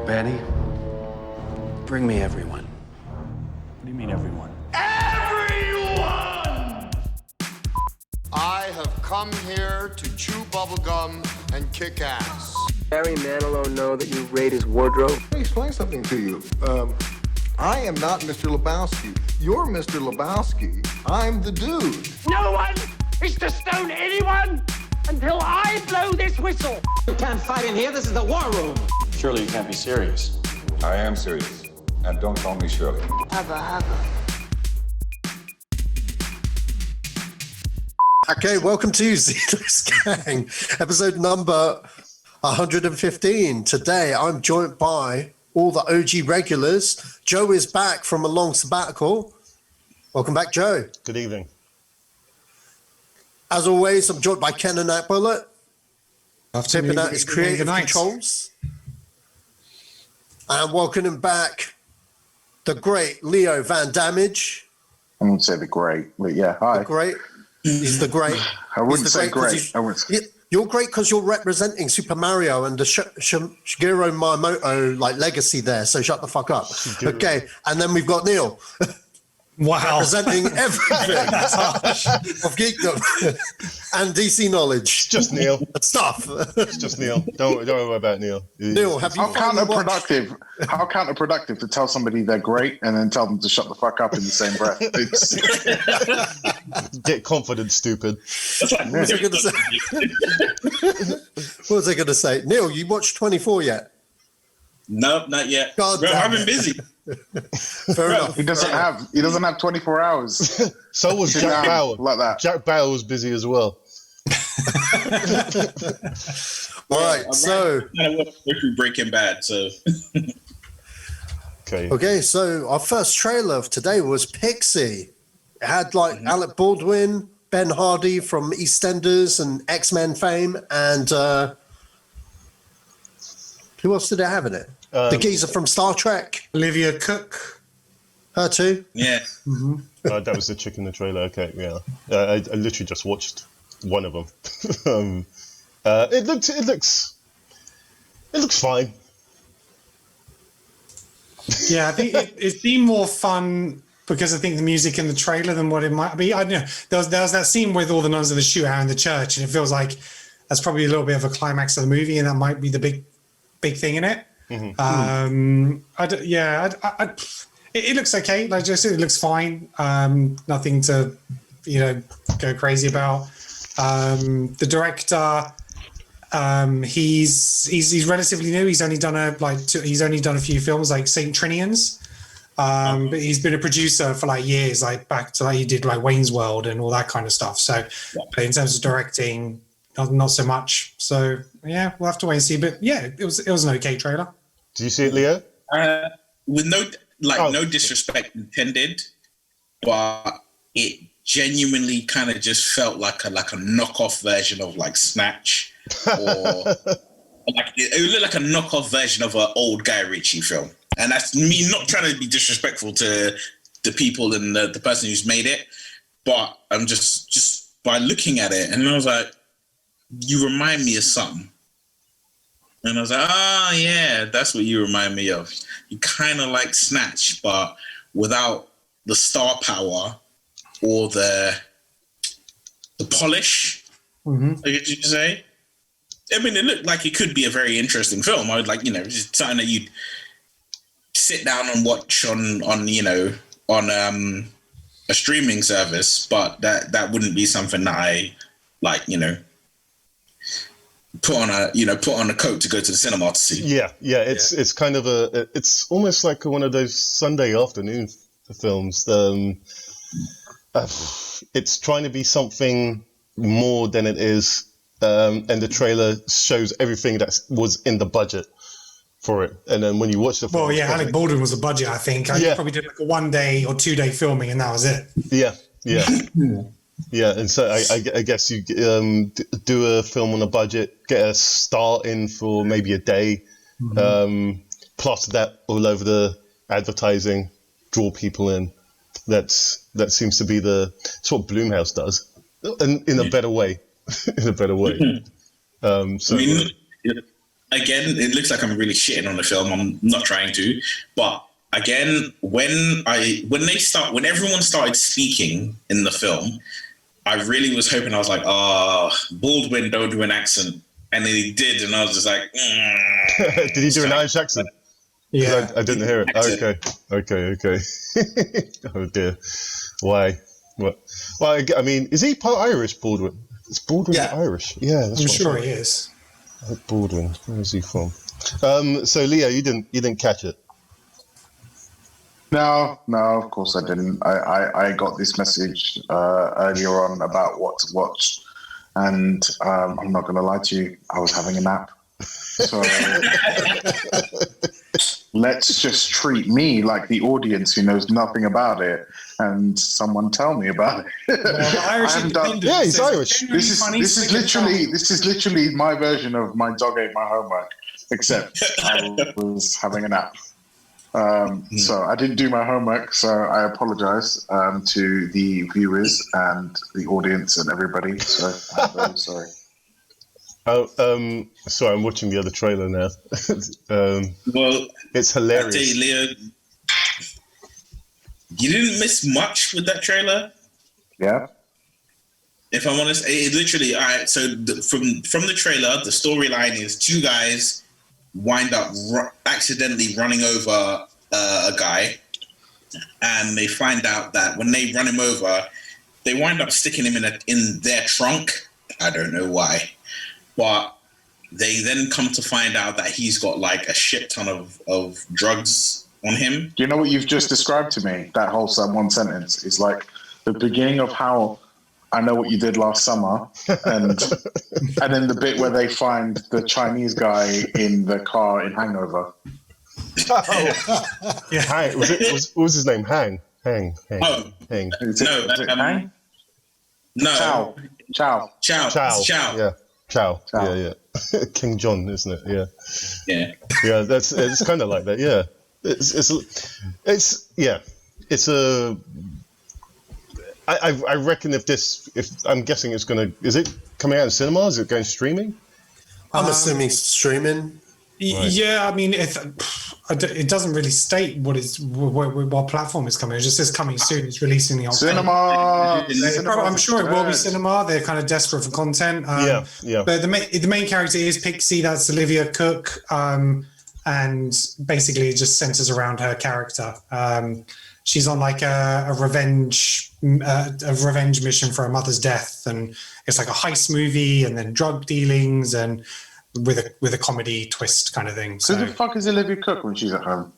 Benny, bring me everyone. What do you mean, everyone? Everyone! I have come here to chew bubblegum and kick ass. Barry Manilow know that you raid his wardrobe? Let me explain something to you. I am not Mr. Lebowski. You're Mr. Lebowski. I'm the dude. No one is to stone anyone until I blow this whistle. You can't fight in here. This is the war room. Surely you can't be serious. I am serious. And don't call me Shirley. Okay, welcome to Zedos Gang, episode number 115. Today, I'm joined by all the OG regulars. Joe is back from a long sabbatical. Welcome back, Joe. Good evening. As always, I'm joined by Kenan Akbulut. Tipping out his creative controls. And welcoming back the great Leo van-dammage. I wouldn't say the great, but yeah, hi. The great. He's the great. I wouldn't say great. You're great because you're representing Super Mario and the Shigeru Miyamoto legacy there. So shut the fuck up. Okay, and then we've got Neil. Wow. Representing everything of geekdom and DC knowledge. It's just Neil. Stuff. It's just Neil. Don't worry about Neil. Neil, have you How counterproductive to tell somebody they're great and then tell them to shut the fuck up in the same breath. Get confident, stupid. What was I going to say? Neil, you watched 24 yet? Nope, not yet. God Bro, damn I've been it. busy. Fair enough. He doesn't have 24 hours. So was Jack Bauer. Like that. Jack Bauer was busy as well. All right, so I'm kind of working through Breaking Bad, so. Okay, so our first trailer of today was Pixie. It had Alec Baldwin, Ben Hardy from EastEnders and X-Men fame, and who else did it have in it? The geezer from Star Trek. Olivia Cook. Her too? Yeah. Mm-hmm. That was the chick in the trailer. Okay, yeah. I literally just watched one of them. It looks fine. Yeah, I think it seemed more fun because I think the music in the trailer than what it might be. I don't know. There was that scene with all the nuns of the shootout in the church, and it feels like that's probably a little bit of a climax of the movie, and that might be the big thing in it. Mm-hmm. It looks okay. It looks fine. Nothing to go crazy about. The director, he's relatively new. He's only done a few films like Saint Trinians, but he's been a producer for years, back to he did Wayne's World and all that kind of stuff. So, but in terms of directing, not so much. So yeah, we'll have to wait and see. But yeah, it was an okay trailer. Did you see it, Leo? With no disrespect intended, but it genuinely kind of just felt like a knockoff version of Snatch, or it looked like a knockoff version of an old Guy Ritchie film. And that's me not trying to be disrespectful to the people and the person who's made it, but I'm just by looking at it, and I was like, you remind me of something. And I was like, yeah, that's what you remind me of. You kind of like Snatch, but without the star power or the polish, I guess you could say. I mean, it looked like it could be a very interesting film. I would just something that you'd sit down and watch on a streaming service, but that wouldn't be something that I put on a coat to go to the cinema to see. Yeah. It's kind of it's almost like one of those Sunday afternoon films. It's trying to be something more than it is, and the trailer shows everything that was in the budget for it. And then when you watch the film, Alec Baldwin was a budget, I think. I probably did a 1 day or 2 day filming, and that was it. Yeah. Yeah, and so I guess you do a film on a budget, get a star in for maybe a day, plaster that all over the advertising, draw people in. That seems to be it's what Blumhouse does, in a better way. again, it looks like I'm really shitting on the film. I'm not trying to, but again, when everyone started speaking in the film, I really was hoping. I was like, Baldwin, don't do an accent, and then he did, and I was just like, Did he do an Irish accent? Yeah, I didn't hear it. Okay. Oh dear. Why? What? Well, I mean, is he part Irish, Baldwin? Is Baldwin Irish? Yeah, that's I'm sure he is. Baldwin. Where is he from? So Leo, you didn't catch it. No, of course I didn't. I got this message earlier on about what to watch, and I'm not going to lie to you, I was having a nap. So let's just treat me like the audience who knows nothing about it, and someone tell me about it. Yeah, he's Irish. This is literally my version of my dog ate my homework, except I was having a nap. So I didn't do my homework, so I apologize to the viewers and the audience and everybody. So I'm very sorry. Sorry, I'm watching the other trailer now. Well, it's hilarious. I tell you, Leo, you didn't miss much with that trailer. Yeah. If I'm honest, it literally. All right. So from the trailer, the storyline is two guys wind up accidentally running over a guy, and they find out that when they run him over, they wind up sticking him in their trunk. I don't know why, but they then come to find out that he's got like a shit ton of drugs on him. Do you know what you've just described to me? That whole one sentence is like the beginning of how I know what you did last summer, and then the bit where they find the Chinese guy in the car in Hangover. Yeah. Hang. What was his name? Hang. Hang. Hang? No. Chow. Yeah. Chow. Yeah. King John, isn't it? Yeah. Yeah. It's kind of like that. Yeah. It's a. I reckon if I'm guessing it's gonna. Is it coming out in cinema? Is it going streaming? I'm assuming streaming. Right. Yeah, I mean, it doesn't really state what platform it's coming. It just says coming soon. It's releasing the cinema. I'm sure it will be cinema. They're kind of desperate for content. Yeah. But the main character is Pixie. That's Olivia Cook, and basically it just centers around her character. She's on like a revenge mission for her mother's death, and it's like a heist movie, and then drug dealings, and with a comedy twist kind of thing. So who the fuck is Olivia Cook when she's at home?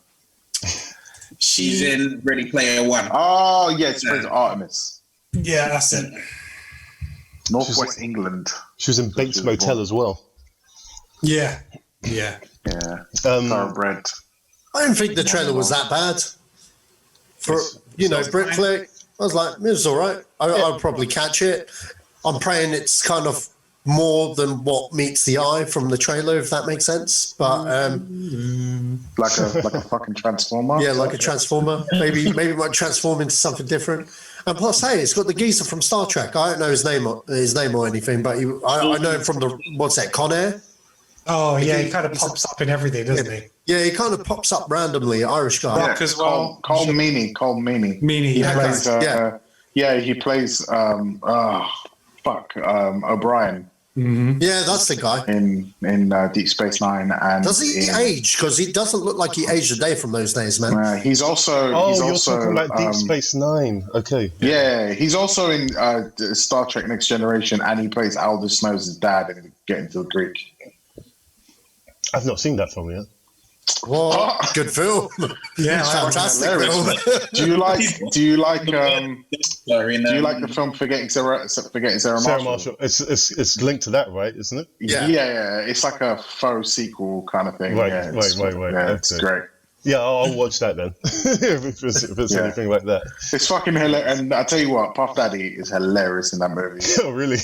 She's in Ready Player One. Oh yes, yeah, Artemis. Yeah, that's it. Northwest England. She was in Bates Motel as well. Yeah. Thoroughbred. I didn't think the trailer was that bad. For Brit flick, I was like, it was all right. I'll probably catch it. I'm praying it's kind of more than what meets the eye from the trailer, if that makes sense. But like a fucking transformer. Yeah, like a transformer. Maybe it might transform into something different. And plus, hey, it's got the geezer from Star Trek. I don't know his name or anything, but I know him from Con Air. Oh yeah, he kind of pops up in everything, doesn't he? Yeah, he kind of pops up randomly. Irish guy. Rock as well. Cole Meany. He plays. O'Brien. Mm-hmm. Yeah, that's the guy in Deep Space Nine. And does he age? Because he doesn't look like he aged a day from those days, man. He's also. You're talking about Deep Space Nine. Okay. Yeah, he's also in Star Trek: Next Generation, and he plays Aldous Snow's dad in Getting to the Greek. I've not seen that film yet. What? Good film. Yeah, fantastic film. Do you like the film Forgetting Sarah Marshall? It's linked to that, right? Isn't it? Yeah. It's like a faux sequel kind of thing. Right. Yeah, it's great. Yeah, I'll watch that then. if it's anything like that. It's fucking hilarious. And I tell you what, Puff Daddy is hilarious in that movie. Oh, really?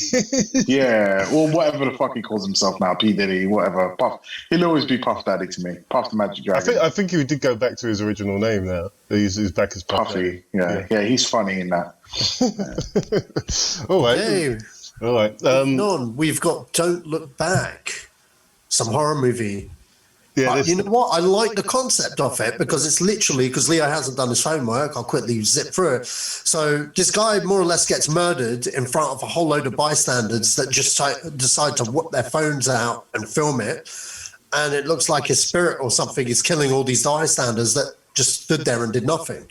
Yeah. Or whatever the fuck he calls himself now, P. Diddy, whatever. Puff. He'll always be Puff Daddy to me. Puff the Magic Dragon. I think he did go back to his original name now. He's back as Puff Puffy. Yeah, he's funny in that. All right. Hey. All right. We've got Don't Look Back. some horror movie. Yeah, You know what? I like the concept of it because it's literally, because Leo hasn't done his homework, I'll quickly zip through it. So this guy more or less gets murdered in front of a whole load of bystanders that just decide to whip their phones out and film it. And it looks like his spirit or something is killing all these bystanders that just stood there and did nothing.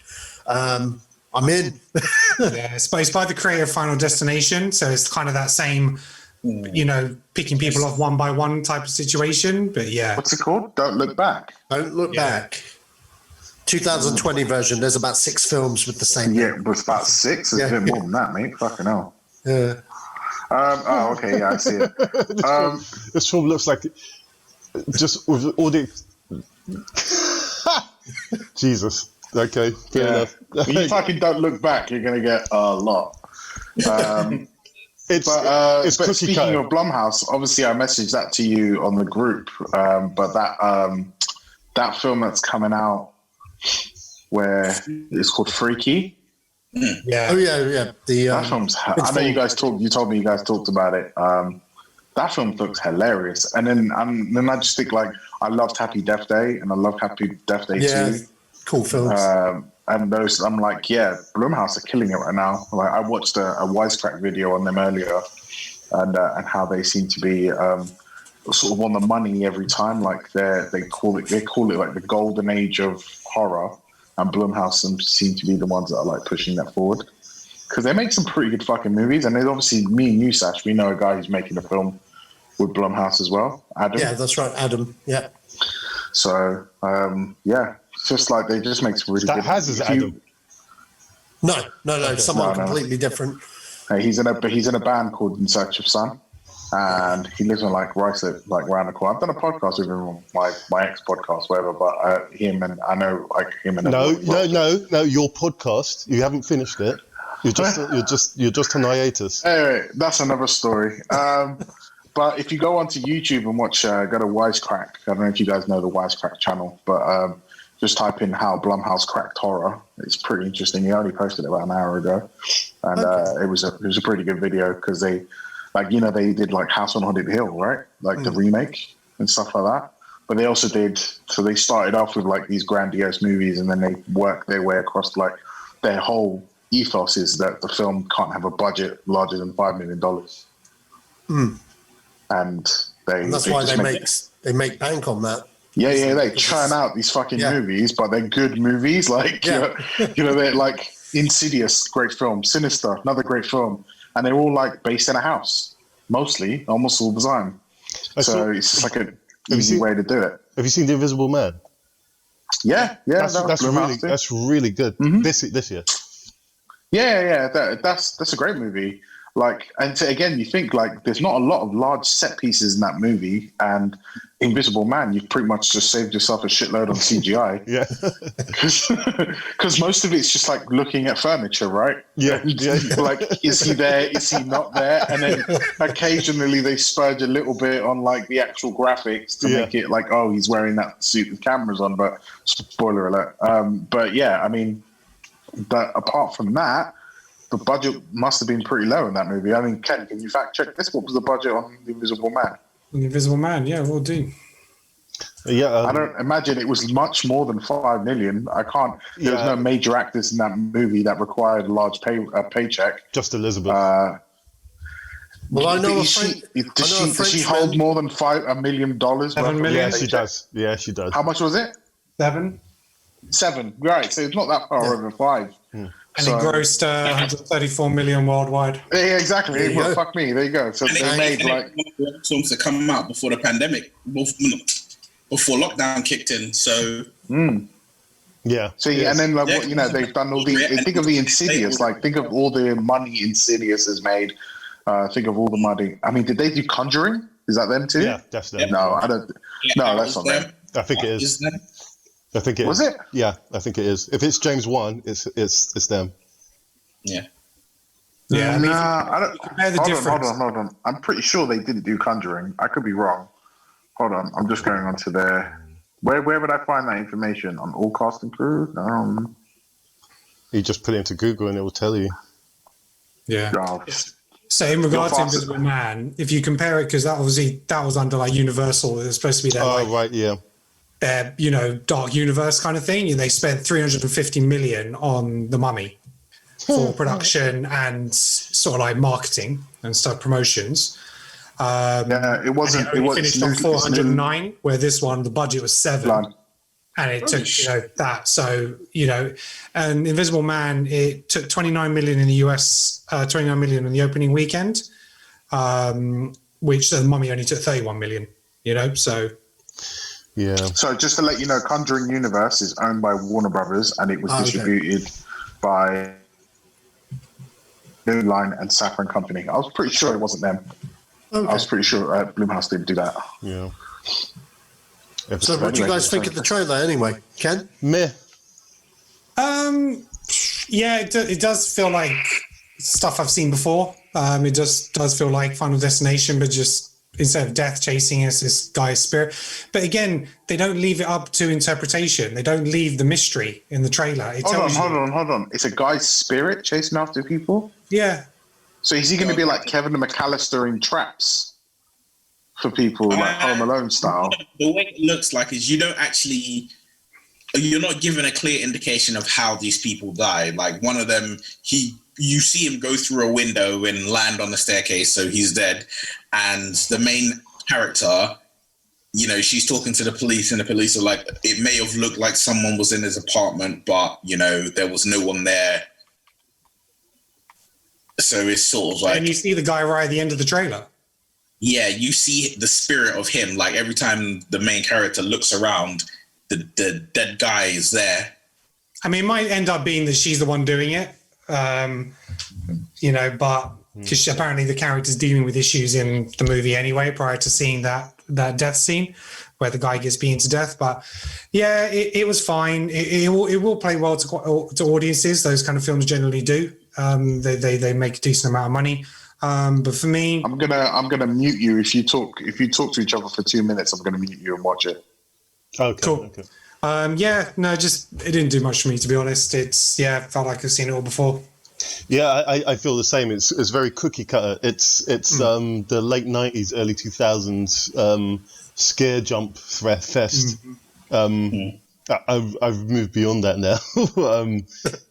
I'm in. Yeah, it's by the creator of Final Destination, so it's kind of that same, you know, picking people off one by one type of situation. But yeah, what's it called? Don't Look Back. Don't Look Back. 2020 version. There's about 6 films with the same. Yeah, but it's about 6. It's a bit more than that, mate. Fucking hell. Yeah. Oh, okay. Yeah, I see it. This film looks like just with all the Jesus. Okay, fair enough. When you type in "Don't Look Back," you're going to get a lot. It's but cookie speaking cutter. of Blumhouse, obviously I messaged that to you on the group. But that film that's coming out, where it's called Freaky. Yeah. Oh yeah. That film's. I know you guys talked. You told me you guys talked about it. That film looks hilarious. And then I just think, like, I loved Happy Death Day, and I love Happy Death Day 2. Cool films. And those, I'm like, yeah, Blumhouse are killing it right now. Like, I watched a Wisecrack video on them earlier, and how they seem to be sort of on the money every time. Like they call it like the golden age of horror, and Blumhouse seem to be the ones that are like pushing that forward, because they make some pretty good fucking movies. And there's obviously me and you, Sash, we know a guy who's making a film with Blumhouse as well, Adam. Yeah, that's right, Adam. Yeah. So yeah, it's just like they just make some really That good. has his Adam. No, someone completely different. He's in a band called In Search of Sun, and he lives in like Ruislip, like around the corner. I've done a podcast with him, my ex podcast, whatever. But him and I know like him and No. Your podcast. You haven't finished it. You're just on hiatus. Anyway, that's another story. But if you go onto YouTube and watch, go to Wisecrack. I don't know if you guys know the Wisecrack channel, but just type in how Blumhouse cracked horror. It's pretty interesting. He only posted it about an hour ago, and it was a pretty good video, because they, like, you know, they did like House on Haunted Hill, right? Like the remake and stuff like that. But they also did. So they started off with like these grandiose movies, and then they worked their way across. Like, their whole ethos is that the film can't have a budget larger than $5 million. And that's why they make bank on that. Yeah, they churn out these fucking movies, but they're good movies. Like, you know, they're like Insidious, great film. Sinister, another great film. And they're all like based in a house, mostly, almost all the time. So it's just like an easy way to do it. Have you seen The Invisible Man? Yeah. That's really good. This year. Yeah. That's a great movie. Like, and again, you think like there's not a lot of large set pieces in that movie, and Invisible Man, you've pretty much just saved yourself a shitload on CGI. Yeah, because most of it's just like looking at furniture, right? Yeah. Like, is he there? Is he not there? And then occasionally they spurge a little bit on like the actual graphics to make it like, oh, he's wearing that suit with cameras on. But spoiler alert. But yeah, I mean, but apart from that, the budget must have been pretty low in that movie. I mean, Ken, can you fact check this? What was the budget on The Invisible Man? The Invisible Man, yeah, we'll do. Yeah, I don't imagine it was much more than $5 million. I can't. There was no major actors in that movie that required a large paycheck. Just Elizabeth. Well, I know. Does she hold more than $1 million? $7 million. Yeah, she does. Yeah, she does. How much was it? 7. 7. Right. So it's not that far over 5. And it grossed 134 million worldwide. Yeah, exactly. Well, fuck me. There you go. So they made like songs to come out before the pandemic, before lockdown kicked in. So yeah. So and then like what, you know, they've done all the. Think of the Insidious. Like, think of all the money Insidious has made. Think of all the money. I mean, did they do Conjuring? Is that them too? Yeah, that's them. No, I don't. No, that's not them. I think it is. I think it was is. it? Yeah, I think it is. If it's James Wan, it's them. Yeah. Yeah. I don't. Compare the difference. Hold on. I'm pretty sure they didn't do Conjuring. I could be wrong. Hold on. I'm just going on to their. Where would I find that information? On all cast and crew? You just put it into Google and it will tell you. Yeah. Oh. So in regards to Invisible Man, if you compare it, because that was under like Universal, it was supposed to be their their dark universe kind of thing. They spent 350 million on The Mummy for production and sort of like marketing and stuff, promotions. It wasn't. It finished on 409, where this one the budget was 7. And it took, that. So, and Invisible Man, it took 29 million in the US, 29 million in the opening weekend, which The Mummy only took 31 million, so. Yeah. So just to let you know, Conjuring Universe is owned by Warner Brothers and it was distributed by New Line and Safran Company. I was pretty sure it wasn't them. Okay. I was pretty sure Blumhouse didn't do that. Yeah. So what do you guys think of the trailer anyway? Ken? Meh. Yeah, it does feel like stuff I've seen before. It just does feel like Final Destination, but just instead of death chasing us, this guy's spirit. But again, they don't leave it up to interpretation. They don't leave the mystery in the trailer. Hold on. It's a guy's spirit chasing after people? Yeah. So is he going to be like Kevin McAllister in Traps? For people like Home Alone style. The way it looks like is you're not given a clear indication of how these people die. Like one of them, you see him go through a window and land on the staircase, so he's dead. And the main character, she's talking to the police, and the police are like, it may have looked like someone was in his apartment, but there was no one there. So it's sort of like, and you see the guy right at the end of the trailer. Yeah, you see the spirit of him. Like every time the main character looks around, the dead guy is there. I mean, it might end up being that she's the one doing it, but because apparently the character's dealing with issues in the movie anyway, prior to seeing that death scene where the guy gets beaten to death. But yeah, it was fine. It will play well to audiences. Those kind of films generally do. They make a decent amount of money. But for me, I'm gonna mute you if you talk to each other for 2 minutes. I'm gonna mute you and watch it. Okay. Cool. Okay. It didn't do much for me, to be honest. Felt like I've seen it all before. Yeah, I feel the same. It's very cookie cutter. It's the late 90s, early 2000s scare jump fest. I've moved beyond that now.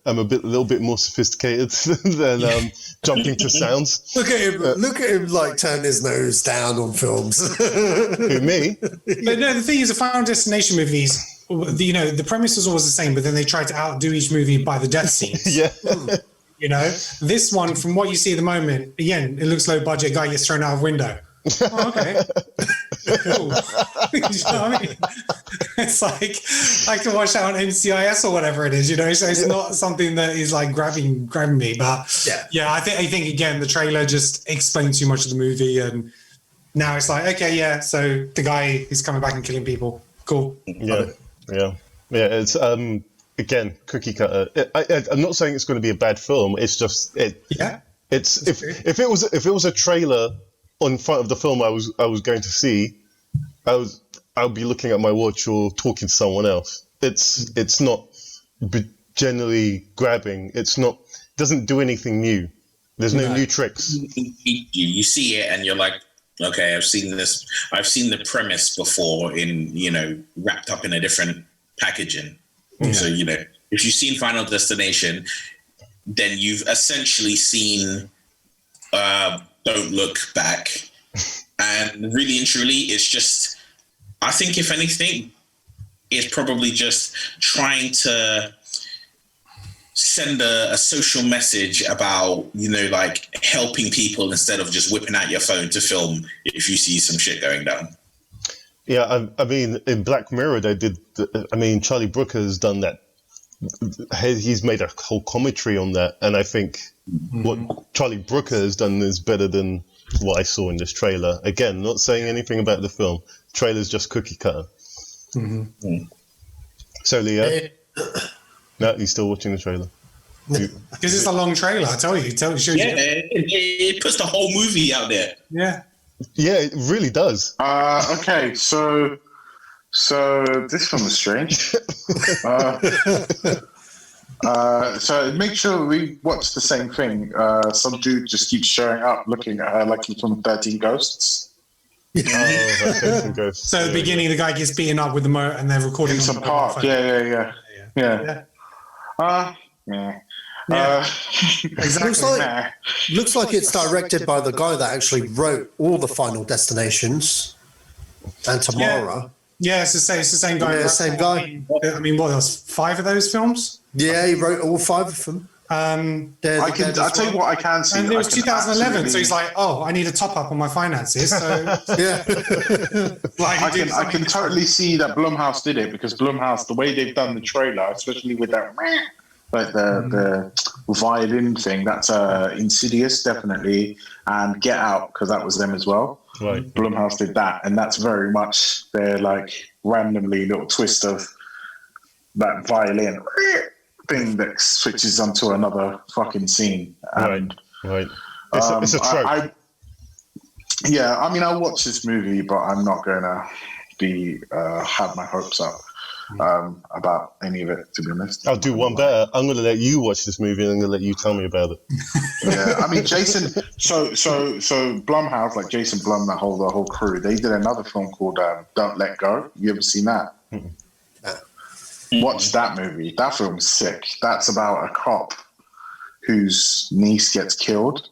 I'm a little bit more sophisticated than jumping to sounds. Look at him like turn his nose down on films. Who, me? But no, the thing is, the Final Destination movies, the premise was always the same, but then they tried to outdo each movie by the death scenes. Yeah. This one, from what you see at the moment, again, it looks low budget. Guy gets thrown out of a window. Oh, okay. Cool. You know what I mean? It's like I can watch that on NCIS or whatever it is, so it's not something that is like grabbing me. But I think again the trailer just explains too much of the movie, and now it's like, okay, yeah, so the guy is coming back and killing people. Cool. Yeah. It's again cookie cutter. I'm not saying it's going to be a bad film. It's just It's if it was a trailer on front of the film I was going to see, I would be looking at my watch or talking to someone else. It's not generally grabbing. Doesn't do anything new. There's no new tricks. You see it and you're like, okay, I've seen this. I've seen the premise before in wrapped up in a different packaging. Yeah. So if you've seen Final Destination, then you've essentially seen Don't Look Back. And really and truly, it's just, I think if anything, it's probably just trying to send a social message about, like helping people instead of just whipping out your phone to film if you see some shit going down. Yeah, I mean, in Black Mirror, they did, Charlie Brooker has done that. He's made a whole commentary on that, and I think what Charlie Brooker has done is better than what I saw in this trailer. Again, not saying anything about the film. The trailer's just cookie cutter. So, Leo? No, he's still watching the trailer. Because it's a long trailer, I tell you. It puts the whole movie out there. Yeah. Yeah, it really does. Okay, so this film is strange. So make sure we watch the same thing. Some dude just keeps showing up, looking at her like he's from 13 Ghosts. Oh, that 13 Ghosts. So at the beginning, the guy gets beaten up with the motor, and they're recording In some park. Yeah. Exactly. Looks like it's directed by the guy that actually wrote all the Final Destinations and Tomorrow. Yeah, it's the same guy. Yeah, same guy. I mean, what, there was 5 of those films? Yeah, he wrote all 5 of them. I'll tell you what I can see. And it was 2011, so he's like, "Oh, I need a top up on my finances." So yeah, I can totally see that Blumhouse did it, because Blumhouse, the way they've done the trailer, especially with that the violin thing, that's Insidious definitely, and Get Out, because that was them as well. Right. Blumhouse did that, and that's very much their like randomly little twist of that violin thing that switches onto another fucking scene. And, right. It's a trope. I mean, I'll watch this movie, but I'm not gonna be have my hopes up about any of it, to be honest. I'll do one better. I'm gonna let you watch this movie, and I'm gonna let you tell me about it. Yeah, I mean, Jason. So Blumhouse, like Jason Blum, the whole crew, they did another film called Don't Let Go. You ever seen that? Watch that movie. That film's sick. That's about a cop whose niece gets killed.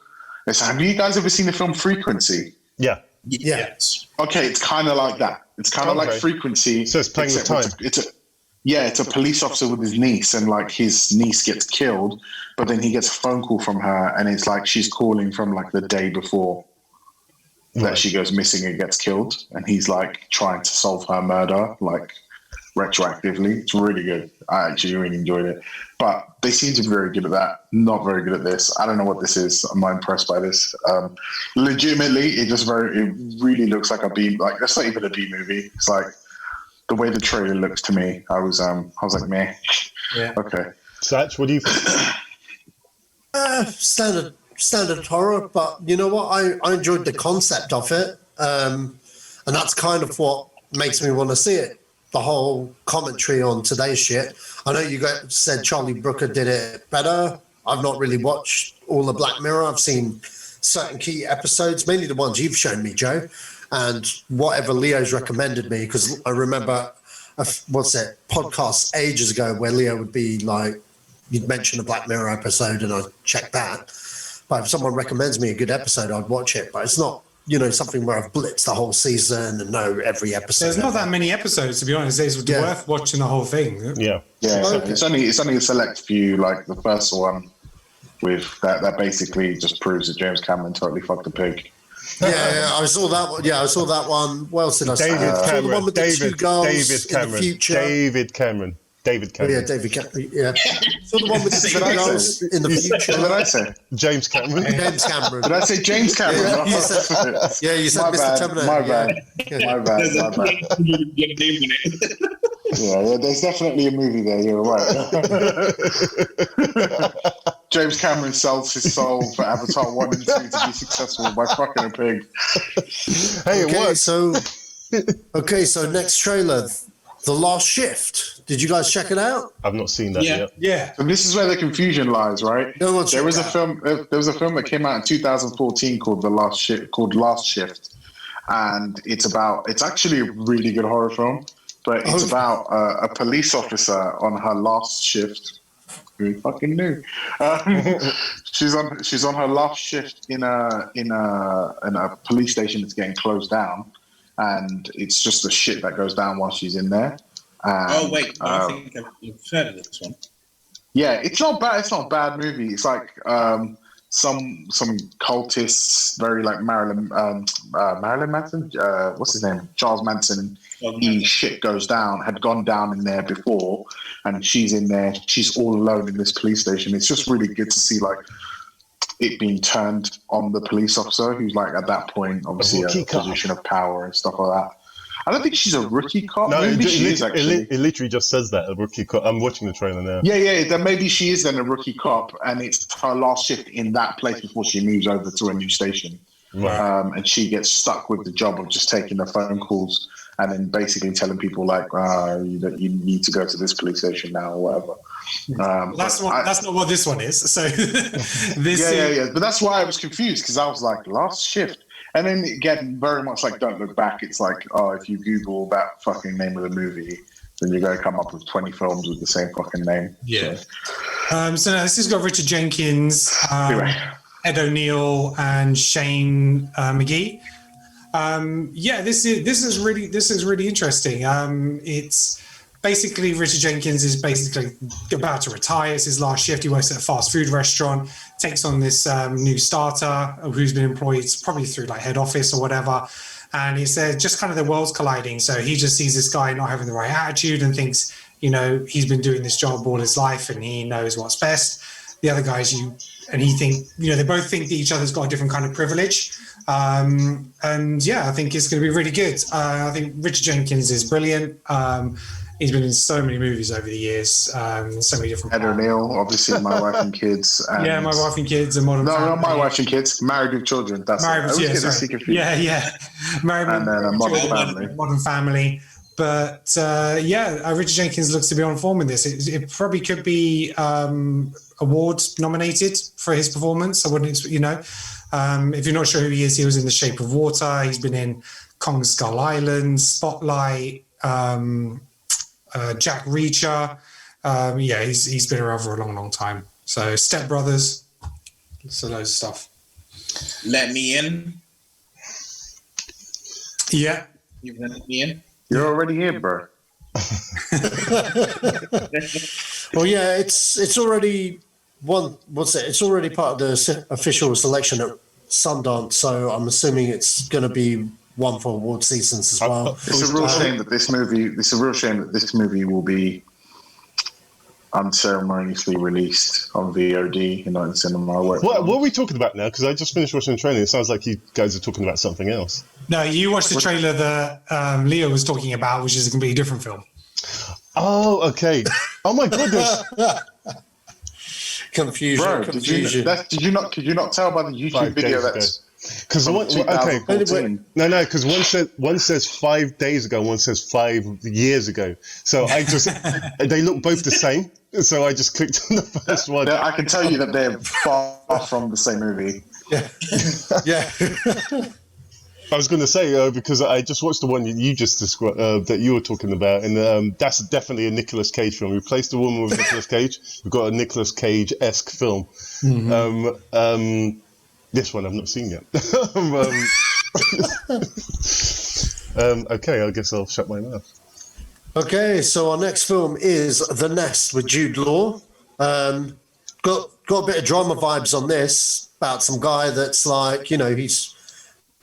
Have you guys ever seen the film Frequency? Yeah. Yes. Okay, it's kind of like that. It's kind of like Frequency. So it's playing with time. It's a police officer with his niece, and like his niece gets killed, but then he gets a phone call from her, and it's like she's calling from like the day before that she goes missing and gets killed, and he's like trying to solve her murder, like retroactively. It's really good. I actually really enjoyed it, but they seem to be very good at that. Not very good at this. I don't know what this is. I'm not impressed by this. Legitimately, it really looks like a B. Like, that's not even a B movie. It's like the way the trailer looks to me. I was like, meh. Yeah. Okay. Satch, what do you think? Standard horror, but you know what? I enjoyed the concept of it, and that's kind of what makes me want to see it. The whole commentary on today's shit. I know you guys said Charlie Brooker did it better. I've not really watched all of Black Mirror. I've seen certain key episodes, mainly the ones you've shown me, Joe, and whatever Leo's recommended me, because I remember, podcasts ages ago where Leo would be like, you'd mention a Black Mirror episode and I'd check that. But if someone recommends me a good episode, I'd watch it. But it's not, something where I've blitzed the whole season and know every episode. There's not that many episodes, to be honest. It's worth watching the whole thing. Yeah. It's only a select few, like the first one with that basically just proves that James Cameron totally fucked a pig. Yeah, I saw that one. Yeah, I saw that one. What else did I say? David Cameron. The one with the 2 girls in the future. David Cameron. Yeah, David Cameron. Yeah. So the one with the 2 girls in the future. What did I say? James Cameron. James Cameron. Did I say James Cameron? Yeah, you said my Mr. bad, Terminator. My bad. Yeah, there's definitely a movie there. You're right. James Cameron sells his soul for Avatar 1 and 2 to be successful by fucking a pig. Hey, what? So next trailer, The Last Shift. Did you guys check it out? I've not seen that yet. Yeah. So this is where the confusion lies, right? There was a film that came out in 2014 called Last Shift, and it's actually a really good horror film, but it's about a police officer on her last shift. Who fucking knew? She's on her last shift in a police station that's getting closed down, and it's just the shit that goes down while she's in there. I think I've heard of this one. Yeah, it's not bad. It's not a bad movie. It's like some cultists, very like Marilyn Manson. What's his name? Charles Manson. Shit had gone down in there before, and she's in there. She's all alone in this police station. It's just really good to see like it being turned on the police officer, who's like at that point obviously a position of power and stuff like that. I don't think she's a rookie cop. No, maybe she is actually. It literally just says that, a rookie cop. I'm watching the trailer now. Yeah. Then maybe she is then a rookie cop, and it's her last shift in that place before she moves over to a new station. Right. And she gets stuck with the job of just taking the phone calls and then basically telling people like, you need to go to this police station now or whatever. That's not what this one is. So But that's why I was confused, because I was like, Last Shift. And then again, very much like Don't Look Back, it's like, oh, if you Google that fucking name of the movie, then you're going to come up with 20 films with the same fucking name. Yeah. So now this has got Richard Jenkins, Ed O'Neill, and Shane McGee. This is really interesting. It's basically Richard Jenkins is basically about to retire. It's his last shift. He works at a fast food restaurant, takes on this new starter who's been employed probably through like head office or whatever. And he said just kind of the worlds colliding. So he just sees this guy not having the right attitude and thinks, he's been doing this job all his life and he knows what's best. The other guys, they both think that each other's got a different kind of privilege. I think it's going to be really good. I think Richard Jenkins is brilliant. He's been in so many movies over the years, so many different. Ed O'Neill, obviously, My Wife and Kids. And My Wife and Kids and Modern Family. No, not My Wife and Kids. Married with Children. That's Married with Married and then a Modern Family. Modern Family. But Richard Jenkins looks to be on form in this. It probably could be award nominated for his performance. I wouldn't, if you're not sure who he is, he was in The Shape of Water. He's been in Kong Skull Island, Spotlight, Jack Reacher. He's been around for a long, long time. So Step Brothers, so loads of stuff. Let Me In. Yeah. You've let me in. You're already here, bro. Well, yeah, it's already it's already part of the official selection at Sundance, so I'm assuming it's going to be one for award seasons as well. It's a real shame that this movie will be unceremoniously released on VOD, not in cinema. What are we talking about now? Because I just finished watching the trailer. It sounds like you guys are talking about something else. No, you watched the trailer that Leo was talking about, which is a completely different film. Oh, okay. Oh my goodness. Confusion. Bro, did you not tell by the YouTube video that's because one says 5 days ago, one says 5 years ago. So they look both the same. So I just clicked on the first one. I can tell you that they're far from the same movie. Yeah. I was going to say because I just watched the one you just described that you were talking about, and that's definitely a Nicolas Cage film. We replaced the woman with Nicolas Cage. We've got a Nicolas Cage-esque film. Mm-hmm. This one I've not seen yet. Okay, I guess I'll shut my mouth. Okay, so our next film is The Nest with Jude Law. Got a bit of drama vibes on this about some guy that's like, he's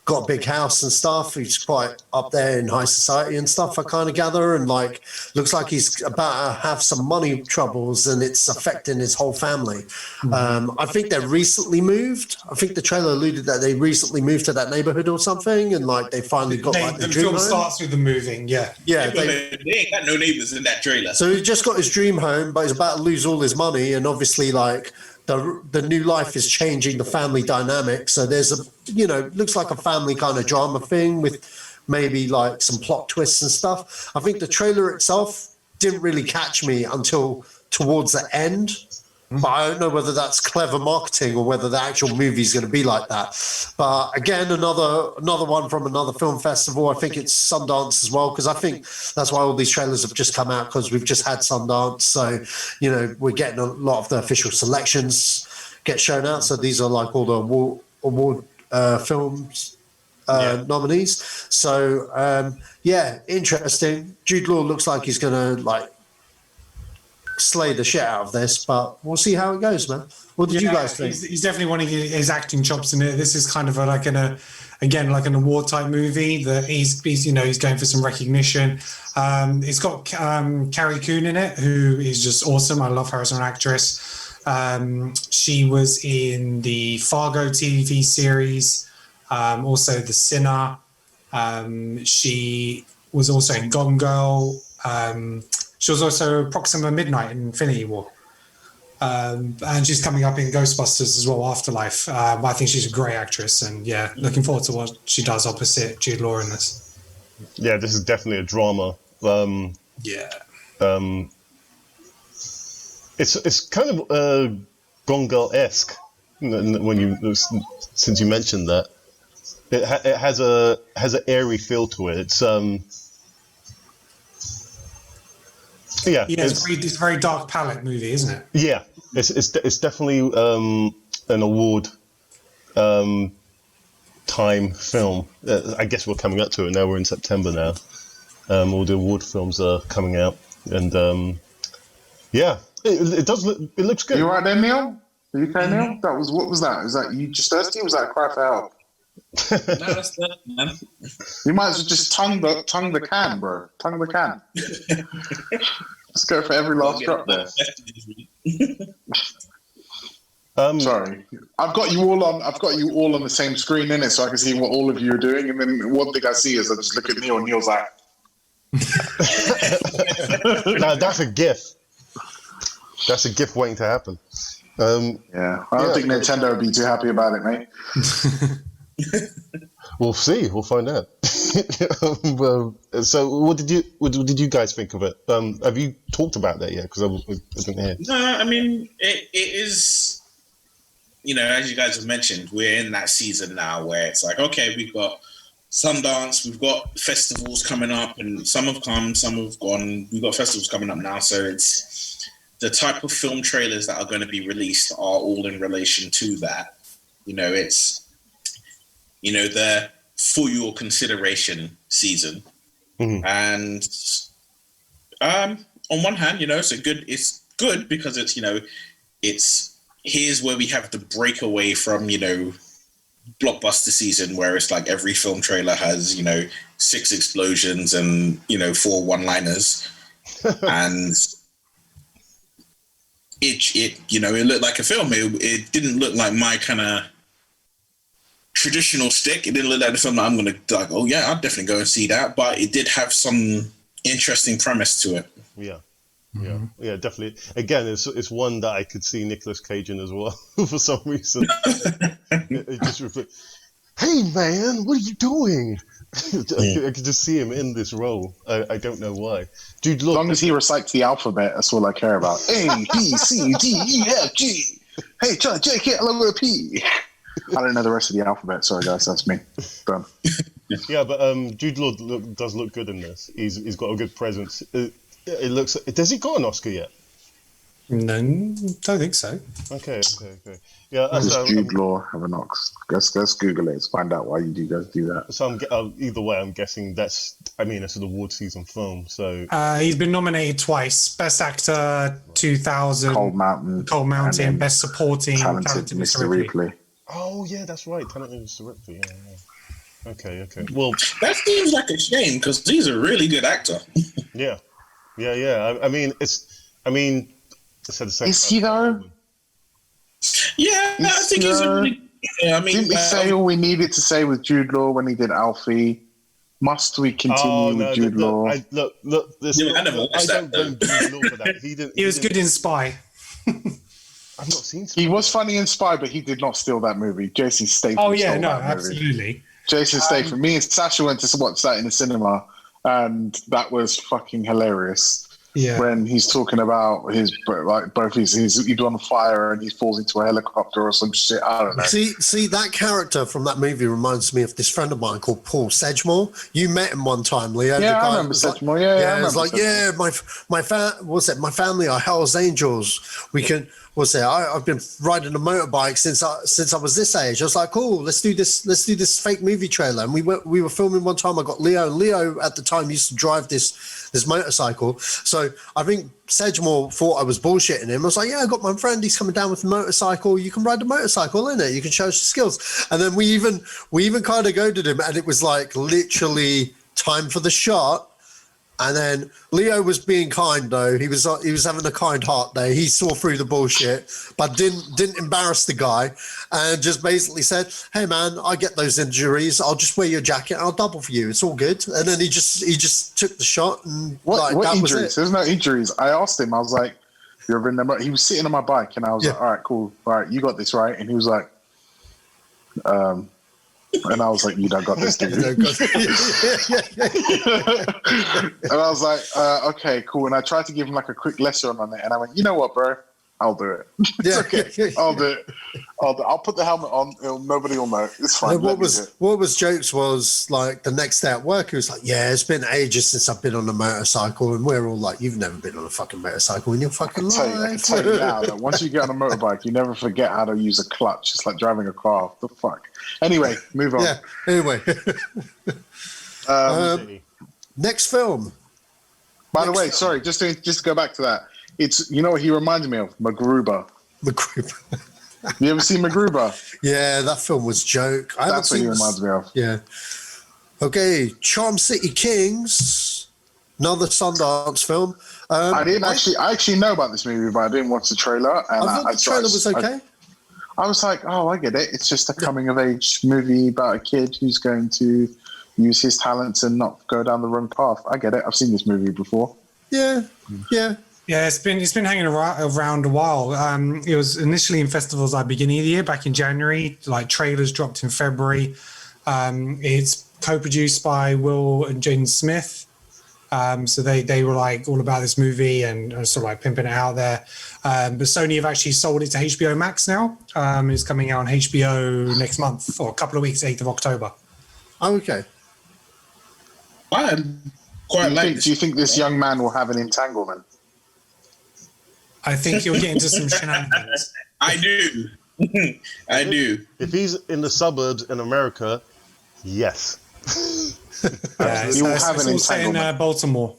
got a big house and stuff. He's quite up there in high society and stuff, I kind of gather, and like looks like he's about to have some money troubles and it's affecting his whole family. I think they recently moved. I think the trailer alluded that they recently moved to that neighborhood or something, and like they finally got the dream film home. Starts with them moving. They ain't got no neighbors in that trailer. So he just got his dream home, but he's about to lose all his money, and obviously like the new life is changing the family dynamic. So there's looks like a family kind of drama thing with maybe like some plot twists and stuff. I think the trailer itself didn't really catch me until towards the end. But I don't know whether that's clever marketing or whether the actual movie is going to be like that. But again, another one from another film festival. I think it's Sundance as well, because I think that's why all these trailers have just come out, because we've just had Sundance. So, we're getting a lot of the official selections get shown out. So these are like all the award films nominees. So, interesting. Jude Law looks like he's going to like slay the shit out of this, but we'll see how it goes, man. What did you guys think? He's definitely wanting his acting chops in it. This is kind of like an award type movie that he's going for some recognition. It's got Carrie Coon in it, who is just awesome. I love her as an actress. She was in the Fargo TV series, also The Sinner. She was also in Gone Girl. She was also Proxima Midnight in Infinity War. And she's coming up in Ghostbusters as well, Afterlife. I think she's a great actress, and looking forward to what she does opposite Jude Law in this. Yeah, this is definitely a drama. It's kind of Gone Girl-esque since you mentioned that. It has an airy feel to it. It's it's a very dark palette movie, isn't it? Yeah, it's definitely an award time film. I guess we're coming up to it now. We're in September now. All the award films are coming out, and it does look. It looks good. Are you right there, Neil? Are you okay, Neil? What was that? Is that you just thirsty? Or was that a cry for help? No, that's that, man. You might as well just tongue the can, bro. Tongue the can. Let's go for every last drop there. Sorry, I've got you all on the same screen in it, so I can see what all of you are doing. And then one thing I see is I just look at Neil, and Neil's like, "No, that's a GIF. That's a GIF waiting to happen." I don't think Nintendo would be too happy about it, mate. We'll see. We'll find out. So, what did you guys think of it? Have you talked about that yet? Because I wasn't here. No, I mean it is. As you guys have mentioned, we're in that season now where it's like, okay, we've got Sundance, we've got festivals coming up, and some have come, some have gone. We've got festivals coming up now, so it's the type of film trailers that are going to be released are all in relation to that. It's the for your consideration season, and on one hand, it's good because it's here's where we have the breakaway from blockbuster season where it's like every film trailer has 6 explosions and 4 one-liners, and it looked like a film. It didn't look like my kind of traditional stick. It didn't look like the film that I'm going to like, oh yeah, I'll definitely go and see that. But it did have some interesting premise to it. Yeah, definitely. Again, it's one that I could see Nicolas Cage in as well for some reason. it just reflects, hey man, what are you doing? I could just see him in this role. I don't know why. Dude, look, as long as he recites the alphabet, that's all I care about. A, B, C, D, E, F, G. Hey, J, K, L, M, N, P. I don't know the rest of the alphabet. Sorry, guys, that's me. Done. Yeah, but Jude Law does look good in this. He's got a good presence. It looks. Does he got an Oscar yet? No, don't think so. Okay. Yeah, does Jude Law have an Oscar? Let's Google it. Let's find out why you guys do that. So either way, I'm guessing it's an award season film. So he's been nominated twice: Best Actor 2000, Cold Mountain, Best Supporting, Talented Mr. Ripley. Oh yeah, that's right, Talented Mr. Ripley. Yeah. Okay. Well, that seems like a shame because he's a really good actor. Yeah. I mean, it's the same. Is he though? Yeah, I think he's a really. Yeah, I mean, didn't we say all we needed to say with Jude Law when he did Alfie? Must we continue with Jude Law? Look. I don't blame Jude Law for that. He was good in Spy. I've not seen Spy. He was funny in Spy, but he did not steal that movie. Jason Statham. Oh yeah, no, absolutely. Jason Statham. Me and Sasha went to watch that in the cinema, and that was fucking hilarious. Yeah. When he's talking about his he's on fire and he falls into a helicopter or some shit. I don't know. See that character from that movie reminds me of this friend of mine called Paul Sedgemore. You met him one time, Leo. Yeah, I remember Sedgemore. My family are Hell's Angels. We can. I've been riding a motorbike since I was this age. I was like, cool, let's do this fake movie trailer. And we were filming one time. I got Leo. Leo at the time used to drive this motorcycle. So I think Sedgemore thought I was bullshitting him. I was like, yeah, I got my friend. He's coming down with a motorcycle. You can ride the motorcycle, innit? You can show us your skills. And then we even kind of goaded him, and it was like literally time for the shot. And then Leo was being kind though. He was having a kind heart there. He saw through the bullshit, but didn't embarrass the guy, and just basically said, "Hey man, I get those injuries. I'll just wear your jacket and I'll double for you. It's all good." And then he just took the shot and what injuries? There's no injuries. I asked him. I was like, "You're in the." He was sitting on my bike, and I was like, "All right, cool. All right, you got this, right?" And he was like, and I was like, "You don't got this, dude." And I was like, "Okay, cool." And I tried to give him like a quick lesson on it, and I went, "You know what, bro? I'll do it. It's okay. I'll do it. I'll put the helmet on. Nobody will know. It's fine. No, what was jokes was like the next day at work. He was like, "Yeah, it's been ages since I've been on a motorcycle," and we're all like, "You've never been on a fucking motorcycle in your fucking life." I can tell you now that once you get on a motorbike, you never forget how to use a clutch. It's like driving a car. What the fuck? Anyway, move on. Yeah. Anyway. Next film. By the way, sorry, just to go back to that. It's, you know what he reminded me of? MacGruber. You ever seen MacGruber? Yeah, that film was joke. That's what he reminds me of. Yeah. Okay, Charm City Kings, another Sundance film. I actually know about this movie, but I didn't watch the trailer. And I thought the trailer was okay. I was like, oh, I get it. It's just a coming of age movie about a kid who's going to use his talents and not go down the wrong path. I get it. I've seen this movie before. Yeah. Yeah, it's been hanging around a while. It was initially in festivals like beginning of the year, back in January. Like trailers dropped in February. It's co-produced by Will and Jaden Smith. So they were like all about this movie and sort of like pimping it out there. But Sony have actually sold it to HBO Max now. It's coming out on HBO next month or a couple of weeks, 8th of October. Oh, okay. Do you think this young man will have an entanglement? I think he'll get into some shenanigans. I do. I do. If he's in the suburbs in America, yes. He will have an entanglement. In Baltimore.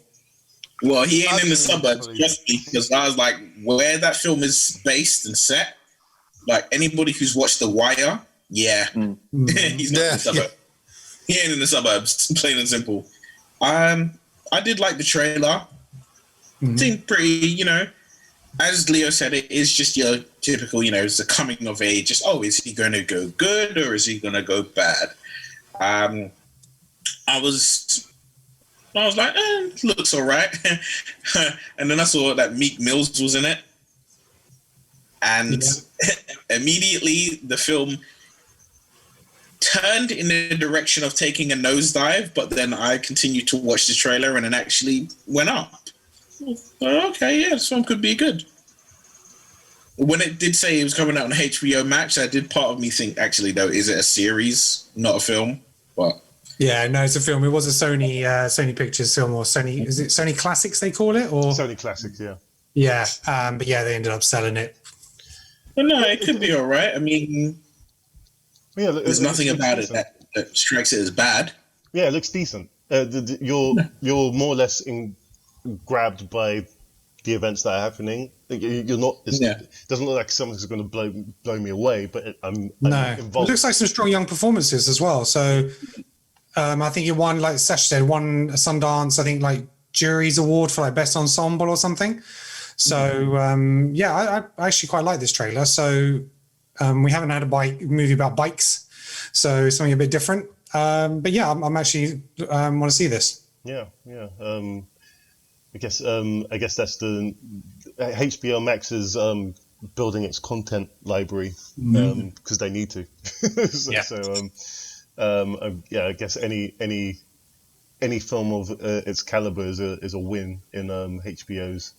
Well, he ain't in the suburbs, trust me, because I was like, where that film is based and set, like anybody who's watched The Wire, he's not in the suburbs. He ain't in the suburbs, plain and simple. I did like the trailer. Seemed pretty, as Leo said, it is just your typical, it's a coming of age. Just, is he going to go good or is he going to go bad? I was like, looks all right. And then I saw that Meek Mills was in it. And immediately the film turned in the direction of taking a nosedive, but then I continued to watch the trailer and it actually went up. Okay, yeah, this film could be good. When it did say it was coming out on HBO Max, part of me think, actually, though, is it a series, not a film? But yeah, no, it's a film. It was a Sony Pictures film, or Sony, is it Sony Classics they call it? Or Sony Classics, yeah. Yeah, but yeah, they ended up selling it. But no, it could be all right. I mean, there's nothing about it that strikes it as bad. Yeah, it looks decent. You're more or less grabbed by the events that are happening. You're not. It doesn't look like something's going to blow me away, but I'm involved. It looks like some strong young performances as well. So I think it won, like Sacha said, won a Sundance. I think like jury's award for like best ensemble or something. So I actually quite like this trailer. So we haven't had a movie about bikes, so something a bit different. But yeah, I'm actually want to see this. Yeah. I guess that's the HBO Max is building its content library because they need to. I guess any film of its caliber is a win in HBO's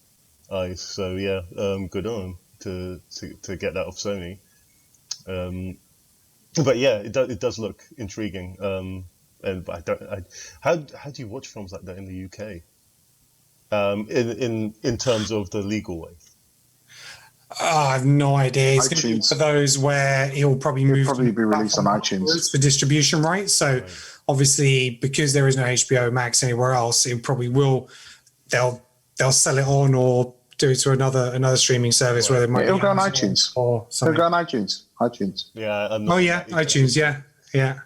eyes. So yeah, good on them to get that off Sony. But yeah, it does look intriguing. How do you watch films like that in the UK? In terms of the legal way? I have no idea. It's going to be for those where it'll probably be released on iTunes for distribution rights. So obviously, because there is no HBO Max anywhere else, it probably will. They'll sell it on or do it to another streaming service where they might. It'll go on iTunes or something. It'll go on iTunes. Yeah. iTunes. Yeah.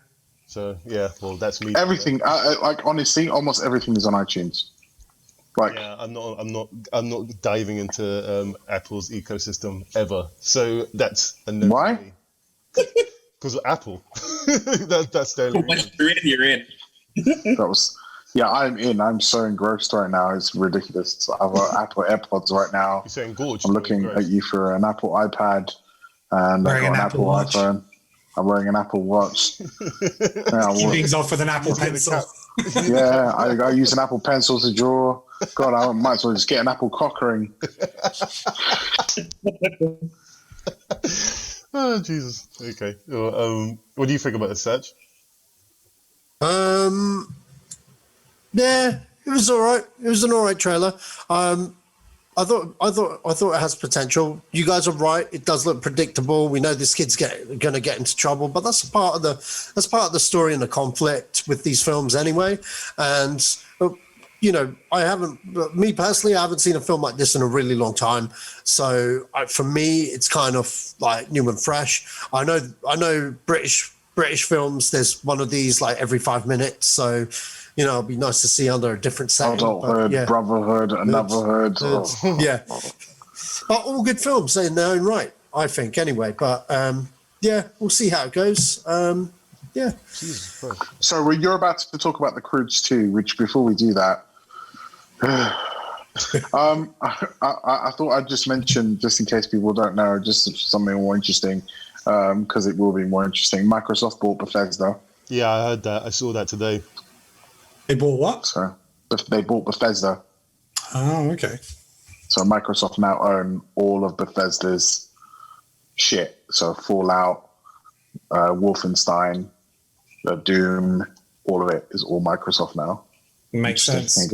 So yeah, well, that's me. Everything, like honestly, almost everything is on iTunes. Like, yeah, I'm not diving into Apple's ecosystem ever. So that's a no. Why? Because of Apple. That's the only reason. You're in. I'm in. I'm so engrossed right now. It's ridiculous. So I've got Apple AirPods right now. You're saying gorge. I'm looking at you for an Apple iPad, and I've got an Apple iPhone. I'm wearing an Apple Watch. Keep things off with an Apple Pencil. Yeah, I use an Apple Pencil to draw. God, I might as well just get an apple cockering. Oh, Jesus. Okay. Well, what do you think about this, Sach? Yeah, it was all right. It was an all right trailer. I thought it has potential. You guys are right. It does look predictable. We know this kid's going to get into trouble, but that's part of the story and the conflict with these films anyway. And you know, I haven't seen a film like this in a really long time. So for me, it's kind of like new and fresh. I know British films. There's one of these like every 5 minutes. So, you know, it'd be nice to see under a different setting. Adulthood, yeah. Brotherhood, Anotherhood. Yeah, but all good films in their own right, I think. Anyway, but yeah, we'll see how it goes. Yeah. So you're about to talk about The Croods 2, which before we do that, I thought I'd just mention, just in case people don't know, just something more interesting, because it will be more interesting. Microsoft bought Bethesda. Yeah, I heard that. I saw that today. They bought what? So they bought Bethesda. Oh, okay. So Microsoft now own all of Bethesda's shit. So Fallout, Wolfenstein, Doom, all of it is all Microsoft now. Makes sense.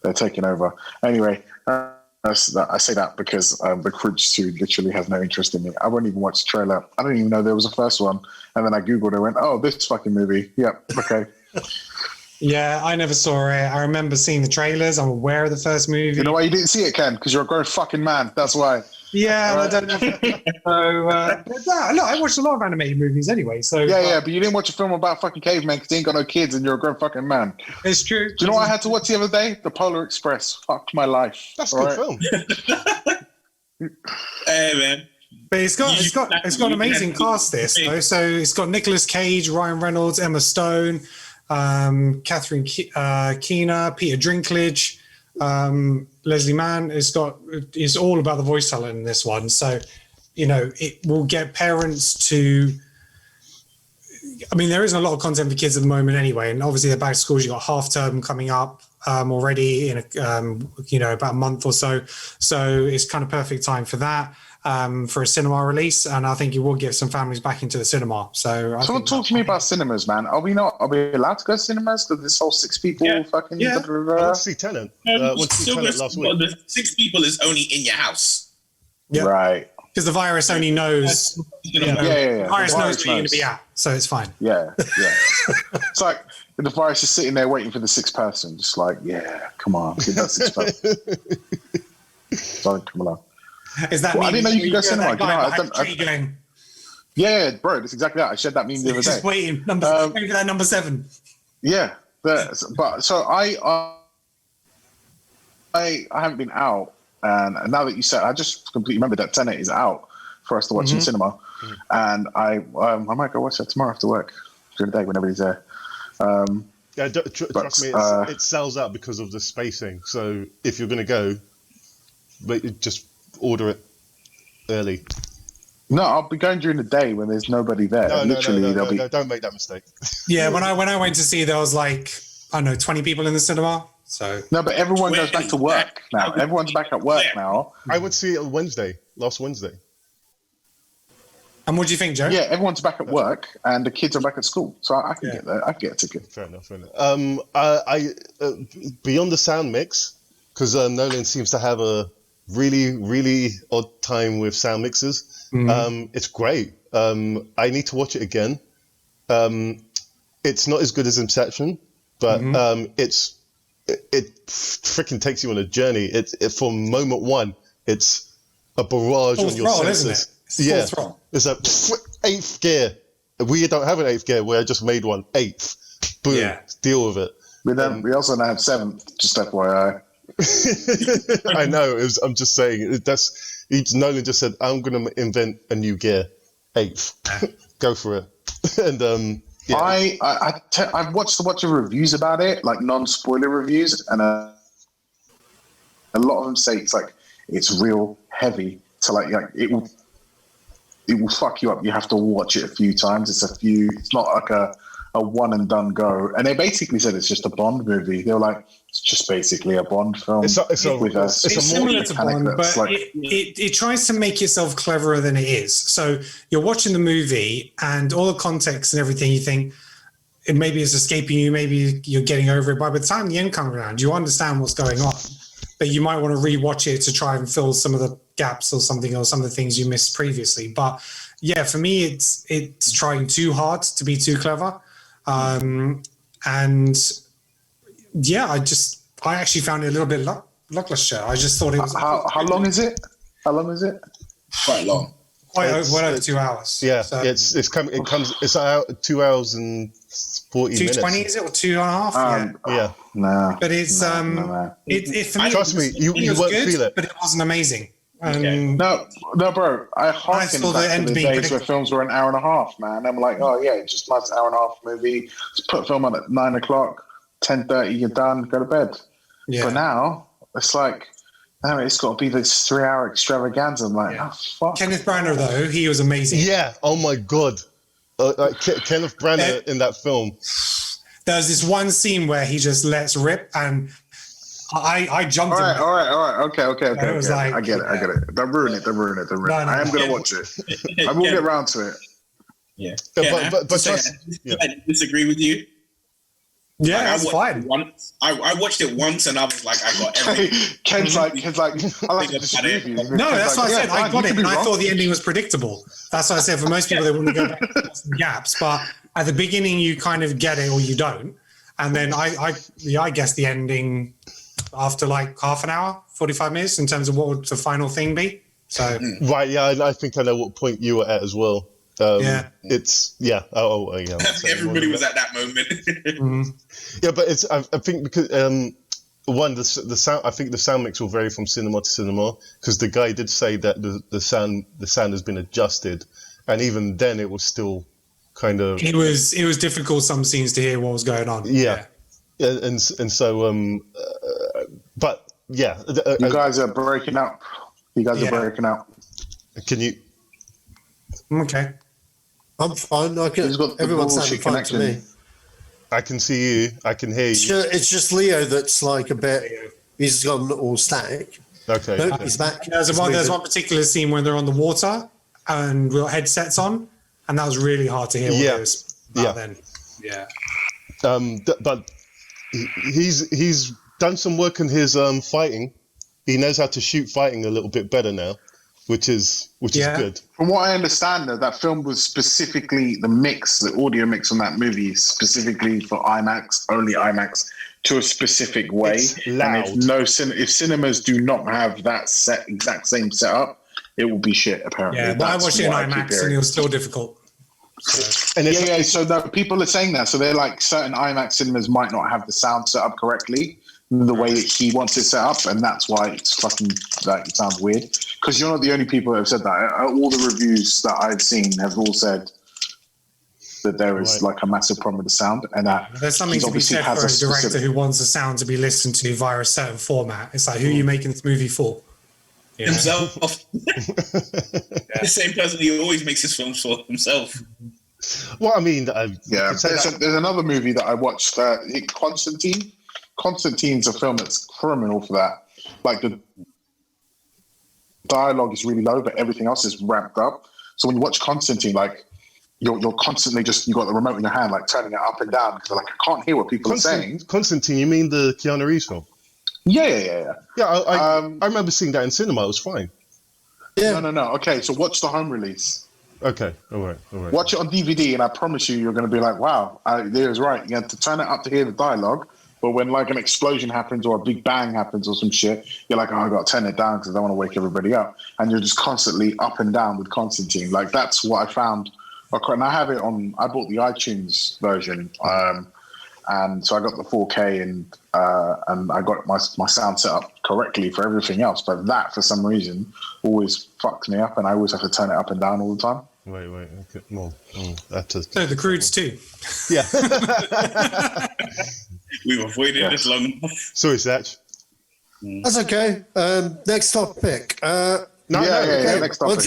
They're taking over. Anyway, I say that because The Croods 2 literally has no interest in me. I won't even watch the trailer. I didn't even know there was a first one. And then I Googled it and went, oh, this fucking movie. Yep, okay. Yeah, I never saw it. I remember seeing the trailers. I'm aware of the first movie. You know why you didn't see it, Ken? Because you're a grown fucking man. That's why. Yeah, right. I don't know. No, I watched a lot of animated movies anyway. So yeah, but you didn't watch a film about fucking cavemen because you ain't got no kids and you're a grown fucking man. It's true. Do you know what I had to watch the other day? The Polar Express. Fuck my life. That's a good film. Hey, man. But it's got an amazing cast. This though. So it's got Nicolas Cage, Ryan Reynolds, Emma Stone, Catherine Keener, Peter Dinklage, Leslie Mann. It's all about the voice talent in this one. So, you know, it will get parents to. I mean, there isn't a lot of content for kids at the moment anyway, and obviously they're back to school. You've got half term coming up already in about a month or so. So it's kind of perfect time for that. For a cinema release, and I think you will get some families back into the cinema. So someone talk to me about cinemas, man. Are we allowed to go to cinemas? Because this whole 6 people fucking... I want to see Tenet. Last week. The 6 people is only in your house. Yeah. Right. Because the virus only knows... The virus knows where you're going to be at, so it's fine. Yeah. It's like the virus is sitting there waiting for the 6th person. Just like, yeah, come on. Give that 6th person. Sorry, come along. Is that I didn't know you could go cinema. Yeah, bro, that's exactly that. I shared that meme the other day. Just waiting for that number 7. Yeah, but so I haven't been out, and now that you said, I just completely remember that Tenet is out for us to watch in cinema, and I might go watch that tomorrow after work during the day when everybody's there. Trust me, it sells out because of the spacing. So if you're going to go, just order it early. No, I'll be going during the day when there's nobody there. No, don't make that mistake. Yeah, when I went to see, there was like, I don't know, 20 people in the cinema. So no, but everyone goes back to work now. Everyone's back at work now. I would see it on last Wednesday. And what do you think, Joe? Yeah, everyone's back at work and the kids are back at school, so I can get there. I can get a ticket. Fair enough. I beyond the sound mix, because Nolan seems to have a really, really odd time with sound mixes. It's great. I need to watch it again. It's not as good as Inception, but it freaking takes you on a journey. It from moment one, it's a barrage on your senses. It's like 8th gear. We don't have an 8th gear. We just made one 8th. Boom. Deal with it. We also now have 7th. Just FYI. I know. I'm just saying. Nolan just said, "I'm going to invent a new gear, 8th. Go for it." And I've watched a bunch of reviews about it, like non-spoiler reviews, and a lot of them say it's real heavy. So like it will fuck you up. You have to watch it a few times. It's not like a one and done go. And they basically said it's just a Bond movie. They were like, It's just basically a Bond film. It's similar to Bond, but like, it tries to make itself cleverer than it is. So you're watching the movie and all the context and everything, you think maybe it's escaping you, maybe you're getting over it. But by the time the end comes around, you understand what's going on. But you might want to rewatch it to try and fill some of the gaps or something, or some of the things you missed previously. But yeah, for me, it's trying too hard to be too clever. And yeah, I actually found it a little bit lackluster. I just thought it was. How long is it? How long is it? Quite long. Well over 2 hours. Yeah, so, it's out 2 hours and 40 minutes. 2:20 is it, or 2.5? Yeah. Nah. But it's it for me. Trust me, you won't good, feel it. But it wasn't amazing. No, bro. I hearken back to the days where films were an hour and a half, man. I'm like, oh yeah, just nice hour and a half movie. Just put a film on at 9 o'clock, 10:30, you're done, go to bed. Yeah. But now it's like, no, it's got to be this 3 hour extravaganza. I'm like, oh fuck. Kenneth Branagh though, he was amazing. Yeah. Oh my god. Kenneth Branagh in that film. There's this one scene where he just lets rip, and I jumped. All right. Okay. It was like, I get it. Don't ruin it. No, I am gonna watch it. I will get round to it. Yeah. But I disagree with you. Yeah, like, that's fine. I watched it once and I was like, I got everything. Ken's like, I like to disagree with you. No, that's what I said. I got it, and I wrong. thought the ending was predictable. That's what I said. For most people, they wouldn't go back to some gaps, but at the beginning, you kind of get it or you don't. And then I guess the ending after like half an hour, 45 minutes, in terms of what would the final thing be. So right, yeah, I think I know what point you were at as well. It's yeah. Yeah. Everybody was at that moment. Yeah, but it's I think because the sound. I think the sound mix will vary from cinema to cinema, because the guy did say that the sound has been adjusted, and even then it was still kind of. It was difficult some scenes to hear what was going on. Yeah. And so but yeah. You guys are breaking up. Can you? Okay. I'm fine. Everyone's sounding fine to me. I can see you. I can hear you. It's just Leo that's like a bit. He's gone all static. Okay. Nope, he's back. There's one particular scene when they're on the water and with headsets on, and that was really hard to hear what it was about then. Yeah. But he's done some work in his fighting. He knows how to shoot fighting a little bit better now, which is good. From what I understand, that film was specifically the audio mix on that movie, specifically for IMAX, only IMAX, to a specific way. It's loud. And if cinemas do not have that exact same setup, it will be shit. Apparently, yeah. But I watched it in IMAX, and it was still difficult. So. And so people are saying that. So they're like, certain IMAX cinemas might not have the sound set up correctly, the way that he wants it set up, and that's why it's fucking it sounds weird. Because you're not the only people that have said that. All the reviews that I've seen have all said that there is like a massive problem with the sound, and that there's something to be said for a director who wants the sound to be listened to via a certain format. It's like, who are you making this movie for? Yeah. Himself. The same person who always makes his films for himself. Well, I mean, there's another movie that I watched, Constantine. Constantine's a film that's criminal for that. Like, the dialogue is really low, but everything else is ramped up. So when you watch Constantine, like, you're constantly you got the remote in your hand, like turning it up and down, because like, I can't hear what people are saying. Constantine, you mean the Keanu Reeves film? Yeah. Yeah, I remember seeing that in cinema. It was fine. Yeah. No. Okay, so watch the home release. Okay, all right. Watch it on DVD, and I promise you're going to be like, wow, Leo's right. You have to turn it up to hear the dialogue, but when like an explosion happens or a big bang happens or some shit, you're like, oh, I got to turn it down because I don't want to wake everybody up. And you're just constantly up and down with Constantine. Like, that's what I found. And I have it I bought the iTunes version, and so I got the 4K and I got my sound set up correctly for everything else. But that, for some reason, always fucks me up, and I always have to turn it up and down all the time. Wait. Okay. Well, that is. So the Croods too. Yeah. We've avoided this long enough. Sorry, Satch. That's okay. Next topic. Next topic.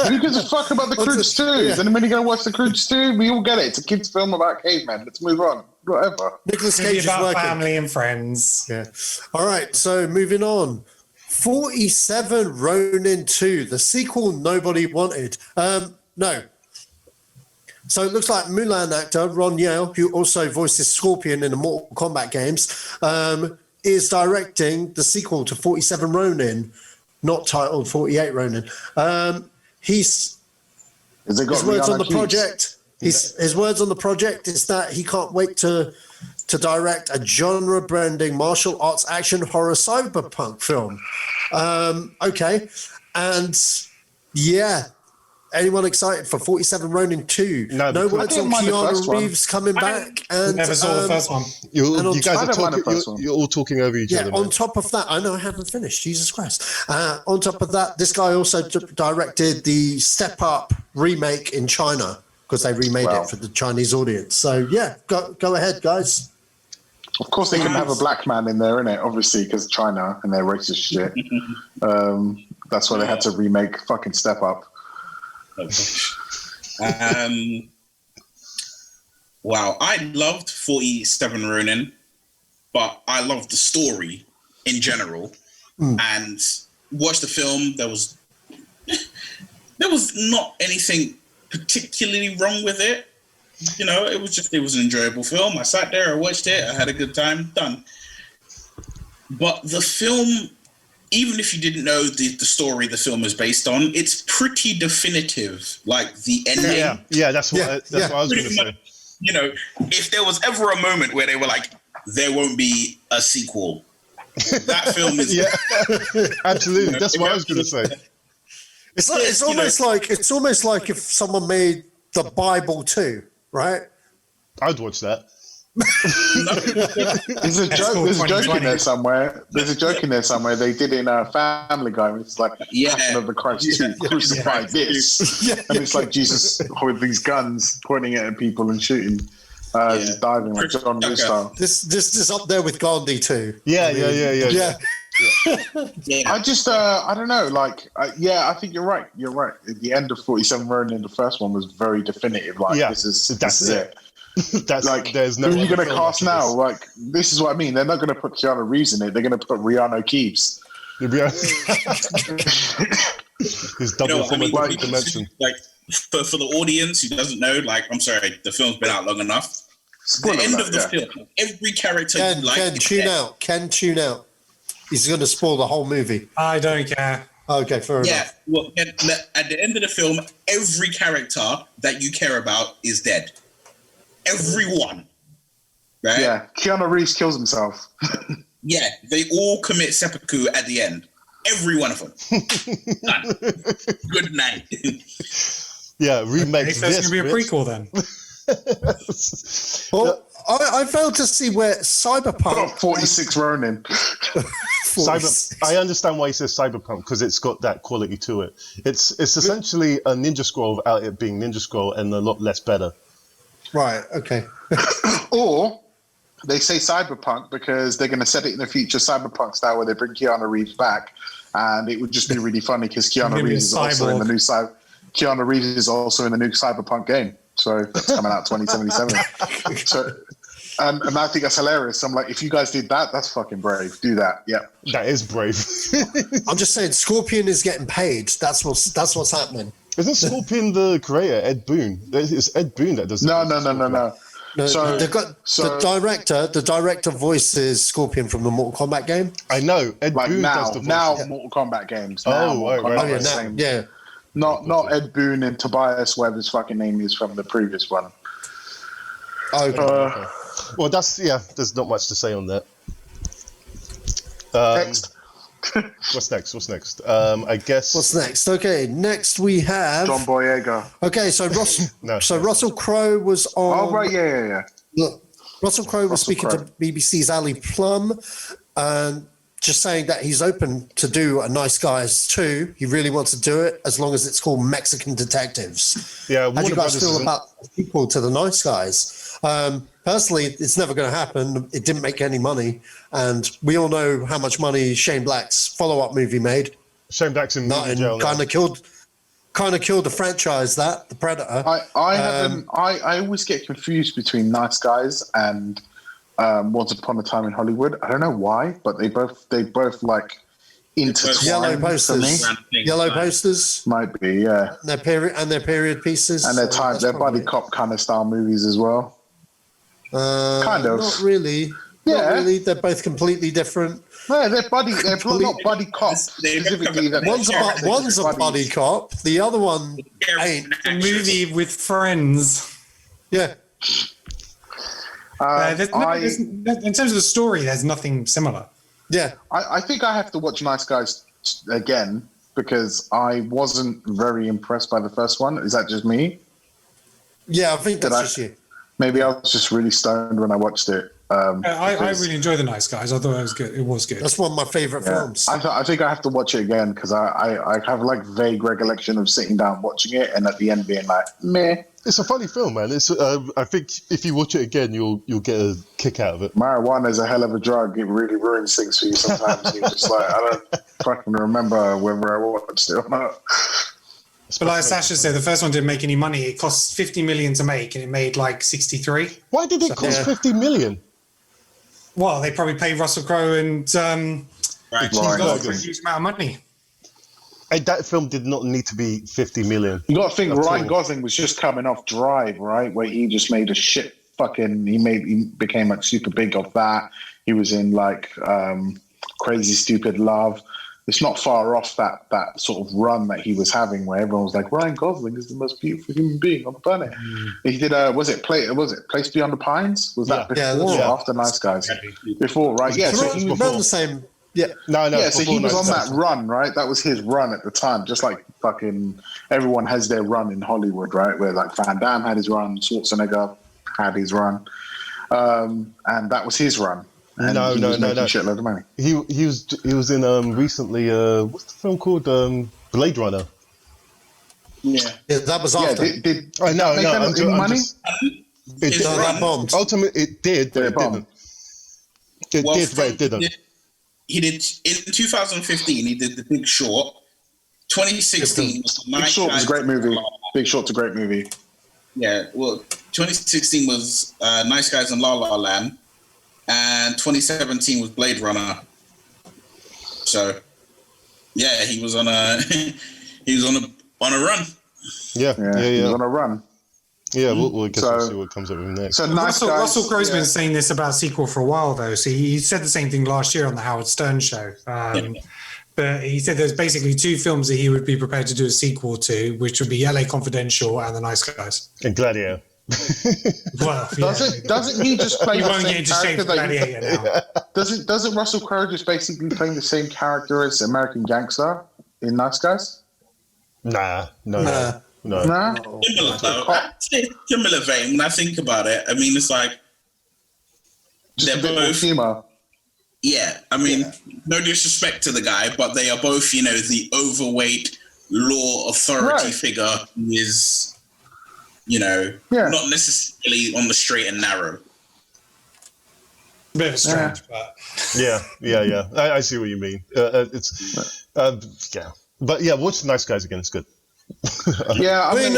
Who gives a fuck about the Croods 2? Is anybody going to watch the Croods 2? We all get it. It's a kid's film about cavemen. Let's move on. Whatever. Nicolas Cage is about working. family and friends. Yeah. All right, so moving on. 47 Ronin 2, the sequel nobody wanted. No. So it looks like Mulan actor Ron Yale, who also voices Scorpion in the Mortal Kombat games, is directing the sequel to 47 Ronin, not titled 48 Ronin. His words on the project. His words on the project is that he can't wait to direct a genre-branding martial arts action horror cyberpunk film. Okay, and yeah. Anyone excited for 47 Ronin 2? No words on Keanu Reeves coming back. And never saw the first one. You guys are talking. You're all talking over each other. On top of that, I know I haven't finished. Jesus Christ! On top of that, this guy also directed the Step Up remake in China because they remade it for the Chinese audience. So yeah, go ahead, guys. Of course, they can have a black man in there, innit? Obviously, because China and their racist shit. That's why they had to remake fucking Step Up. Wow, I loved 47 Ronin, but I loved the story in general. And watched the film. There was not anything particularly wrong with it. You know, it was an enjoyable film. I sat there, I watched it, I had a good time, done. But the film, even if you didn't know the story the film is based on, it's pretty definitive. Like the ending. Yeah, that's what I was going to say. You know, if there was ever a moment where they were like, there won't be a sequel, that film is. Absolutely. That's what I was going to say. It's almost like if someone made the Bible too, right? I'd watch that. There's a joke in there somewhere. They did it in a Family Guy. It's like Passion of the Christ 2, crucify this. And it's like Jesus with these guns pointing it at people and shooting, just diving like John Woo style. This is up there with Gandhi too. Yeah. I just, I don't know. Like, I think you're right. You're right. At the end of 47 Ronin, the first one was very definitive. Like, this is it. That's like, there's no. Who are you going to cast now? Like, this is what I mean. They're not going to put Keanu Reeves in it. They're going to put Rihanna Keeves. His double dimension. Like, for the audience who doesn't know, like, I'm sorry, the film's been out long enough. The end of the film, every character. Ken, tune out. He's going to spoil the whole movie. I don't care. Okay, fair enough. Yeah, well, at the end of the film, every character that you care about is dead. Everyone. Right? Yeah, Keanu Reeves kills himself. Yeah, they all commit seppuku at the end. Every one of them. Done. Good night. Yeah, remake this. It's going to be a prequel then. Well, I failed to see where Cyberpunk... 46 Ronin. I understand why he says Cyberpunk, because it's got that quality to it. It's essentially a Ninja Scroll without it being Ninja Scroll and a lot less better. Right, okay. Or they say Cyberpunk because they're going to set it in the future Cyberpunk style where they bring Keanu Reeves back, and it would just be really funny because Keanu Reeves is also in the new Keanu Reeves is also in the new Cyberpunk game, so that's coming out 2077. So, and I think that's hilarious. I'm like, if you guys did that, that's fucking brave. Do that, yeah. That is brave. I'm just saying, Scorpion is getting paid. That's what's happening. Isn't Scorpion the creator, Ed Boon? It's Ed Boon that does No. No, so the director voices Scorpion from the Mortal Kombat game. I know. Ed Boon does the voice. Now Mortal Kombat games. Not Ed Boon and Tobias, whatever his fucking name is from the previous one. Okay. Well, there's not much to say on that. Next. What's next? I guess. What's next? Okay, next we have John Boyega. Okay, so Russell Crowe was on. Oh right, yeah. Look, Russell Crowe was speaking to BBC's Ali Plum, and just saying that he's open to do a Nice Guys 2. He really wants to do it as long as it's called Mexican Detectives. Yeah, how do you guys feel about the sequel to the Nice Guys? Personally, it's never going to happen. It didn't make any money, and we all know how much money Shane Black's follow-up movie made. Shane Black's in Not in jail now. kind of killed the franchise. That the Predator. I always get confused between Nice Guys and Once Upon a Time in Hollywood. I don't know why, but they both like intertwine. Yellow posters. Yellow posters might be, yeah. And their period pieces and their buddy cop kind of style movies as well. Kind of. Not really. Yeah. Not really. They're both completely different. No, they're not buddy cop specifically. One's a buddy cop. The other one ain't. A movie with friends. Yeah. In terms of the story, there's nothing similar. Yeah. I think I have to watch Nice Guys again because I wasn't very impressed by the first one. Is that just me? Yeah, I think that's just you. Maybe I was just really stoned when I watched it. I really enjoy The Nice Guys. I thought it was good. It was good. That's one of my favorite films. I think I have to watch it again because I have like vague recollection of sitting down watching it and at the end being like, meh. It's a funny film, man. It's I think if you watch it again, you'll get a kick out of it. Marijuana is a hell of a drug. It really ruins things for you sometimes. You're just like, I don't fucking remember whether I watched it or not. But like Sacha said, the first one didn't make any money. It cost 50 million to make, and it made like 63. Why did it cost 50 million? Well, they probably paid Russell Crowe and Ryan Gosling a huge amount of money. And that film did not need to be 50 million. You got to think Ryan Gosling was just coming off Drive, right? Where he just made a shit fucking. He became like super big off that. He was in like Crazy Stupid Love. It's not far off that sort of run that he was having, where everyone was like, Ryan Gosling is the most beautiful human being on the planet. He did was it Place Beyond the Pines? Was that before or after Nice Guys? Before, right? Yeah, so he was around the same. Yeah, yeah. So he was on that run, right? That was his run at the time. Just like fucking everyone has their run in Hollywood, right? Where like Van Damme had his run, Schwarzenegger had his run, and that was his run. And no. Shitload of money. He was in recently. What's the film called? Blade Runner. Yeah, that was after. Did money? It bombed. Ultimately, it did, but it didn't. It did, but it didn't. He did in 2015. He did The Big Short. 2016 was Big Short was a great movie. Big Short's a great movie. Yeah, well, 2016 was Nice Guys and La La Land, and 2017 was Blade Runner. So, yeah, he was on a run. Yeah. He was on a run. Yeah, we'll see what comes up with next. So Russell Crowe's been saying this about a sequel for a while, though. So he said the same thing last year on the Howard Stern show. But he said there's basically two films that he would be prepared to do a sequel to, which would be LA Confidential and The Nice Guys. And Gladiator. Well, doesn't he just play the same character Gladiator now? Doesn't Russell Crowe just basically play the same character as American Gangster in Nice Guys? No. Similar vein. When I think about it, I mean, it's like they're both humor. Yeah, I mean, no disrespect to the guy, but they are both, the overweight law authority figure who is, not necessarily on the straight and narrow. Bit of a stretch, but yeah. I see what you mean. But yeah, watch Nice Guys again. It's good. Yeah, I mean,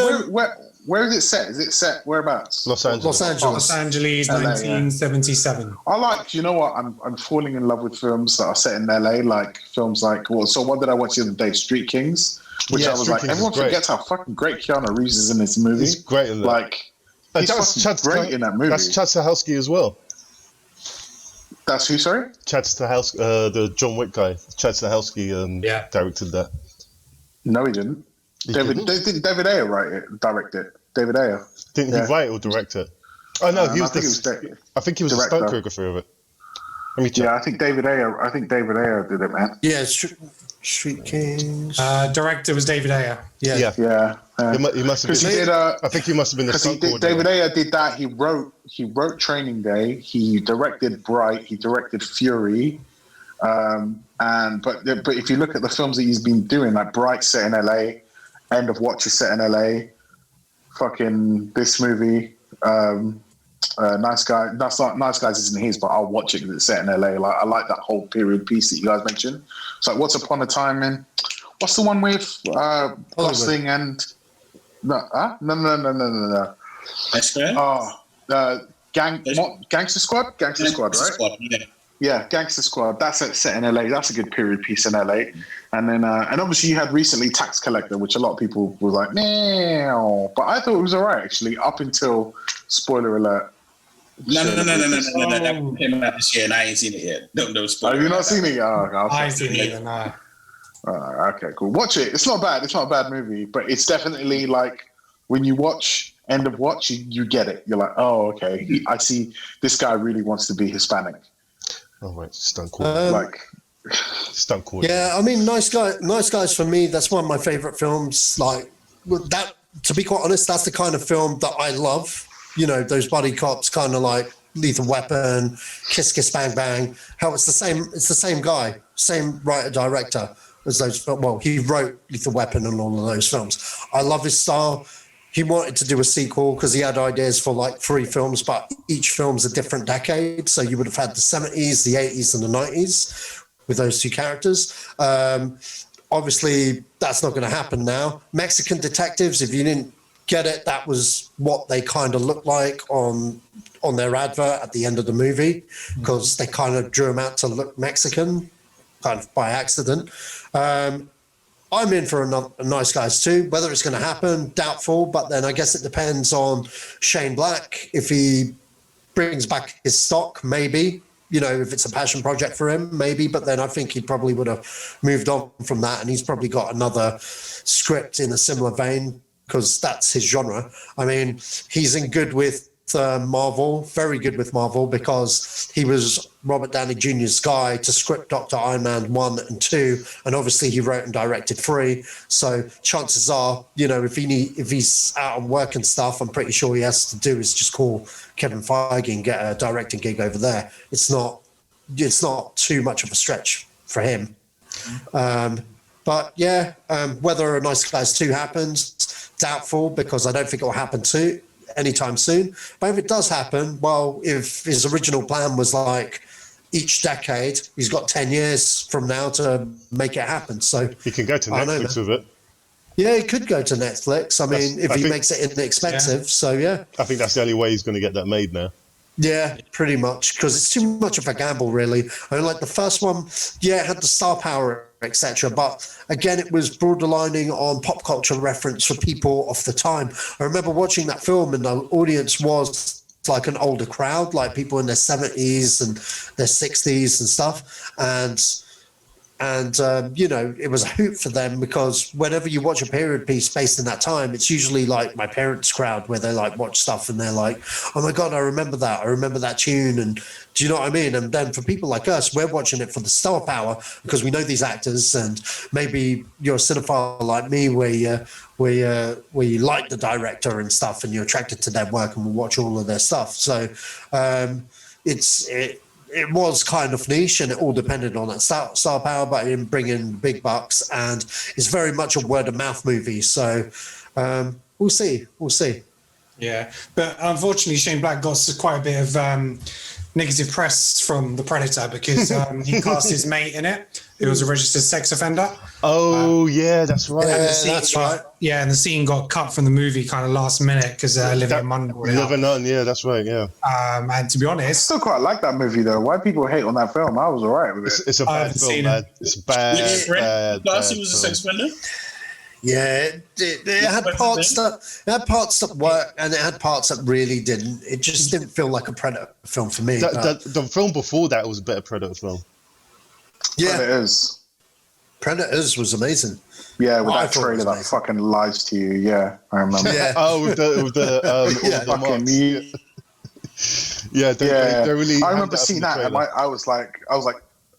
where is it set? Is it set whereabouts? Los Angeles, 1977. I like. You know what? I'm falling in love with films that are set in LA, like films like. Well, so what did I watch the other day? Street Kings, which I was Street like, Kings everyone forgets how fucking great Keanu Reeves is in this movie. He's great in that. Like, he's fucking great in that movie. That's Chad Stahelski as well. That's who? Sorry, Chad Stahelski, the John Wick guy. Chad Stahelski directed that. No, he didn't. David Ayer direct it. David Ayer. Didn't he write or direct it? Oh no, I think he was the stunt choreographer of it. Let me check. Yeah, I think David Ayer did it, man. Yeah, Street Kings. Director was David Ayer. Yeah. He must have been. I think he must have been the stunt coordinator. David Ayer did that. He wrote Training Day. He directed Bright. He directed Fury. But if you look at the films that he's been doing, like Bright set in LA, End of Watch is set in LA, fucking this movie, Nice Guys isn't his, but I'll watch it because it's set in LA. Like I like that whole period piece that you guys mentioned. It's like Once Upon a Time in What's the one with Gosling and no. Extra? Gangster Squad, right? Yeah, Gangster Squad. That's set in LA. That's a good period piece in LA. And then, and obviously, you had recently Tax Collector, which a lot of people were like, "No," but I thought it was alright actually, up until spoiler alert. No. That came out this year, and I ain't seen it yet. No spoiler. Have you not seen it? Oh, I ain't seen it either. No. Okay, cool. Watch it. It's not bad. It's not a bad movie, but it's definitely like when you watch end of watch, you get it. You're like, oh, okay. I see. This guy really wants to be Hispanic. Oh, right, stunt coordinator. Stunt coordinator. Yeah, I mean, Nice Guys for me, that's one of my favorite films. Like that, to be quite honest, that's the kind of film that I love. You know, those buddy cops, kind of like Lethal Weapon, Kiss Kiss Bang Bang. How it's the same guy, same writer director as those. Well, he wrote Lethal Weapon and all of those films. I love his style. He wanted to do a sequel because he had ideas for like 3 films, but each film's a different decade. So you would have had the 70s, the 80s, and the 90s with those 2 characters. Obviously, that's not going to happen now. Mexican Detectives, if you didn't get it, that was what they kind of looked like on their advert at the end of the movie, because they kind of drew them out to look Mexican, kind of by accident. I'm in for a Nice Guys 2. Whether it's going to happen, doubtful. But then I guess it depends on Shane Black. If he brings back his stock, maybe. You know, if it's a passion project for him, maybe. But then I think he probably would have moved on from that, and he's probably got another script in a similar vein, because that's his genre. I mean, he's in good with Marvel, very good with Marvel, because he was Robert Downey Jr.'s guy to script Dr. Iron Man 1 and 2, and obviously he wrote and directed 3. So chances are, you know, if he's out on work and stuff, I'm pretty sure he has to do is just call Kevin Feige and get a directing gig over there. It's not too much of a stretch for him. But yeah, whether a Nice Guys 2 happens, doubtful, because I don't think it will happen anytime soon. But if it does happen, well, if his original plan was like each decade, he's got 10 years from now to make it happen. So he can go to Netflix with it. Yeah, he could go to Netflix. I mean, if he makes it inexpensive. Yeah. So yeah, I think that's the only way he's going to get that made now. Yeah, pretty much, because it's too much of a gamble, really. I mean, like the first one, yeah, it had the star power, etc. But again, it was borderlining on pop culture reference for people of the time. I remember watching that film, and the audience was like an older crowd, like people in their 70s and their 60s and stuff. And you know, it was a hoot for them, because whenever you watch a period piece based in that time, it's usually like my parents' crowd, where they like watch stuff and they're like, oh my God, I remember that tune. And do you know what I mean? And then for people like us, we're watching it for the star power, because we know these actors, and maybe you're a cinephile like me, where you like the director and stuff, and you're attracted to their work and will watch all of their stuff. So it was kind of niche, and it all depended on that star power, but it didn't bring in big bucks, and it's very much a word of mouth movie. So we'll see. Yeah, but unfortunately, Shane Black got quite a bit of negative press from The Predator, because he cast his mate in it. It was a registered sex offender. Oh, yeah, that's right. Yeah, and the scene got cut from the movie kind of last minute, because Olivia Munn brought it up. Yeah, that's right, yeah. And to be honest, I still quite like that movie, though. Why people hate on that film? I was all right with it. It's a bad film, man. It's bad. Darcy was a sex offender? Yeah, it had parts that worked, and it had parts that really didn't. It just didn't feel like a Predator film for me. The film before that was a better Predator film. Yeah, Predators was amazing. Yeah, with that trailer that fucking lies to you. Yeah, I remember. Yeah. With the fucking they really. I remember seeing that, and I was like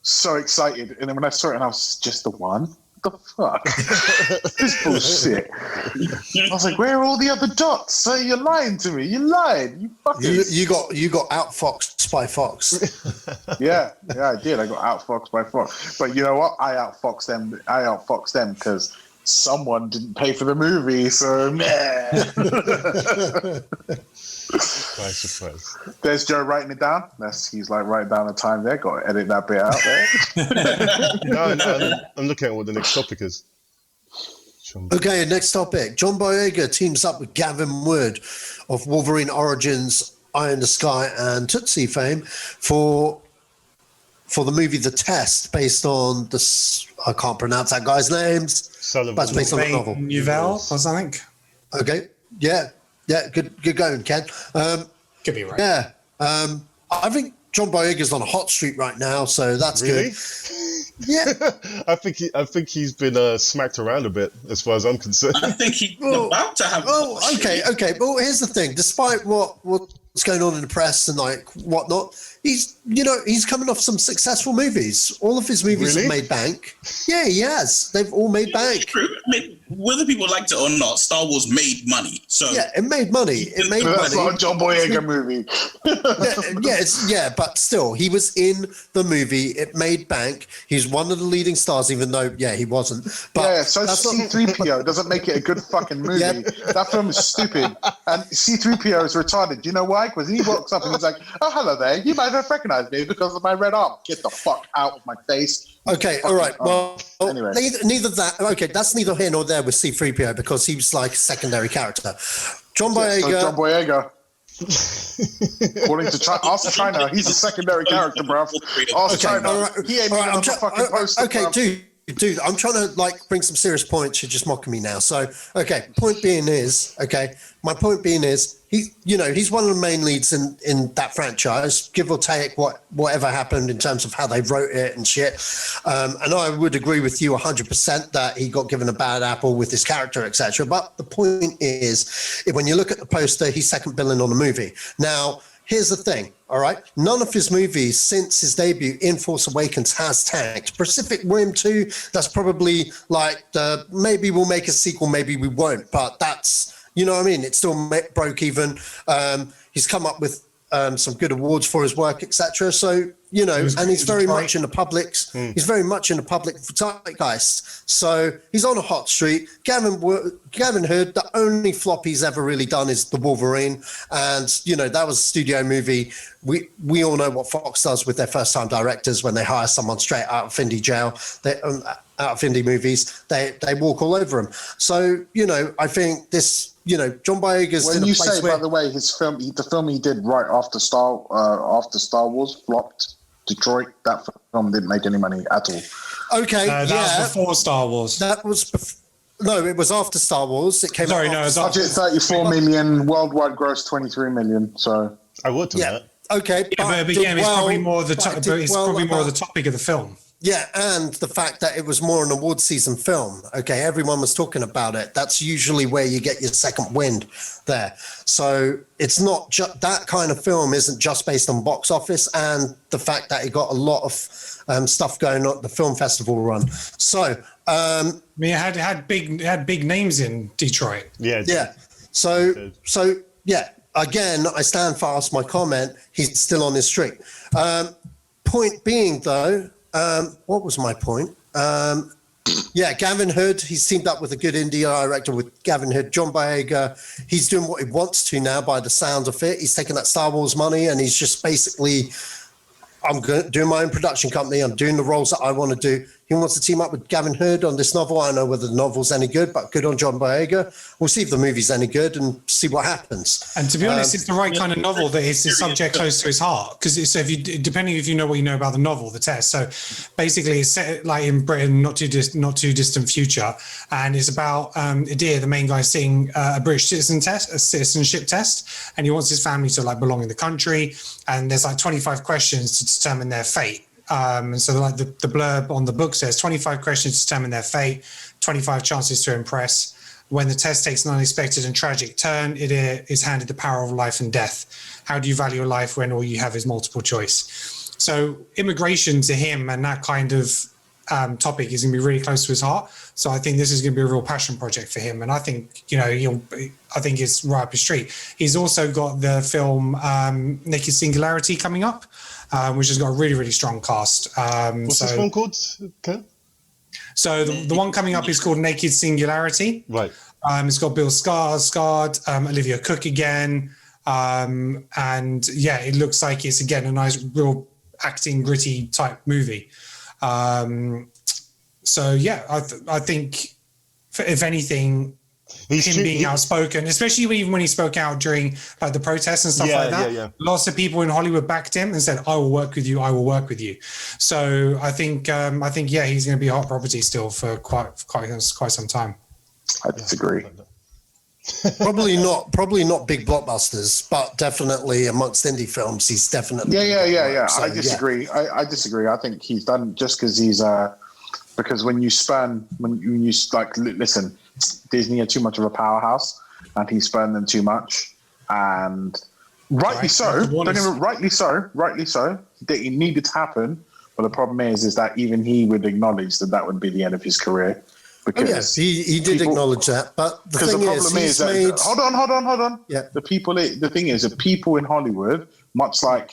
so excited, and then when I saw it, and I was just the one. What the fuck? This bullshit. I was like, where are all the other dots? So you're lying to me. You lied. You fucking. You got outfoxed by Fox. yeah, I did. I got outfoxed by Fox. But you know what? I outfoxed them because someone didn't pay for the movie. So Surprise. There's Joe writing it down. He's like writing down the time there. Got to edit that bit out there. No, I'm looking at what the next topic is. Okay, next topic. John Boyega teams up with Gavin Wood of Wolverine Origins, Eye in the Sky, and Tootsie fame for the movie The Test, based on I can't pronounce that guy's names. But it's based on the novel. Newell or something. Okay, yeah, good going, Ken. Could be right. Yeah, I think John Boyega's on a hot streak right now, so that's Really? good. Yeah, I think he's been smacked around a bit, as far as I'm concerned. I think he's about to have. Oh, okay. Well, here's the thing. Despite what's going on in the press and like whatnot, he's coming off some successful movies. All of his movies have made bank. Yeah, he has. They've all made bank. True. I mean, whether people liked it or not, Star Wars made money. So yeah, it made money. That's not a John Boyega movie. But still, he was in the movie. It made bank. He's one of the leading stars, even though he wasn't. But so C-3PO doesn't make it a good fucking movie. That film is stupid, and C-3PO is retarded. Do you know why? Because he walks up and he's like, "Oh, hello there. You might have recognized me because of my red arm. Get the fuck out of my face." Okay, all right. Well, anyway. neither that. Okay, that's neither here nor there with C-3PO because he was like a secondary character. John Boyega. John Boyega. According to ask China, he's a secondary character, bruv. Ask China. All right, he ain't even on the fucking poster. Okay, dude, I'm trying to like bring some serious points. You're just mocking me now. So, okay, my point being is he's one of the main leads in that franchise, give or take whatever happened in terms of how they wrote it and shit. And I would agree with you 100% that he got given a bad apple with his character, etc. But the point is, when you look at the poster, he's second billing on the movie. Now, here's the thing, all right? None of his movies since his debut in Force Awakens has tanked. Pacific Rim 2, that's probably like maybe we'll make a sequel, maybe we won't. But that's, you know what I mean? It still broke even. He's come up with some good awards for his work, etc. So, and he's very much in the public's. He's very much in the public zeitgeist. So he's on a hot streak. Gavin Hood, the only flop he's ever really done is the Wolverine, and that was a studio movie. We all know what Fox does with their first-time directors when they hire someone straight out of indie jail. Out of indie movies, they walk all over him. So I think this. John Boyega's when in a you place say, by the way, the film he did right after Star Wars flopped. Detroit, that film didn't make any money at all. Okay, that was before Star Wars. That was no, it was after Star Wars. It came. Sorry, no, it was after. Budget 34 million, worldwide gross 23 million. So I would do that. Okay, but again, it's probably more the more the topic of the film. Yeah, and the fact that it was more an award season film. Okay, everyone was talking about it. That's usually where you get your second wind there. So it's not just that kind of film isn't just based on box office and the fact that it got a lot of stuff going on at the film festival run. So it had big names in Detroit. Yeah. So yeah. Again, I stand fast. My comment. He's still on his streak. Point being, though. What was my point? Gavin Hood, he's teamed up with a good indie director with Gavin Hood. John Boyega, he's doing what he wants to now by the sound of it. He's taking that Star Wars money and he's just basically, I'm doing my own production company. I'm doing the roles that I want to do. He wants to team up with Gavin Hood on this novel. I don't know whether the novel's any good, but good on John Boyega. We'll see if the movie's any good and see what happens. And to be honest, it's the right kind of novel that is the subject close to his heart. Because depending if you know what you know about the novel, The Test. So basically, it's set like in Britain, not too distant future, and it's about Adair, the main guy, sitting a British citizenship test, and he wants his family to like belong in the country. And there's like 25 questions to determine their fate. And so like the blurb on the book says 25 questions to determine their fate, 25 chances to impress. When the test takes an unexpected and tragic turn, it is handed the power of life and death. How do you value your life when all you have is multiple choice? So immigration to him and that kind of topic is going to be really close to his heart. So I think this is going to be a real passion project for him. And I think, I think it's right up his street. He's also got the film Naked Singularity coming up, which has got a really, really strong cast. What's this one called, Ken? So the one coming up is called Naked Singularity. Right. It's got Bill Skarsgård, Olivia Cook again. And yeah, it looks like it's, again, a nice, real acting, gritty type movie. So yeah, I think if anything, him being outspoken, especially even when he spoke out during like the protests and stuff like that. Lots of people in Hollywood backed him and said, "I will work with you. I will work with you." So I think yeah, he's going to be a hot property still for quite some time. I disagree. Probably not big blockbusters, but definitely amongst indie films, he's definitely. Yeah. So, I disagree. Yeah. I disagree. I think he's done just because he's because when you like listen, Disney are too much of a powerhouse, and he spurned them too much, and rightly so. Rightly so. That it needed to happen, but the problem is that even he would acknowledge that would be the end of his career. Because yes, he did acknowledge that, but the problem is that hold on. Yeah, the thing is that people in Hollywood, much like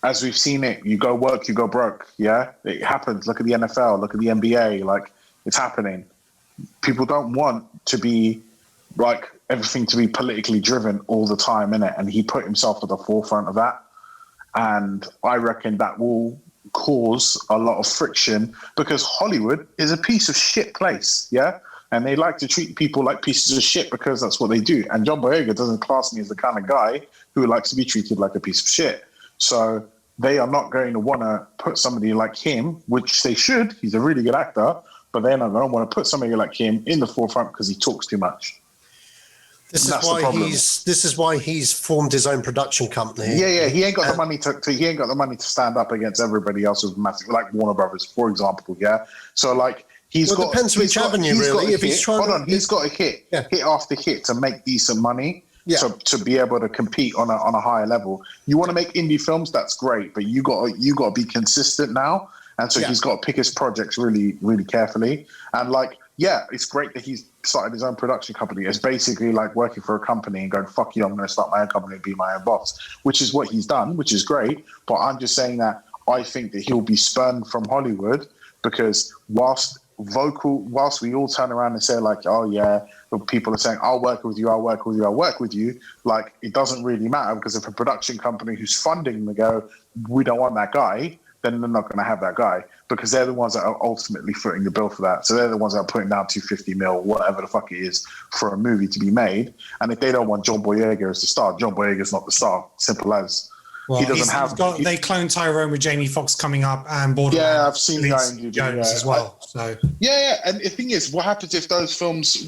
as we've seen it, you go work, you go broke. Yeah, it happens. Look at the NFL, look at the NBA. Like it's happening. People don't want to be like everything to be politically driven all the time, innit? And he put himself at the forefront of that, and I reckon that will cause a lot of friction because Hollywood is a piece of shit place, yeah? And they like to treat people like pieces of shit because that's what they do. And John Boyega doesn't class me as the kind of guy who likes to be treated like a piece of shit. So they are not going to want to put somebody like him, which they should, he's a really good actor, but they're not going to want to put somebody like him in the forefront because he talks too much. This is why he's formed his own production company. Yeah. He ain't got the money to stand up against everybody else with massive, like Warner Brothers, for example. Yeah. So like he's got. Depends which avenue really. If he's trying he's got a hit after hit to make decent money. Yeah. To be able to compete on a higher level. You want to make indie films, that's great, but you got to be consistent now. And so he's got to pick his projects really, really carefully. And like, yeah, it's great that he's started his own production company. It's basically like working for a company and going, fuck you, I'm going to start my own company and be my own boss, which is what he's done, which is great. But I'm just saying that I think that he'll be spurned from Hollywood because whilst we all turn around and say like, oh yeah, people are saying, I'll work with you, like it doesn't really matter because if a production company who's funding them go, we don't want that guy, then they're not going to have that guy because they're the ones that are ultimately footing the bill for that. So they're the ones that are putting down $250 million, whatever the fuck it is, for a movie to be made. And if they don't want John Boyega as the star, John Boyega's not the star. Simple as. Well, they cloned Tyrone with Jamie Foxx coming up and Borderlands. Yeah, I've seen the IMDb Jones as well. So and the thing is, what happens if those films?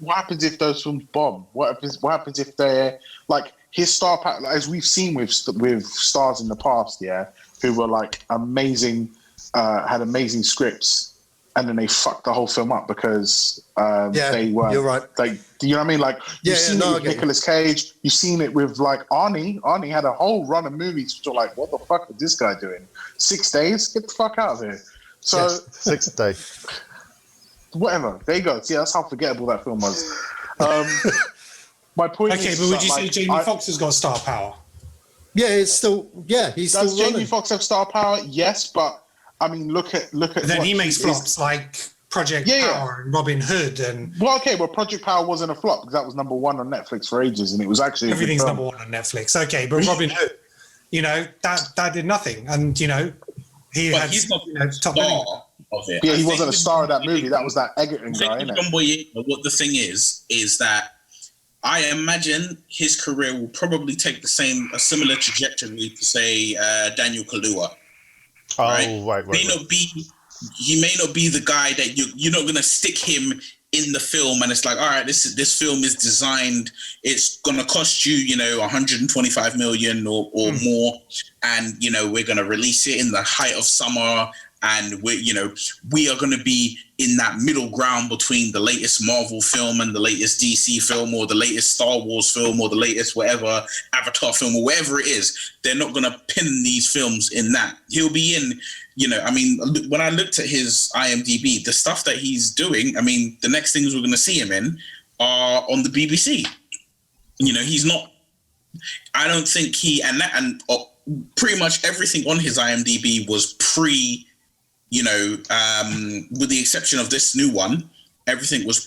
What happens if those films bomb? What happens if they're like his star pack? As we've seen with stars in the past, who were like amazing, had amazing scripts, and then they fucked the whole film up because they were. You're right. Do you know what I mean? Like you've seen it with Nicolas Cage. You've seen it with like Arnie. Arnie had a whole run of movies which were like, what the fuck is this guy doing? 6 days? Get the fuck out of here. So 6 days. Whatever. There you go. See, that's how forgettable that film was. My point is. Okay, but would you say Jamie Foxx has got star power? Yeah, he's still Does Jamie Foxx have star power? Yes, but I mean, look at. Then he makes flops like Project Power and Robin Hood and. Well, Project Power wasn't a flop because that was number one on Netflix for ages, and it was actually everything's number one on Netflix. Okay, but Robin Hood, that did nothing, and he's not top star of it. Yeah, he wasn't a star of that movie. That was that Egerton guy. What the thing is that I imagine his career will probably take a similar trajectory to say Daniel Kaluuya. Right. He may not be the guy that you're not gonna stick him in the film and it's like, all right, this film is designed, it's gonna cost you, $125 million or more, and we're gonna release it in the height of summer, and we are gonna be in that middle ground between the latest Marvel film and the latest DC film or the latest Star Wars film or the latest whatever Avatar film or whatever it is. They're not gonna pin these films in that. He'll be in. When I looked at his IMDb, the stuff that he's doing, the next things we're going to see him in are on the BBC. He's not. I don't think pretty much everything on his IMDb was with the exception of this new one, everything was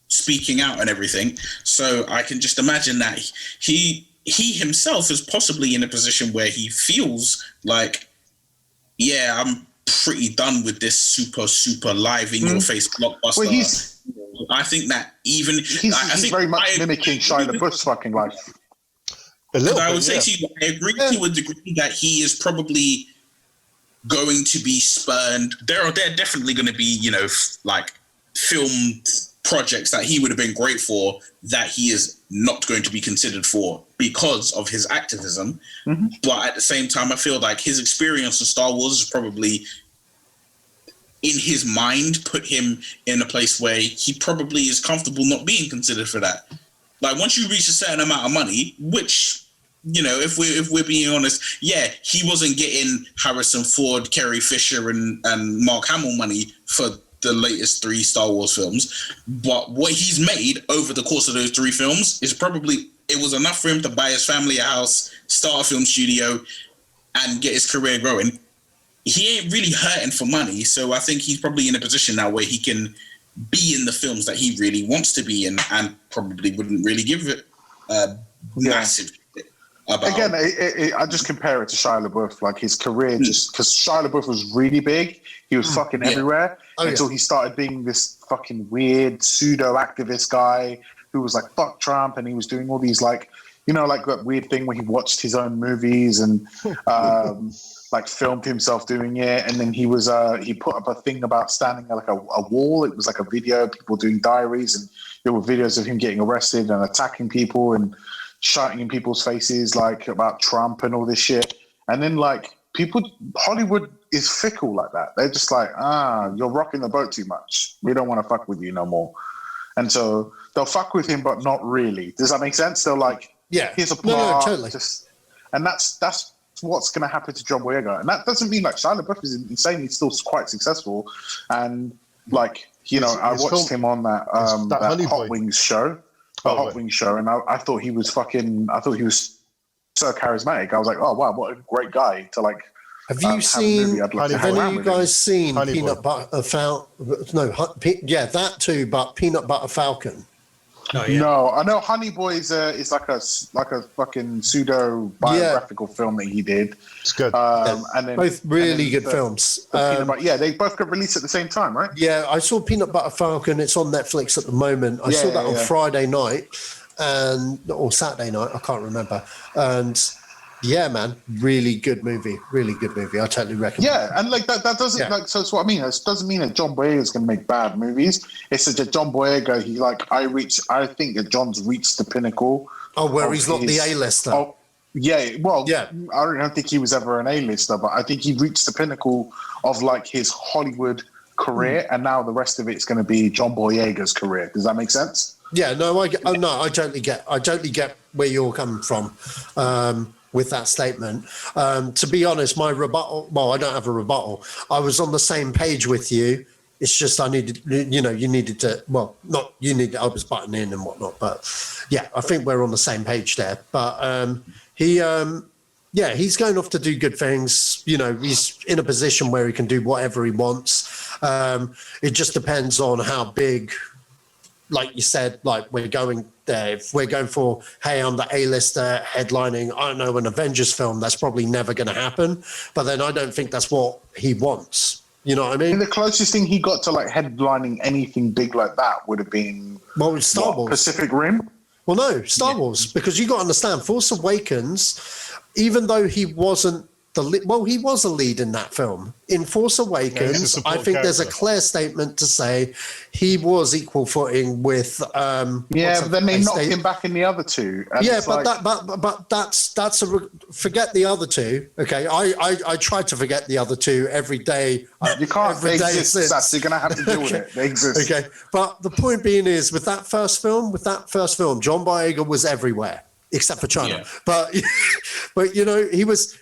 speaking out and everything. So I can just imagine that he himself is possibly in a position where he feels like, pretty done with this super live in your face blockbuster. Well, I think that even he's very much mimicking Shia LaBeouf's fucking life. I would say to you, I agree to a degree that he is probably going to be spurned. There are definitely going to be, you know, like film projects that he would have been great for that he is not going to be considered for because of his activism. But at the same time, I feel like his experience of Star Wars is probably, in his mind, put him in a place where he probably is comfortable not being considered for that. Like, once you reach a certain amount of money, which, you know, if we're being honest, yeah, he wasn't getting Harrison Ford, Carrie Fisher, and Mark Hamill money for the latest 3 Star Wars films, but what he's made over the course of those 3 films is probably, it was enough for him to buy his family a house, start a film studio, and get his career growing. He ain't really hurting for money, so I think he's probably in a position now where he can be in the films that he really wants to be in, and probably wouldn't really give it massive shit about. Again, I just compare it to Shia LaBeouf, like his career, just because Shia LaBeouf was really big, he was fucking everywhere until he started being this fucking weird pseudo activist guy who was like, fuck Trump, and he was doing all these, like, you know, like that weird thing where he watched his own movies and like filmed himself doing it, and then he was he put up a thing about standing at like a wall. It was like a video, people doing diaries, and there were videos of him getting arrested and attacking people and shouting in people's faces like about Trump and all this shit. And then like Hollywood is fickle like that. They're just like, you're rocking the boat too much. We don't want to fuck with you no more. And so they'll fuck with him, but not really. Does that make sense? They're like, here's a plot. No, totally. And that's what's going to happen to John Boyega. And that doesn't mean like Shia LaBeouf is insanely still quite successful. And like, you know, I watched him on that Hot Wings show. Hot Wings show, and I thought he was so charismatic. I was like, oh wow, what a great guy to like. Have you seen? Have any of you guys seen Peanut Butter Falcon? No, that too, but Peanut Butter Falcon. No, I know Honey Boy is like a fucking pseudo biographical film that he did. It's good. And then both really good films. They both got released at the same time, right? Yeah, I saw Peanut Butter Falcon. It's on Netflix at the moment. I saw that on Friday night or Saturday night. I can't remember. And yeah, man, really good movie. Really good movie. I totally recommend. Yeah, and like that doesn't like, so it's what I mean. It doesn't mean that John Boyega is going to make bad movies. It's that John Boyega, I think that John's reached the pinnacle. Oh, where he's not the A-lister. I don't think he was ever an A-lister, but I think he reached the pinnacle of like his Hollywood career, and now the rest of it's going to be John Boyega's career. Does that make sense? Yeah, no, I totally get where you're coming from. With that statement. To be honest, my rebuttal, well, I don't have a rebuttal. I was on the same page with you. It's just I needed, you needed to, well, not you needed, I was butting in and whatnot, but yeah, I think we're on the same page there. But he's going off to do good things. You know, he's in a position where he can do whatever he wants. It just depends on how big, like you said, like we're going there. If we're going for, hey, I'm the A-lister headlining, I don't know, an Avengers film, that's probably never going to happen. But then I don't think that's what he wants. You know what I mean? And the closest thing he got to like headlining anything big like that would have been Star Wars. Pacific Rim? Well, no, Star Wars, because you got to understand, Force Awakens, even though he wasn't he was a lead in that film. In Force Awakens, I think there's a clear statement to say he was equal footing with. But then they knocked him back in the other two. Yeah, but that's forget the other two. Okay, I try to forget the other two every day. You can't. They exist. You're gonna have to deal with it. They exist. Okay, but the point being is, with that first film, John Boyega was everywhere. Except for China, but you know, he was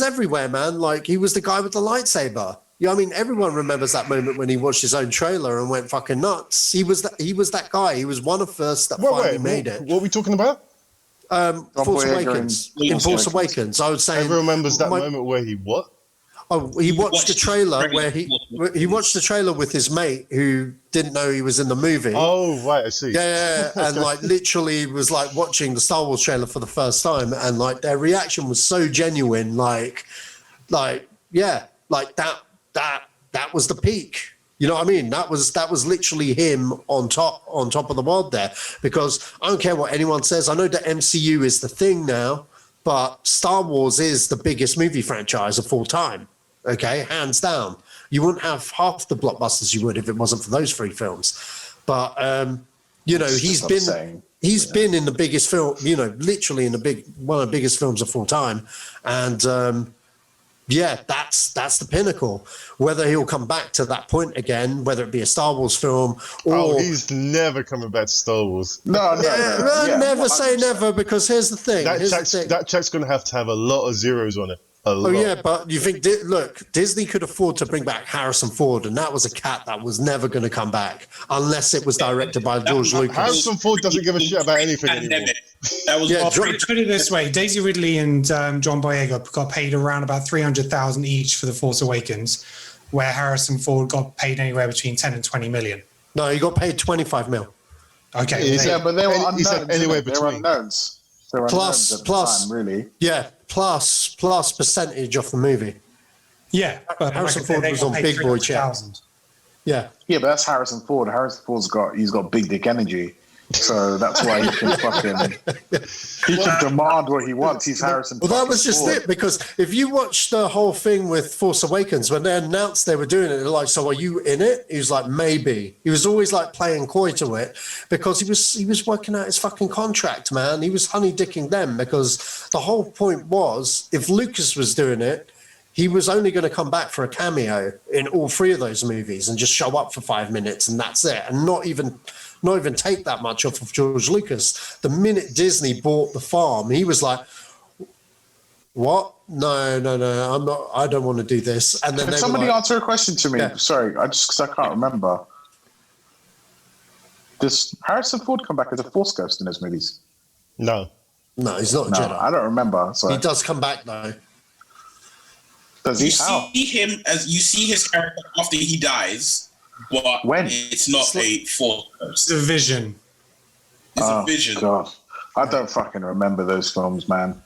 everywhere, man. Like, he was the guy with the lightsaber. I mean, everyone remembers that moment when he watched his own trailer and went fucking nuts. He was that guy. He was one of us that finally made it. What are we talking about? Force Awakens. In Force Awakens, I would say. Everyone remembers that moment where he what? Oh, he watched the trailer where he watched the trailer with his mate who didn't know he was in the movie. Oh, right, I see. Yeah, and like literally was like watching the Star Wars trailer for the first time, and like their reaction was so genuine, like that that was the peak. You know what I mean? That was literally him on top of the world there. Because I don't care what anyone says. I know the MCU is the thing now, but Star Wars is the biggest movie franchise of all time. Okay, hands down. You wouldn't have half the blockbusters you would if it wasn't for those 3 films. But you know, he's been in the biggest film. You know, literally in one of the biggest films of all time, and. Yeah, that's the pinnacle. Whether he'll come back to that point again, whether it be a Star Wars film or he's never coming back to Star Wars. No. Never say never, because here's the thing. That check's going to have a lot of zeros on it. Yeah, but you think, look, Disney could afford to bring back Harrison Ford, and that was a cat that was never going to come back unless it was directed by George Lucas. Harrison Ford doesn't give a shit about anything anymore. Put it this way: Daisy Ridley and John Boyega got paid around about $300,000 each for The Force Awakens, where Harrison Ford got paid anywhere between 10 and 20 million. No, he got paid 25 mil. Okay, but they were unknowns. Anywhere They were unknowns. They were unknowns at the time, really. Yeah, plus percentage of the movie. Yeah, but Harrison Ford was on big boy check. Yeah, but that's Harrison Ford. Harrison Ford's got big dick energy, so that's why he can can demand what he wants. He's Harrison. Well, that was just it, because if you watch the whole thing with Force Awakens, when they announced they were doing it, they're like, "So are you in it?" He was like, "Maybe." He was always like playing coy to it because he was working out his fucking contract, man. He was honey dicking them, because the whole point was, if Lucas was doing it, he was only going to come back for a cameo in all 3 of those movies and just show up for 5 minutes, and that's it, and not even take that much off of George Lucas. The minute Disney bought the farm, he was like, "What? No, I'm not. I don't want to do this." And then Can somebody answer a question to me? Yeah. Sorry, because I can't remember. Does Harrison Ford come back as a Force ghost in those movies? No, he's not a Jedi. I don't remember. So he does come back though. Does he? You see his character after he dies, but it's not a Force ghost. It's a vision. It's a vision. God, I don't fucking remember those films, man.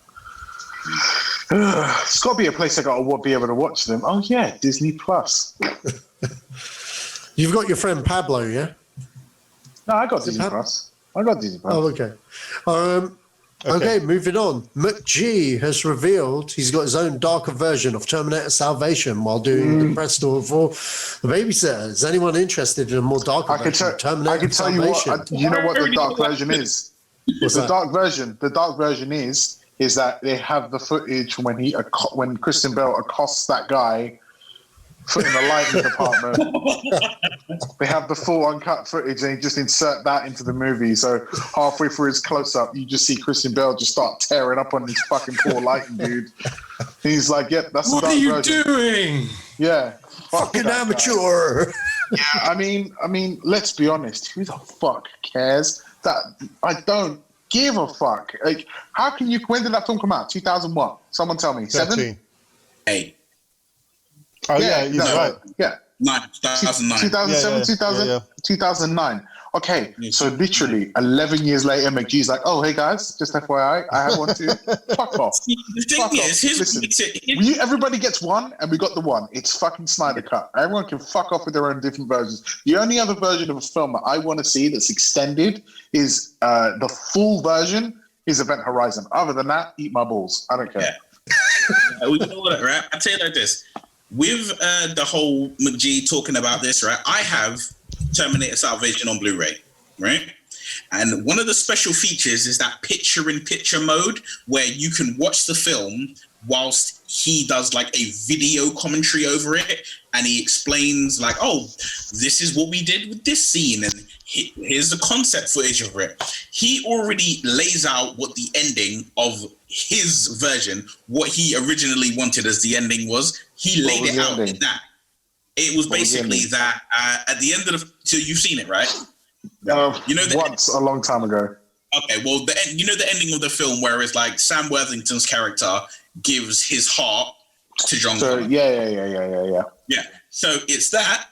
It's got to be a place I got to be able to watch them. Oh yeah, Disney Plus. You've got your friend Pablo, yeah? No, I got Disney Plus. Oh, okay. Okay, moving on. McG has revealed he's got his own darker version of Terminator Salvation while doing the press tour for The Babysitter. Is anyone interested in a more darker version of Terminator Salvation? I can tell you what the dark version is. The dark version is that they have the footage when Christian Bale accosts that guy in the lighting department. They have the full uncut footage, and they just insert that into the movie. So halfway through his close-up, you just see Christian Bale just start tearing up on his fucking poor lighting, dude. He's like, "Yep, that's the dark version." What are you doing? Yeah, fucking amateur. Yeah, I mean, let's be honest. Who the fuck cares? That I don't give a fuck. Like, how can you? When did that film come out? 2000 what? Someone tell me. 7? 8. Oh yeah, he's right. Yeah. 2009. 2007, 2009. Okay, so literally 11 years later, McGee's like, "Oh, hey guys, just FYI, I have one too." Fuck off. The thing is, everybody gets one, and we got the one. It's fucking Snyder Cut. Everyone can fuck off with their own different versions. The only other version of a film that I want to see that's extended is the full version is Event Horizon. Other than that, eat my balls. I don't care. Yeah. You know what, right? I'll tell you like this. With the whole McGee talking about this, right? I have Terminator Salvation on Blu-ray, right? And one of the special features is that picture-in-picture mode where you can watch the film whilst he does like a video commentary over it, and he explains like, "Oh, this is what we did with this scene, and here's the concept footage of it." He already lays out what the ending of his version, what he originally wanted as the ending was. He laid it out in that. It was basically that at the end of the... So you've seen it, right? You know once a long time ago. Okay, well, the ending of the film where it's like Sam Worthington's character gives his heart to John Connor. Yeah. So it's that.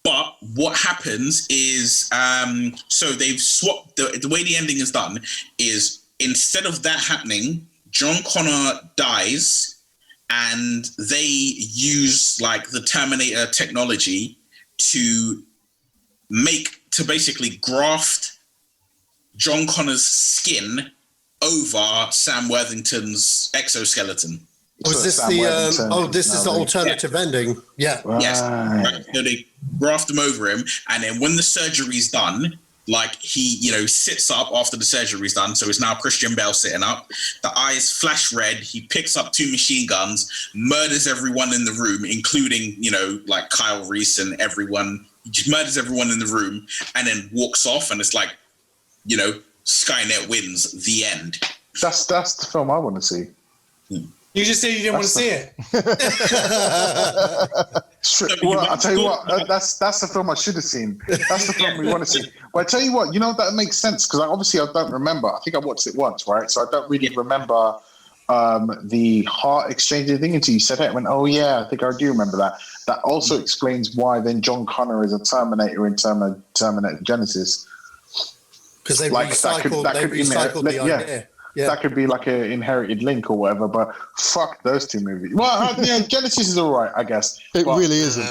But what happens is, so they've swapped the way the ending is done is instead of that happening, John Connor dies, and they use like the Terminator technology to basically graft John Connor's skin over Sam Worthington's exoskeleton. Was this this is the alternative ending? Yeah. Right. Yes. Right. So they graft him over him, and then when the surgery's done, like he, sits up after the surgery's done. So it's now Christian Bale sitting up. The eyes flash red. He picks up 2 machine guns, murders everyone in the room, including, like Kyle Reese and everyone. He just murders everyone in the room and then walks off. And it's like, Skynet wins, the end. That's the film I want to see. You just said you didn't want to see it. Well, I'll tell you what, that's the film I should have seen. That's the film we want to see. But I tell you what, that makes sense because obviously I don't remember. I think I watched it once, right? So I don't really remember the heart exchanging thing until you said it. I went, oh yeah, I think I do remember that. That also explains why then John Connor is a Terminator in Terminator Genesis. Because they recycled the idea. Yeah. That could be like an inherited link or whatever, but fuck those 2 movies. Well, Genesis is all right, I guess. It really isn't.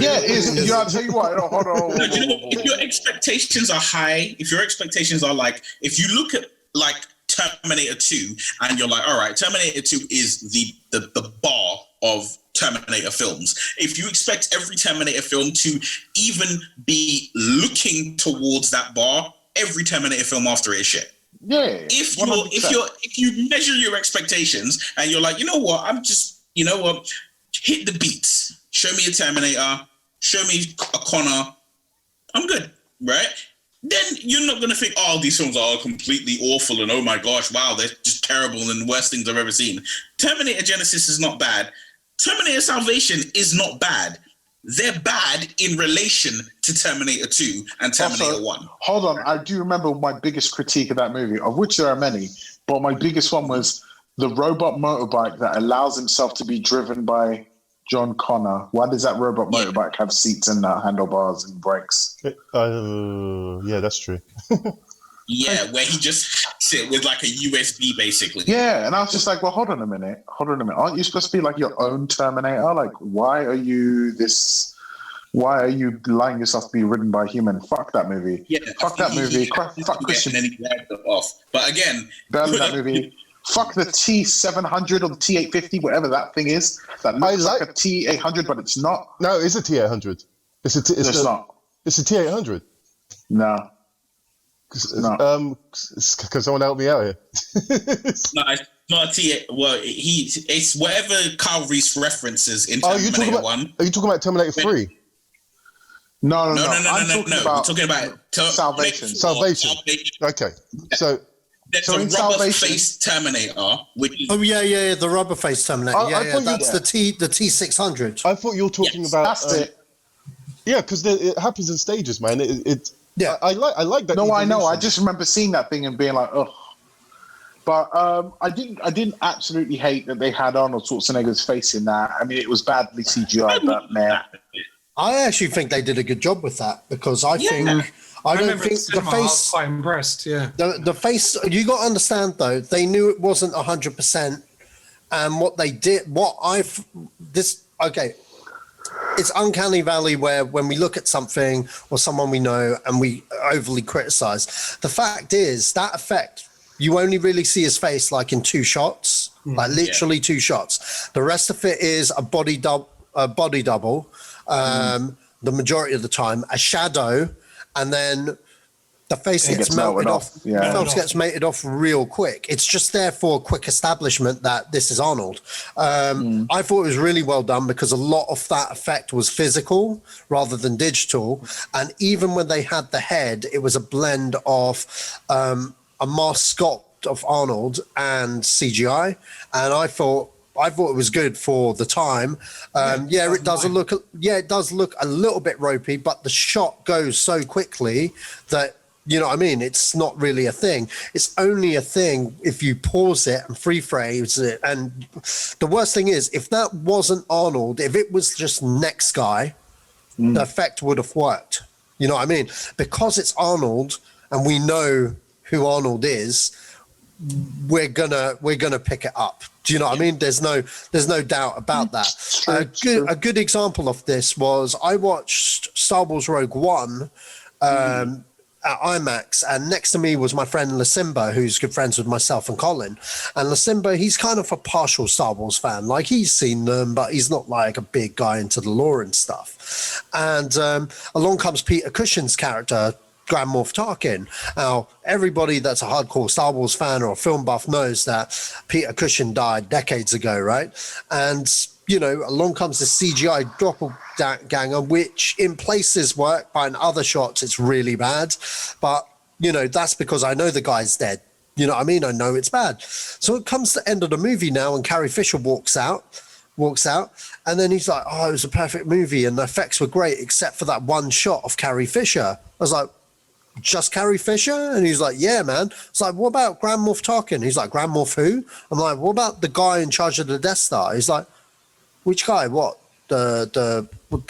Yeah, it is. I'll tell you what. Hold on. If your expectations are high, if your expectations are like, if you look at like Terminator 2 and you're like, all right, Terminator 2 is the bar of Terminator films. If you expect every Terminator film to even be looking towards that bar, every Terminator film after it is shit. Yeah. If you measure your expectations and you're like, hit the beats. Show me a Terminator. Show me a Connor. I'm good, right? Then you're not gonna think, oh, these films are completely awful and oh my gosh, wow, they're just terrible and the worst things I've ever seen. Terminator Genesis is not bad. Terminator Salvation is not bad. They're bad in relation to Terminator 2 and Terminator 1. Hold on. I do remember my biggest critique of that movie, of which there are many, but my biggest one was the robot motorbike that allows himself to be driven by John Connor. Why does that robot motorbike have seats and handlebars and brakes? Yeah, that's true. Yeah, where he just hacks it with like a USB, basically. Yeah, and I was just like, well, hold on a minute. Aren't you supposed to be like your own Terminator? Like, why are you allowing yourself to be ridden by a human? Fuck that movie. Yeah, fuck that movie. Fuck Christian. And then he grabbed it off. But again, that movie. Fuck the T700 or the T850, whatever that thing is. That looks like a T800, but it's not. No, it's a T800. It's not. It's a T800. No. Can someone help me out here? No, it's not a T8. Well, it's whatever Kyle Reese references in Terminator 1. Are you talking about Terminator 3? No. We're talking about Salvation. Salvation. Okay. So there's a rubber-faced Terminator. The rubber-faced Terminator. That's the T600. I thought you were talking about. That's it. Yeah, because it happens in stages, man. I like that. No, I know. I just remember seeing that thing and being like, ugh. But I didn't absolutely hate that they had Arnold Schwarzenegger's face in that. I mean, it was badly CGI, but man. I actually think they did a good job with that because I don't think the face. I was quite impressed. Yeah. The face. You got to understand though. They knew it wasn't 100%, and what they did. It's uncanny valley where when we look at something or someone we know and we overly criticize. The fact is that effect, you only really see his face like in 2 shots, like literally 2 shots. The rest of it is a body double, the majority of the time, a shadow, and then the face gets melted off. The face gets melted off real quick. It's just there for a quick establishment that this is Arnold. I thought it was really well done because a lot of that effect was physical rather than digital. And even when they had the head, it was a blend of a mask sculpt of Arnold and CGI. And I thought it was good for the time. It does look a little bit ropey, but the shot goes so quickly that, you know what I mean? It's not really a thing. It's only a thing if you pause it and free frames it. And the worst thing is, if that wasn't Arnold, if it was just next guy, the effect would have worked. You know what I mean? Because it's Arnold and we know who Arnold is, we're gonna pick it up. Do you know what I mean? There's no doubt about that. A good example of this was I watched Star Wars Rogue One at IMAX, and next to me was my friend Lasimba, who's good friends with myself and Colin. And Lasimba, he's kind of a partial Star Wars fan. Like, he's seen them, but he's not like a big guy into the lore and stuff. And along comes Peter Cushing's character, Grand Moff Tarkin. Now, everybody that's a hardcore Star Wars fan or a film buff knows that Peter Cushing died decades ago, right? And, you know, along comes the CGI doppelganger, which in places work, but in other shots it's really bad. But, you know, that's because I know the guy's dead. You know what I mean? I know it's bad. So it comes to the end of the movie now, and Carrie Fisher walks out, and then he's like, oh, it was a perfect movie, and the effects were great, except for that one shot of Carrie Fisher. I was like, just Carrie Fisher? And he's like, yeah, man. It's like, what about Grand Moff Tarkin? He's like, Grand Moff who? I'm like, what about the guy in charge of the Death Star? He's like, which guy? What? The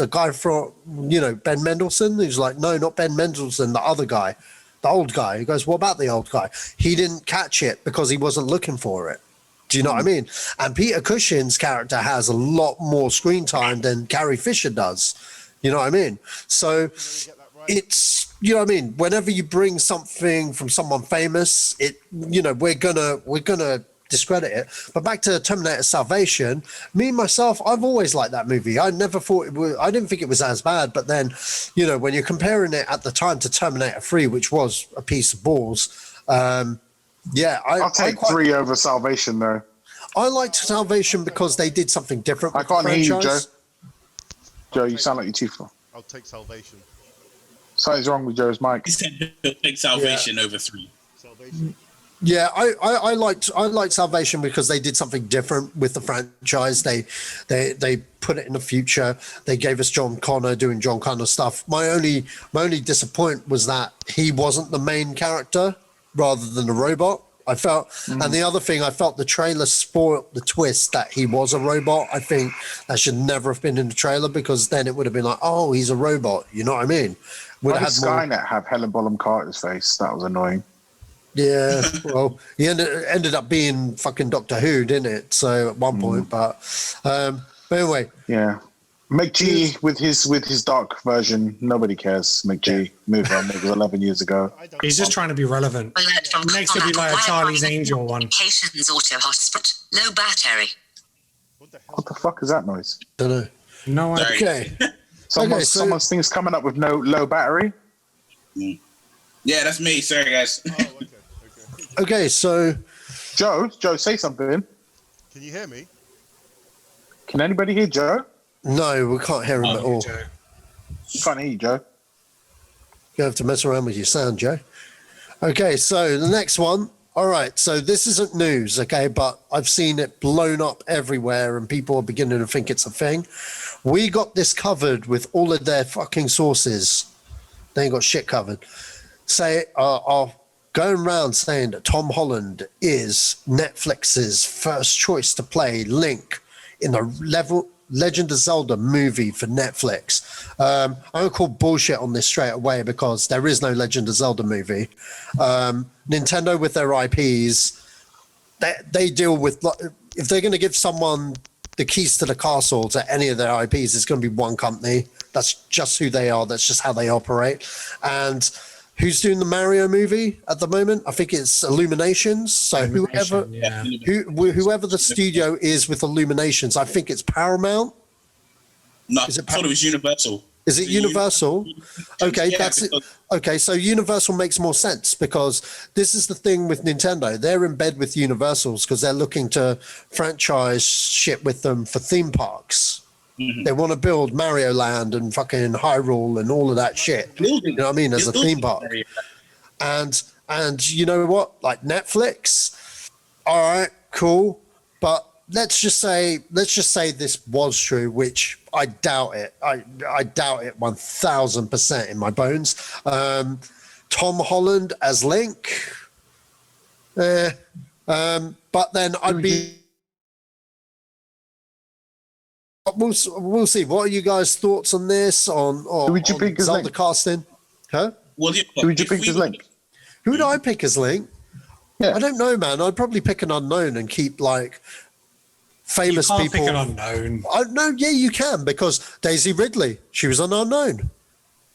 guy from, you know, Ben Mendelsohn? He's like, no, not Ben Mendelsohn, the other guy, the old guy. He goes, what about the old guy? He didn't catch it because he wasn't looking for it. Do you know what I mean? And Peter Cushing's character has a lot more screen time than Carrie Fisher does. You know what I mean? So it's, you know what I mean? Whenever you bring something from someone famous, it, you know, we're gonna discredit it. But back to Terminator Salvation, me myself, I've always liked that movie. I never thought it was, I didn't think it was as bad. But then, you know, when you're comparing it at the time to Terminator 3, which was a piece of balls, yeah, I'll take 3 over Salvation though. I liked Salvation because they did something different. I can't hear you, Joe. Joe, you take, sound like you're too far. I'll take Salvation. Something's wrong with Joe's mic. He said he'll take Salvation over 3. Salvation. Yeah, I liked Salvation because they did something different with the franchise. They put it in the future. They gave us John Connor doing John Connor stuff. My only disappointment was that he wasn't the main character rather than a robot. I felt, and the other thing, I felt the trailer spoiled the twist that he was a robot. I think that should never have been in the trailer, because then it would have been like, oh, he's a robot. You know what I mean? Why did Skynet have Helen Bonham Carter's face? That was annoying. Yeah, well, he ended up being fucking Doctor Who, didn't it? So at one point, but anyway. Yeah. McG with his dark version, nobody cares. McG, move on. It was 11 years ago. He's just trying to be relevant. Next will be like a Charlie's Angel one. Communications auto hotspot, low battery. What the fuck is that noise? Don't know. No idea. Okay. Someone's thing's coming up with no low battery. Yeah, that's me. Sorry, guys. Okay, so Joe, say something. Can you hear me? Can anybody hear Joe? No, we can't hear him at all. Joe. Can't hear you, Joe. You have to mess around with your sound, Joe. Okay, so the next one. All right, so this isn't news, okay, but I've seen it blown up everywhere and people are beginning to think it's a thing. We got this covered with all of their fucking sources. They ain't got shit covered. Are going around saying that Tom Holland is Netflix's first choice to play Link in the Legend of Zelda movie for Netflix. I'm going to call bullshit on this straight away because there is no Legend of Zelda movie. Nintendo with their IPs, they deal with, if they're going to give someone the keys to the castle to any of their IPs, it's going to be one company. That's just who they are. That's just how they operate. And who's doing the Mario movie at the moment? I think it's Illuminations. So whoever the studio is with Illuminations, I think it's Paramount. No, I thought it was Universal. Is it Universal? Okay, yeah, that's it. Okay, so Universal makes more sense because this is the thing with Nintendo. They're in bed with Universals because they're looking to franchise shit with them for theme parks. Mm-hmm. They want to build Mario Land and fucking Hyrule and all of that shit. You know what I mean? As a theme park. And you know what? Like Netflix, all right, cool. But let's just say this was true, which I doubt it. I doubt it 1,000% in my bones. Tom Holland as Link. But then I'd be. We'll see. What are you guys' thoughts on this? On who would you pick as Zelda Link? casting? Huh? Who would you pick as Link? Who would I pick as Link? Yeah. I don't know, man. I'd probably pick an unknown and keep like famous You can't people. pick an unknown. No, yeah, you can, because Daisy Ridley, she was an unknown.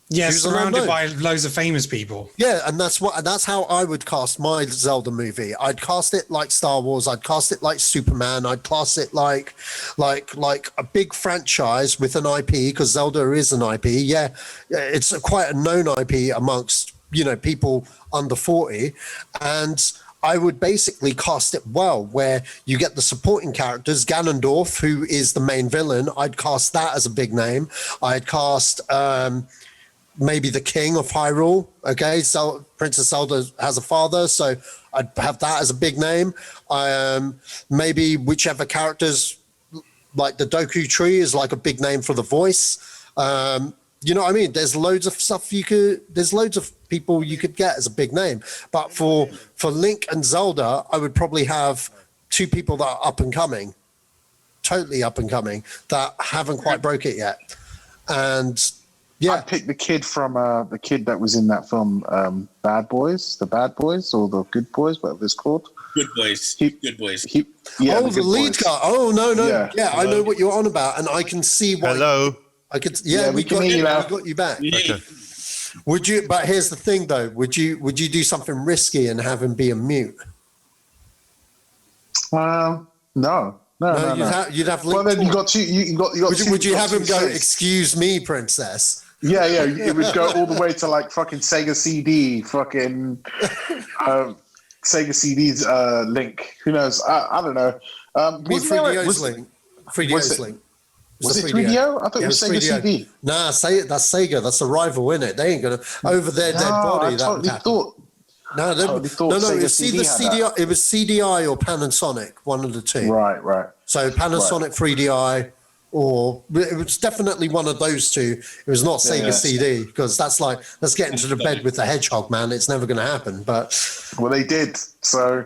Yeah, She was an surrounded unknown. by loads of famous people. Yeah, and that's how I would cast my Zelda movie. I'd cast it like Star Wars. I'd cast it like Superman. I'd cast it like a big franchise with an IP, because Zelda is an IP. Yeah, it's quite a known IP amongst people under 40, and I would basically cast it well, where you get the supporting characters. Ganondorf, who is the main villain, I'd cast that as a big name. I'd cast maybe the king of Hyrule. Okay, so Princess Zelda has a father, so I'd have that as a big name. Maybe whichever characters, like the Doku tree is like a big name for the voice. You know what I mean? There's loads of stuff there's loads of people you could get as a big name. But for Link and Zelda, I would probably have two people that are up and coming, totally up and coming, that haven't quite broke it yet. And yeah, I'd pick the kid from the kid that was in that film, Bad Boys, or the Good Boys, whatever it's called. Good Boys. Good Boys. Yeah, the lead guy. Oh no. Yeah, I know what you're on about, and I can see why. Hello. I could. Yeah, we got you back. Yeah. Okay. Would you? But here's the thing, though. Would you do something risky and have him be a mute? No. You'd have. Well, then you got two. You got. Would you have him go? Excuse me, princess. Yeah. It would go all the way to like fucking Sega CD, fucking Sega CD's Link. Who knows? I don't know. 3DO's Link. 3DO's Link. Was it 3DO? I thought it was Sega 3DO. CD. Nah, say it. That's Sega. That's a rival, isn't it? They ain't gonna over their dead body. I totally thought. No, no. It was either CDI. It was CDI or Panasonic. One of the two. Right. So Panasonic 3DI, or it was definitely one of those two. It was not Sega CD, because that's like, let's get into the bed with the hedgehog, man. It's never going to happen. But well, they did. So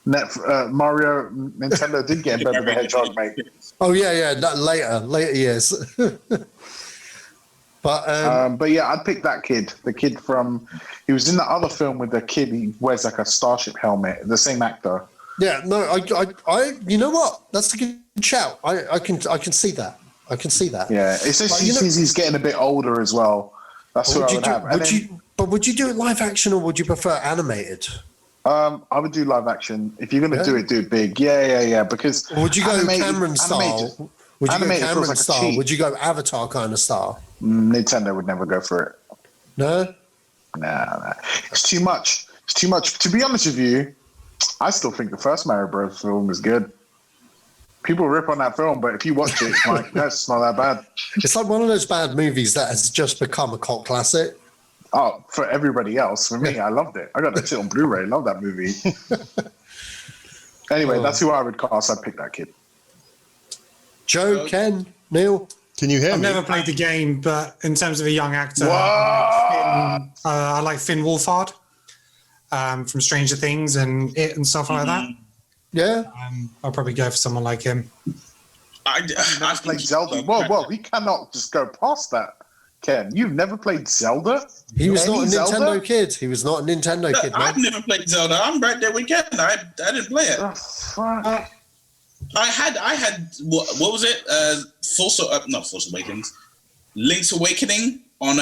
Nintendo did get in bed with the hedgehog, mate. Oh yeah. Later years. But yeah, I'd pick that kid. The kid from, he was in the other film with the kid. He wears like a starship helmet. The same actor. Yeah, no, I you know what? That's a good shout. I can see that. I can see that. Yeah, it's just he's getting a bit older as well. That's what I would have. Would you do it live action, or would you prefer animated? I would do live action. If you're going to do it big. Yeah. Because or would you go Cameron style? Would you go Cameron style? Would you go Avatar kind of style? Nintendo would never go for it. No? Nah. It's too much. To be honest with you, I still think the first Mario Bros. Film is good. People rip on that film, but if you watch it, it's like, that's not that bad. It's like one of those bad movies that has just become a cult classic. Oh, for everybody else. For me, I loved it. I got that shit on Blu-ray. Love that movie. Anyway, that's who I would cast. I'd pick that kid. Joe, Ken, Neil. Can you hear me? I've never played the game, but in terms of a young actor, I like Finn Wolfhard from Stranger Things and It and stuff like that. Yeah. I'll probably go for someone like him. I've played Zelda. Whoa, we cannot just go past that, Ken. You've never played Zelda? He was not a Nintendo kid. He was not a Nintendo kid, man. I've never played Zelda. I'm right there with Ken. I didn't play it. I had what was it? Not Force Awakens. Link's Awakening on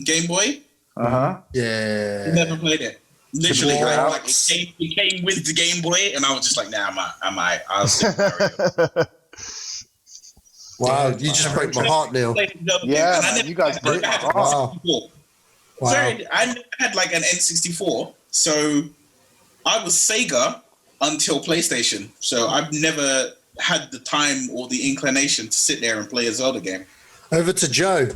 Game Boy. Yeah. Never played it. Literally, it came with the Game Boy, and I was just like, "Nah, I'll stick with Wow, you just broke my heart, Neil. Yeah, man, you guys broke my heart. Wow. Sorry, I had like an N64, so I was Sega until PlayStation. So I've never had the time or the inclination to sit there and play a Zelda game. Over to Joe.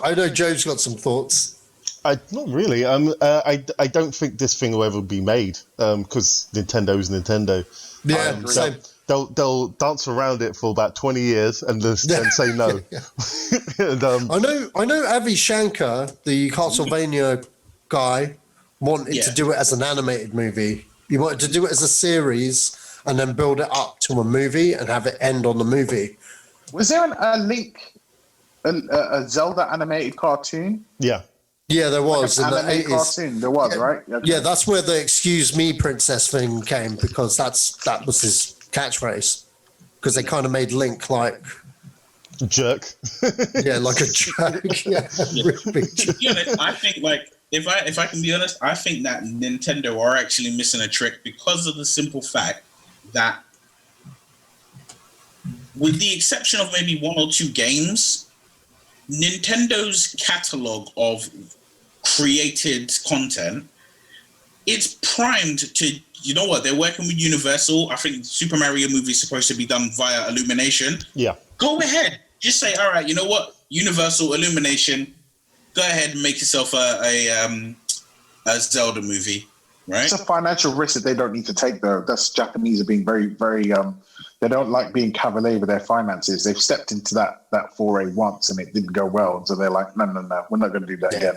I know Joe's got some thoughts. Not really. I don't think this thing will ever be made because Nintendo is Nintendo. Yeah, same. They'll dance around it for about 20 years and say no. and, I know Avi Shankar, the Castlevania guy, wanted to do it as an animated movie. He wanted to do it as a series and then build it up to a movie and have it end on the movie. Was there a Link, a Zelda animated cartoon? Yeah. Yeah, there was Like in an the anime 80s. cartoon. There was, right? Okay. Yeah, that's where the "excuse me, princess" thing came, because that was his catchphrase. Because they kind of made Link like jerk. Yeah, like a jerk. Yeah, real big jerk. To be honest, I think, like, if I can be honest, I think that Nintendo are actually missing a trick because of the simple fact that, with the exception of maybe one or two games, Nintendo's catalog of created content, it's primed to, you know what, they're working with Universal. I think Super Mario movie is supposed to be done via Illumination. Yeah. Go ahead. Just say, all right, you know what, Universal, Illumination, go ahead and make yourself a Zelda movie, right? It's a financial risk that they don't need to take, though. That's Japanese are being very, very. They don't like being cavalier with their finances. They've stepped into that foray once and it didn't go well, and so they're like, no, we're not going to do that again.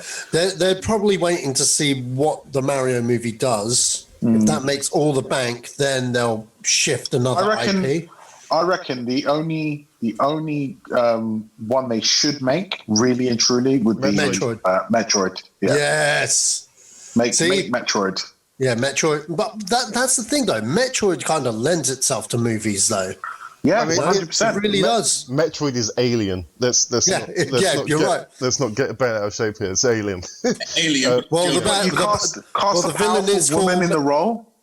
They're probably waiting to see what the Mario movie does. If that makes all the bank, then they'll shift another IP. I reckon the only one they should make, really and truly, would be Metroid. Metroid. Yeah. Yes. Make Metroid. Yeah, Metroid. But that's the thing, though. Metroid kind of lends itself to movies, though. Yeah, I mean, 100%. It really does. Metroid is Alien. You're right. Let's not get bent out of shape here. It's Alien. Alien. Cast a villain is powerful woman called- in the role.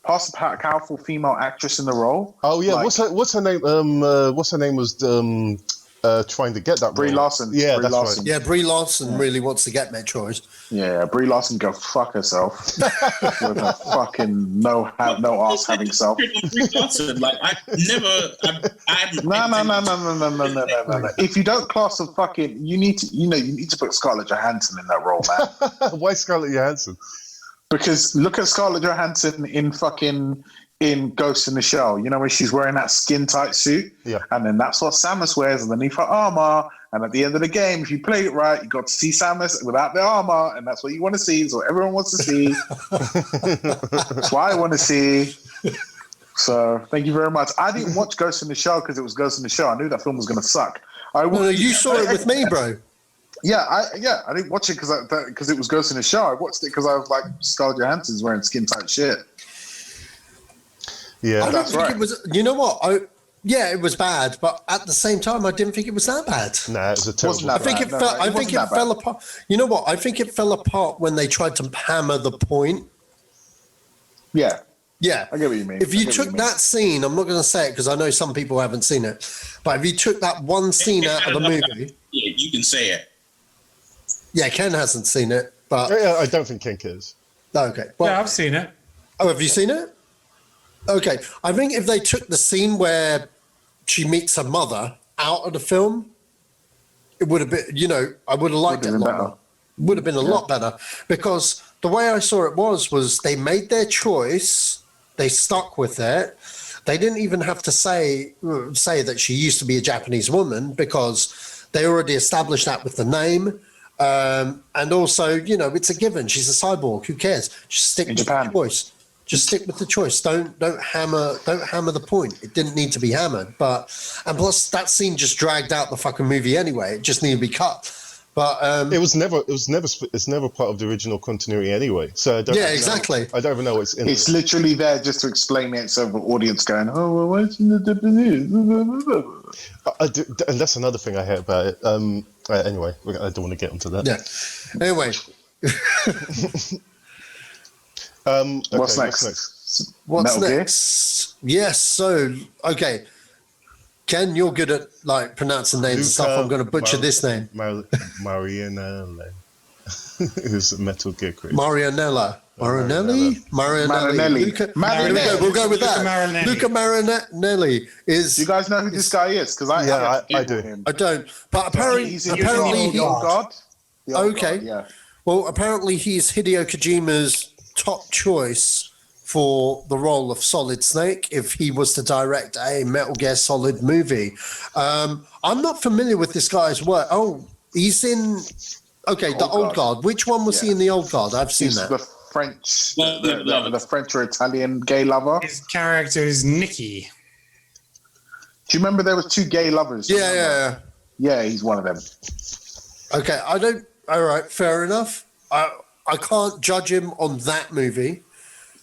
Cast a powerful female actress in the role. Oh yeah, Like- what's her name? What's her name was trying to get that Brie role. Larson. Yeah, Brie that's Larson. right. Yeah, Brie Larson really wants to get Metroid. Yeah, Brie Larson go fuck herself with her fucking no ass having self. Like, I No. If you don't class a fucking, you need to put Scarlett Johansson in that role, man. Why Scarlett Johansson? Because look at Scarlett Johansson in Ghost in the Shell. You know, when she's wearing that skin tight suit, Yeah. and then that's what Samus wears underneath her armor. And at the end of the game, if you play it right, you got to see Samus without the armor, and that's what you want to see. It's what everyone wants to see. That's what I want to see. So thank you very much. I didn't watch Ghost in the Shell because it was Ghost in the Shell. I knew that film was going to suck. No, you saw it with me, bro. Yeah, I didn't watch it because it was Ghost in the Shell. I watched it because I was like, Scarlett Johansson's wearing skin tight shit. Yeah, I don't think it was. You know what? It was bad, but at the same time, I didn't think it was that bad. Nah, it was a terrible. I think it fell apart. You know what? I think it fell apart when they tried to hammer the point. Yeah. Yeah, I get what you mean. If you took that scene, I'm not going to say it because I know some people haven't seen it, but if you took that one scene out of the movie, yeah, you can say it. Yeah, Ken hasn't seen it, but I don't think Ken cares. Okay, well, yeah, I've seen it. Oh, have you seen it? Okay, I think if they took the scene where she meets her mother out of the film, it would have been, I would have liked it a lot more. Would have been a lot better, because the way I saw it was they made their choice, they stuck with it. They didn't even have to say that she used to be a Japanese woman, because they already established that with the name. And also, it's a given. She's a cyborg. Who cares? Just stick with the choice. Just stick with the choice. Don't hammer the point. It didn't need to be hammered. And plus, that scene just dragged out the fucking movie anyway. It just needed to be cut. But it's never part of the original continuity anyway. So I don't exactly. I don't even know what's in. It's literally there just to explain it, so the audience going, "Oh, well, what's in the Japanese?" And that's another thing I hate about it. Anyway, I don't want to get into that. Yeah. Anyway. Okay, what's next? What's next? Yes. So, okay. Ken, you're good at pronouncing names and stuff. I'm going to butcher this name. Marianella, who's a Metal Gear creator. Marinelli. Luca, Marinelli. We'll go with that. Luca Marinelli is. Do you guys know who this guy is? Because I do. Him. I don't. But apparently he's the old god. Okay. God, yeah. Well, apparently he's Hideo Kojima's top choice for the role of Solid Snake if he was to direct a Metal Gear Solid movie. I'm not familiar with this guy's work. Oh, he's in... Okay, the Old Guard. Which one was he in the Old Guard? I've seen that. The French, the French or Italian gay lover. His character is Nicky. Do you remember there were two gay lovers? Yeah. Yeah, he's one of them. Okay, I don't... all right, fair enough. I can't judge him on that movie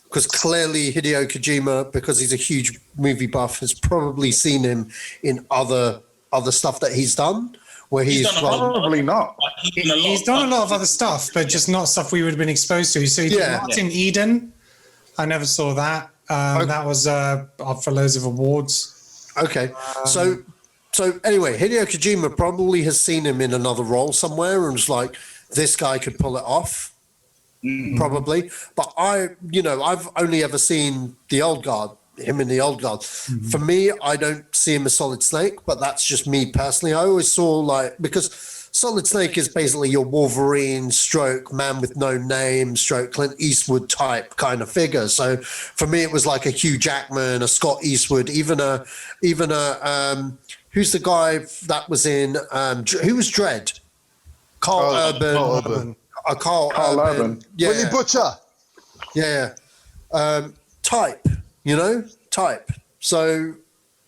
because clearly Hideo Kojima, because he's a huge movie buff, has probably seen him in other stuff that he's done. Where he's probably not. He's done a lot of other stuff, but just not stuff we would have been exposed to. So he did Martin Eden. I never saw that. That was up for loads of awards. Okay, so anyway, Hideo Kojima probably has seen him in another role somewhere and was like, this guy could pull it off. Probably, but I've only ever seen the old guard, him in the old guard. For me, I don't see him as Solid Snake, but that's just me personally. I always saw because Solid Snake is basically your Wolverine stroke man with no name stroke Clint Eastwood type kind of figure. So for me, it was like a Hugh Jackman, a Scott Eastwood, even a who's the guy that was in who was Dredd? Carl Urban. Carl Urban. Yeah. Willie Butcher. Yeah. Type. So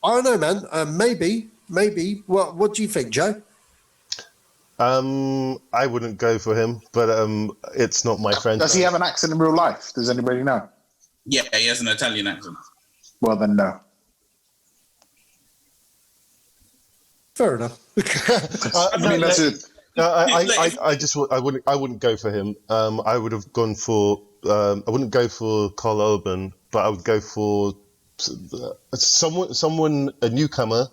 I don't know, man. Maybe. What do you think, Joe? I wouldn't go for him, but it's not my friend. Does he have an accent in real life? Does anybody know? Yeah, he has an Italian accent. Well, then no. Fair enough. I mean, that's it. I wouldn't go for him. I would have gone for. I wouldn't go for Carl Urban, but I would go for someone a newcomer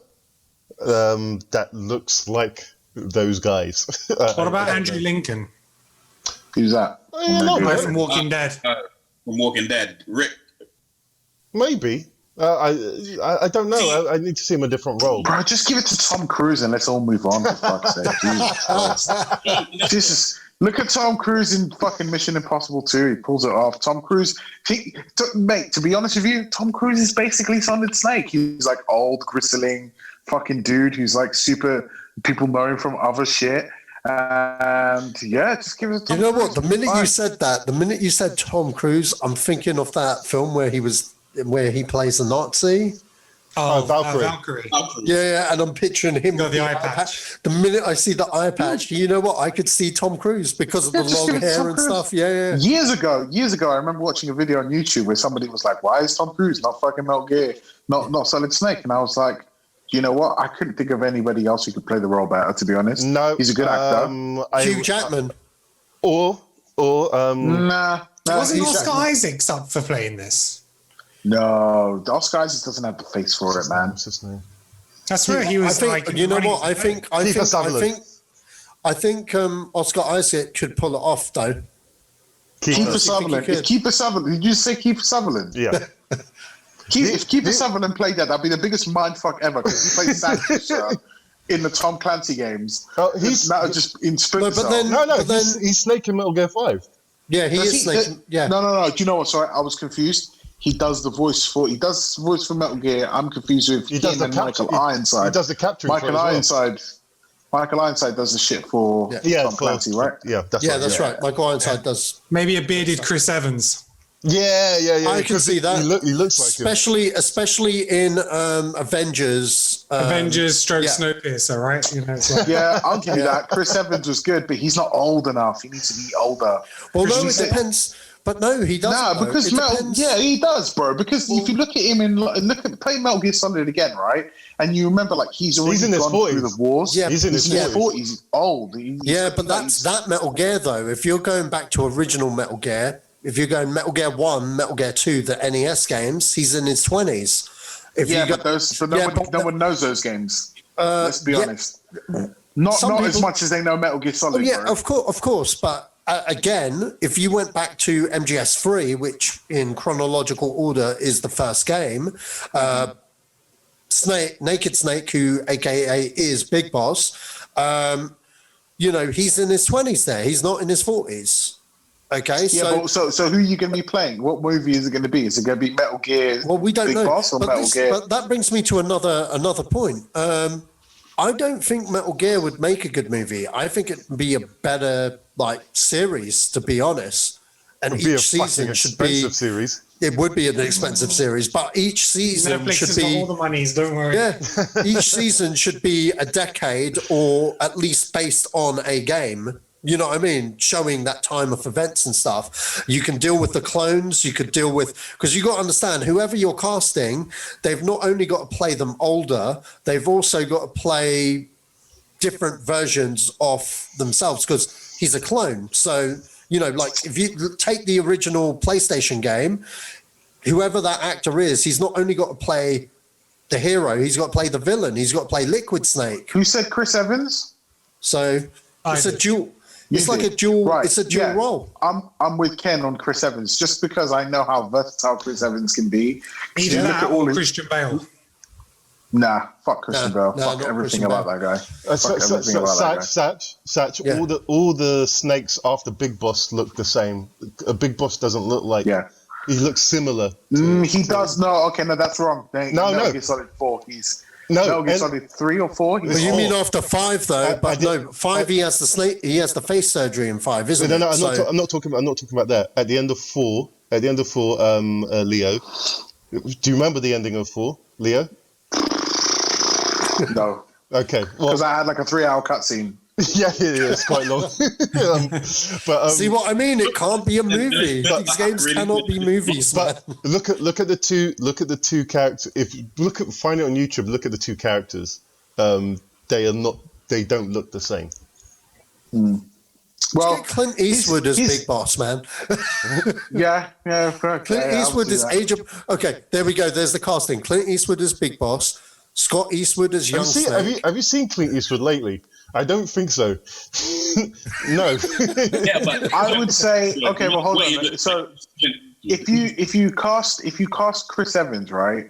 that looks like those guys. What about Andrew Lincoln? Who's that? From Walking Dead. From Walking Dead, Rick. Maybe. I don't know. I need to see him a different role. Bro, just give it to Tom Cruise and let's all move on. For fuck's sake. Jesus. Look at Tom Cruise in fucking Mission Impossible 2. He pulls it off. Tom Cruise, mate, to be honest with you, Tom Cruise is basically Solid Snake. He's like old, gristling fucking dude who's like super, people know him from other shit. And yeah, just give it to Tom Cruise. What? The minute you said Tom Cruise, I'm thinking of that film where he plays a Nazi. Valkyrie. Yeah, and I'm picturing him with the eye patch. The minute I see the eye patch, you know what? I could see Tom Cruise because of the long hair and stuff. Yeah. Years ago, I remember watching a video on YouTube where somebody was like, "Why is Tom Cruise not fucking Metal Gear, not Solid Snake?" And I was like, you know what? I couldn't think of anybody else who could play the role better. To be honest, no, he's a good actor. Hugh Jackman, or nah. Wasn't Oscar Isaacs up for playing this? No, Oscar Isaac doesn't have the face for it, man. What's his name? That's where he was. I think Oscar Isaac could pull it off, though. Kiefer Sutherland. If Kiefer Sutherland, did you say Kiefer Sutherland? Yeah. If Kiefer Sutherland played that'd be the biggest mindfuck ever. Because he played Sanchez in the Tom Clancy games. He's just in Splinter Cell. He's Snake in Metal Gear 5. Yeah, he is Snake. Yeah. No. Do you know what? Sorry, I was confused. He does the voice for Metal Gear. I'm confused with Michael Ironside. He does the capturing. Michael Ironside does the shit for Tom Clancy, right? Yeah, that's right. Michael Ironside does. Maybe a bearded Chris Evans. Yeah. I can see that. He looks like him. Especially in Avengers. Snowpiercer, right? Yeah, I'll give you that. Chris Evans was good, but he's not old enough. He needs to be older. Well, no, it depends. But no, he doesn't. No, because he does, bro. Because if you look at him play Metal Gear Solid again, right? And you remember, he's already gone through the wars. Yeah, he's in his 40s. He's old. But that's that Metal Gear, though. If you're going back to original Metal Gear, if you're going Metal Gear 1, Metal Gear 2, the NES games, he's in his 20s. No one knows those games. Let's be honest. Not as much as they know Metal Gear Solid. Yeah, of course, but. Again, if you went back to MGS3, which in chronological order is the first game, Naked Snake, who AKA is Big Boss, he's in his 20s there. He's not in his 40s. Okay, so who are you going to be playing? What movie is it going to be? Is it going to be Metal Gear? Well, we don't Big know. Boss or Metal Gear? But that brings me to another point. I don't think Metal Gear would make a good movie. I think it'd be a better series, to be honest. And each season should be series. It would be an expensive series, but each season Netflix should has be got all the monies. Don't worry. Yeah, each season should be a decade, or at least based on a game. You know what I mean? Showing that time of events and stuff. You can deal with the clones. You could deal with, because you got to understand, whoever you're casting, they've not only got to play them older, they've also got to play different versions of themselves, because he's a clone. So, you know, like if you take the original PlayStation game, whoever that actor is, he's not only got to play the hero, he's got to play the villain, he's got to play Liquid Snake. Who said Chris Evans? So it's a dual. It's like a dual. Right. It's a dual role. I'm with Ken on Chris Evans, just because I know how versatile Chris Evans can be. Either that or Christian Bale. Nah, fuck Christian Bale. Fuck everything about that guy. Satch. All the snakes after Big Boss look the same. A Big Boss doesn't look like. Yeah. He looks similar. He does. No, okay, no, that's wrong. No. Gear Solid 4. He's. Metal Gear Solid 3 or 4. Well, you mean after 5 though? But no, 5 he has the snake. He has the face surgery in 5, isn't it? No, I'm not talking about that. At the end of 4, Leo. Do you remember the ending of 4, Leo? No. Okay. Because I had like a 3-hour cutscene. Yeah, it's quite long. But see what I mean? It can't be a movie. These games cannot be movies. But look at the two characters. If you find it on YouTube, look at the two characters. They don't look the same. Well, Clint Eastwood is Big Boss, man. yeah. Clint Eastwood is Age of. Okay, there we go. There's the casting. Clint Eastwood is Big Boss. Scott Eastwood is Young Snake. Have you seen Clint Eastwood lately? I don't think so. No. Yeah, but I would say, okay, well, hold on. So if you cast Chris Evans, right,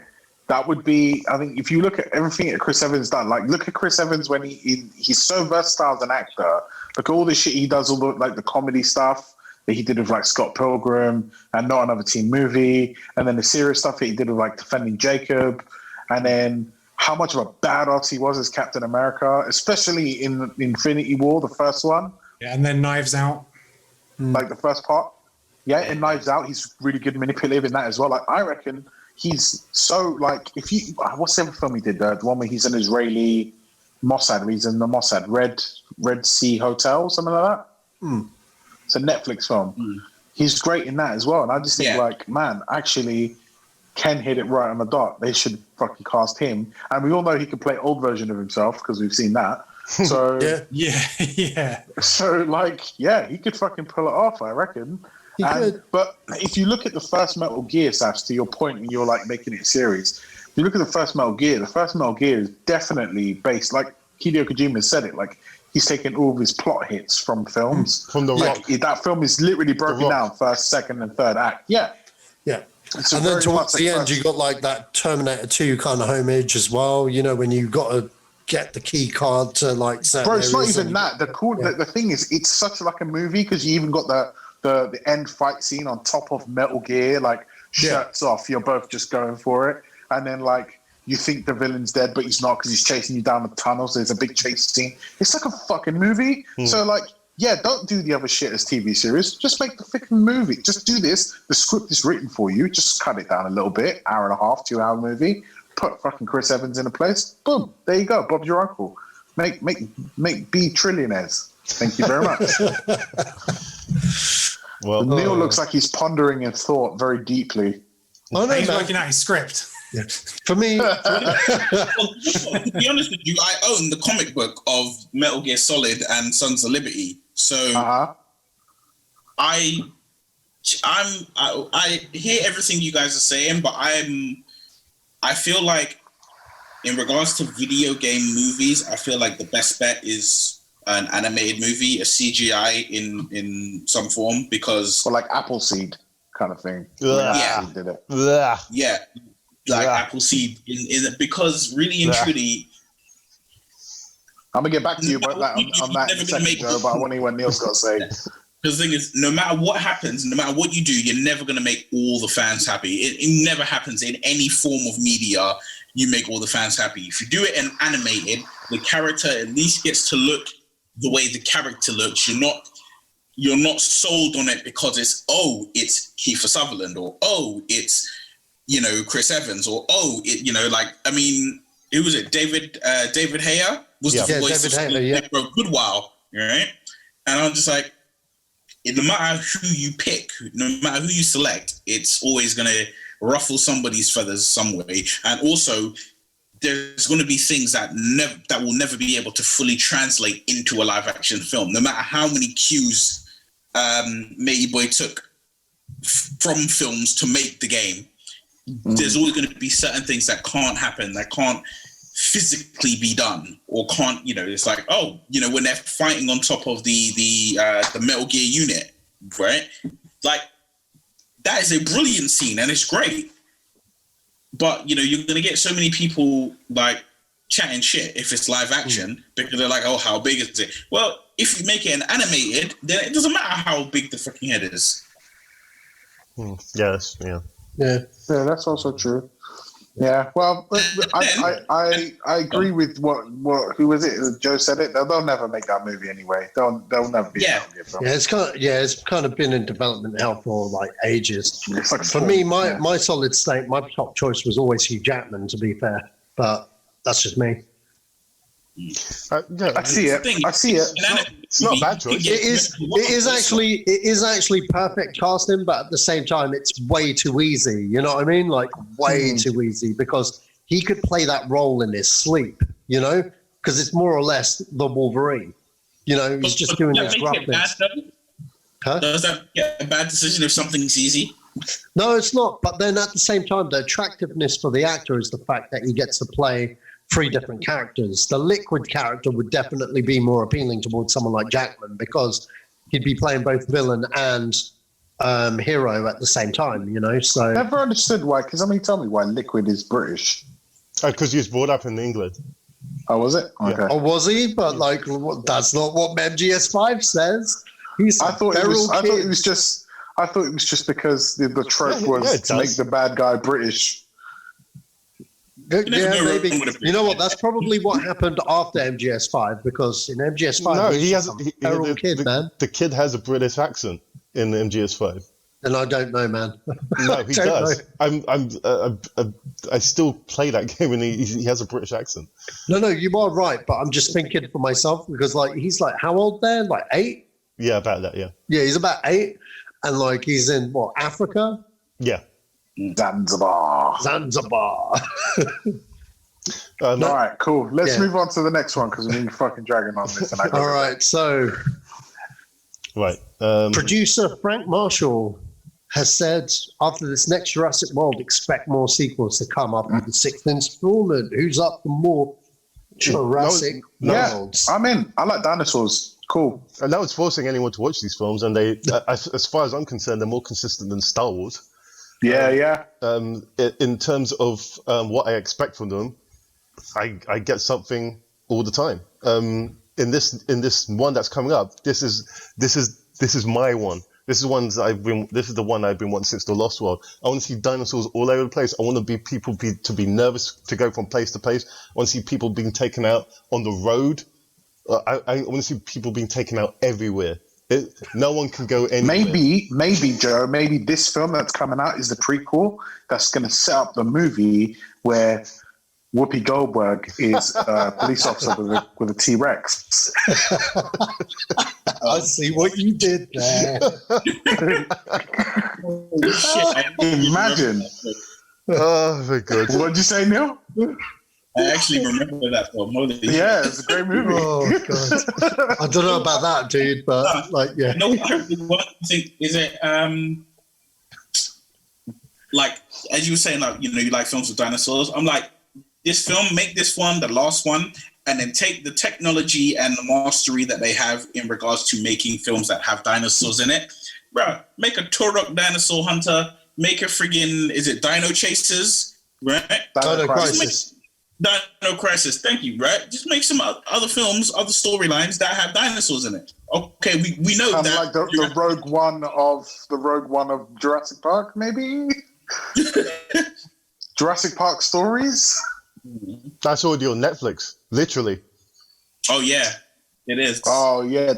that would be, I think, if you look at everything that Chris Evans done, like look at Chris Evans when he's so versatile as an actor. Look at all the shit he does, all the, like the comedy stuff that he did with like Scott Pilgrim and Not Another Teen Movie, and then the serious stuff that he did with like Defending Jacob, and then how much of a badass he was as Captain America, especially in Infinity War, the first one. Yeah, and then Knives Out. Like the first part. Yeah, in Knives Out, he's really good manipulative in that as well. Like, I reckon he's so, like, what's the other film he did? The one where he's an Israeli Mossad, he's in the Mossad, Red Sea Hotel, something like that. It's a Netflix film. He's great in that as well. And I just think, like, man, actually, Ken hit it right on the dot. They should fucking cast him. And we all know he can play old version of himself because we've seen that. So yeah. So like, yeah, he could fucking pull it off, I reckon. He could. But if you look at the first Metal Gear, Sass, to your point, and you're like making it a series, if you look at the first Metal Gear is definitely based, like Hideo Kojima said it, like he's taken all of his plot hits from films. From The Rock. That film is literally broken down first, second, and third act. Yeah. And then towards the end, you got like that Terminator 2 kind of homage as well. You know, when you got to get the key card to like. Bro, it's not even that. The thing is, it's such like a movie because you even got the end fight scene on top of Metal Gear, like shirts off. You're both just going for it, and then like you think the villain's dead, but he's not because he's chasing you down the tunnels. There's a big chase scene. It's like a fucking movie. So like. Yeah, don't do the other shit as TV series. Just make the freaking movie. Just do this. The script is written for you. Just cut it down a little bit. Hour and a half, 2-hour movie. Put fucking Chris Evans in a place. Boom. There you go. Bob's your uncle. Make be trillionaires. Thank you very much. Well, Neil looks like he's pondering in thought very deeply. He's working out his script. Yeah. For me, well, to be honest with you, I own the comic book of Metal Gear Solid and Sons of Liberty. So I hear everything you guys are saying, but I feel like in regards to video game movies, I feel like the best bet is an animated movie, a CGI in some form, because or like Appleseed kind of thing. Did it. Yeah. Like Appleseed in because really and truly, I'm gonna get back to you about that on that in a second, Joe, but I want to hear what Neil's got to say. Because the thing is, no matter what happens, no matter what you do, you're never gonna make all the fans happy. It never happens in any form of media. You make all the fans happy. If you do it in animated, the character at least gets to look the way the character looks. You're not sold on it because it's Kiefer Sutherland or it's Chris Evans or who was it? David Hayer was the voice of Good While, right? And I'm just like, no matter who you pick, no matter who you select, it's always going to ruffle somebody's feathers some way. And also, there's going to be things that will never be able to fully translate into a live action film, no matter how many cues Matey Boy took from films to make the game. There's always going to be certain things that can't happen, that can't physically be done, or can't, it's like, when they're fighting on top of the Metal Gear unit, right? Like, that is a brilliant scene and it's great. But, you're going to get so many people, like, chatting shit if it's live action, because they're like, oh, how big is it? Well, if you make it an animated, then it doesn't matter how big the fucking head is. Yes, yeah. Yeah, that's also true. Yeah, well, I agree with what who was it? Joe said it. They'll never make that movie anyway. They'll never be. Yeah, it's kind of been in development hell for like ages. Like for me, my solid state, my top choice was always Hugh Jackman. To be fair, but that's just me. I see it. It's not a bad choice. It is actually perfect casting, but at the same time, it's way too easy. You know what I mean? Like way too easy, because he could play that role in his sleep. Because it's more or less the Wolverine. He's just doing his roughness. Does that get a bad decision if something's easy? No, it's not. But then at the same time, the attractiveness for the actor is the fact that he gets to play 3 different characters. The Liquid character would definitely be more appealing towards someone like Jackman, because he'd be playing both villain and hero at the same time, so never understood why. Because tell me why Liquid is British. Because he was brought up in England. Oh, was it? Okay. Yeah. Oh, was he? But that's not what MGS5 says. I thought it was just because the trope was to make the bad guy British. Yeah, maybe. You know what? That's probably what happened after MGS5, because in MGS5, he has the kid has a British accent in MGS5. And I don't know, man. No, he does. I still play that game, and he has a British accent. No, you are right, but I'm just thinking for myself, because he's how old there? 8? Yeah, about that. Yeah. Yeah, he's about 8, and he's in Africa. Yeah. Zanzibar. All right, cool. Let's move on to the next one, because we've been fucking dragging on this. All right, so producer Frank Marshall has said, after this next Jurassic World, expect more sequels to come up with the 6th installment. Who's up for more Jurassic Worlds? I'm in. I like dinosaurs. Cool. And that was forcing anyone to watch these films, and they, as far as I'm concerned, they're more consistent than Star Wars. Yeah. In terms of what I expect from them, I get something all the time. In this one that's coming up, this is my one. This is the one I've been wanting since The Lost World. I want to see dinosaurs all over the place. I want people to be nervous to go from place to place. I want to see people being taken out on the road. I want to see people being taken out everywhere. No one can go anywhere. Maybe, Joe, maybe this film that's coming out is the prequel that's going to set up the movie where Whoopi Goldberg is a police officer with a T-Rex. I see what you did there. Imagine. Oh, very good. What did you say, Neil? I actually remember that film. Yeah, it's a great movie. Oh, God. I don't know about that, dude, but yeah. No, what I think is it, as you were saying, you like films with dinosaurs. I'm like, this film, make this one, the last one, and then take the technology and the mastery that they have in regards to making films that have dinosaurs in it. Bro, make a Turok Dinosaur Hunter, make a friggin', is it Dino Chasers, right? Dino Crisis. Dino Crisis, thank you, right? Just make some other films, other storylines that have dinosaurs in it. Okay, we know kind that. Like the Rogue One of Jurassic Park, maybe? Jurassic Park stories? That's already on Netflix, literally. Oh, yeah, it is. Oh, yeah.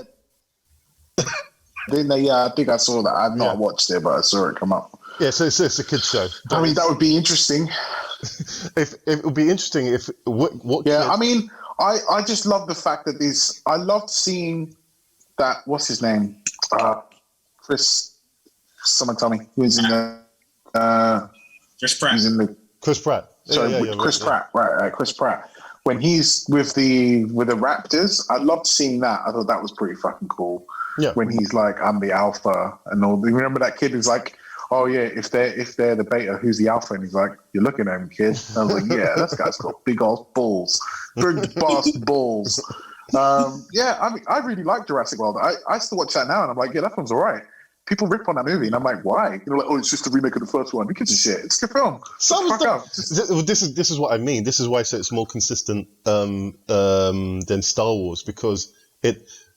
Didn't they? Yeah, I think I saw that. I've not watched it, but I saw it come up. Yeah, so it's a kid's show. I mean, that would be interesting. It would be interesting if what yeah, I mean, I just love the fact that I loved seeing that what's his name? Chris. Someone tell me who's in the. Chris Pratt. Who's in the. Chris Pratt. Sorry, Chris Pratt. Right, Chris Pratt. When he's with the Raptors, I loved seeing that. I thought that was pretty fucking cool. Yeah. When he's like, I'm the alpha, and all. You remember that kid who's like, oh yeah, if they're the beta, who's the alpha? And he's like, you're looking at him, kid. And I was like, yeah, this guy's got big old balls, big boss balls. Yeah, I mean, I really like Jurassic World. I still watch that now, and I'm like, yeah, that one's all right. People rip on that movie, and I'm like, why? You're like, oh, it's just a remake of the first one. Who gives a shit? It's a good film. This is what I mean. This is why I say it's more consistent than Star Wars, because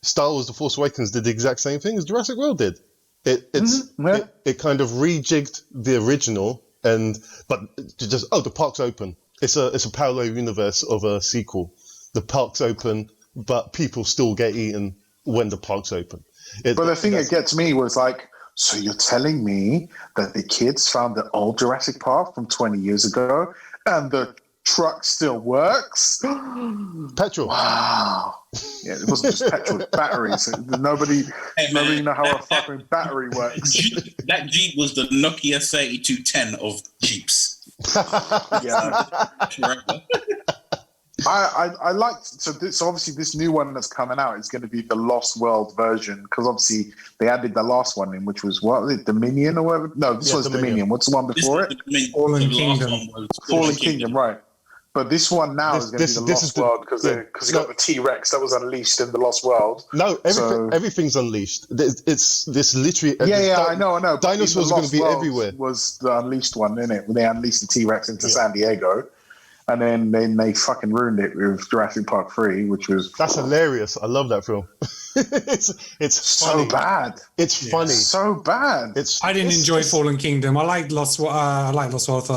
Star Wars: The Force Awakens did the exact same thing as Jurassic World did. It kind of rejigged the original, but the park's open. It's a parallel universe of a sequel. The park's open, but people still get eaten when the park's open. But the thing that gets me was like, so you're telling me that the kids found the old Jurassic Park from 20 years ago and the truck still works? Petrol. Wow. Yeah, it wasn't just petrol, batteries. Nobody know how a fucking battery works. That Jeep was the Nokia 3210 of Jeeps. Yeah. I liked so obviously this new one that's coming out is going to be the Lost World version, because obviously they added the last one in, which was Dominion or whatever. No, this was Dominion. What's the one before it? Fallen Kingdom. Fallen Kingdom, right? But this one now is going to be the Lost World, because you got the T-Rex that was unleashed in the Lost World. No, everything's unleashed. It's this literally. I know. Dinosaurs are going to be everywhere. Was the unleashed one, isn't it? When they unleashed the T-Rex into San Diego. And then they fucking ruined it with Jurassic Park 3, which was... That's hilarious. I love that film. it's so bad. It's funny. So bad. I didn't enjoy Fallen Kingdom. I liked Lost World. Not Lost World.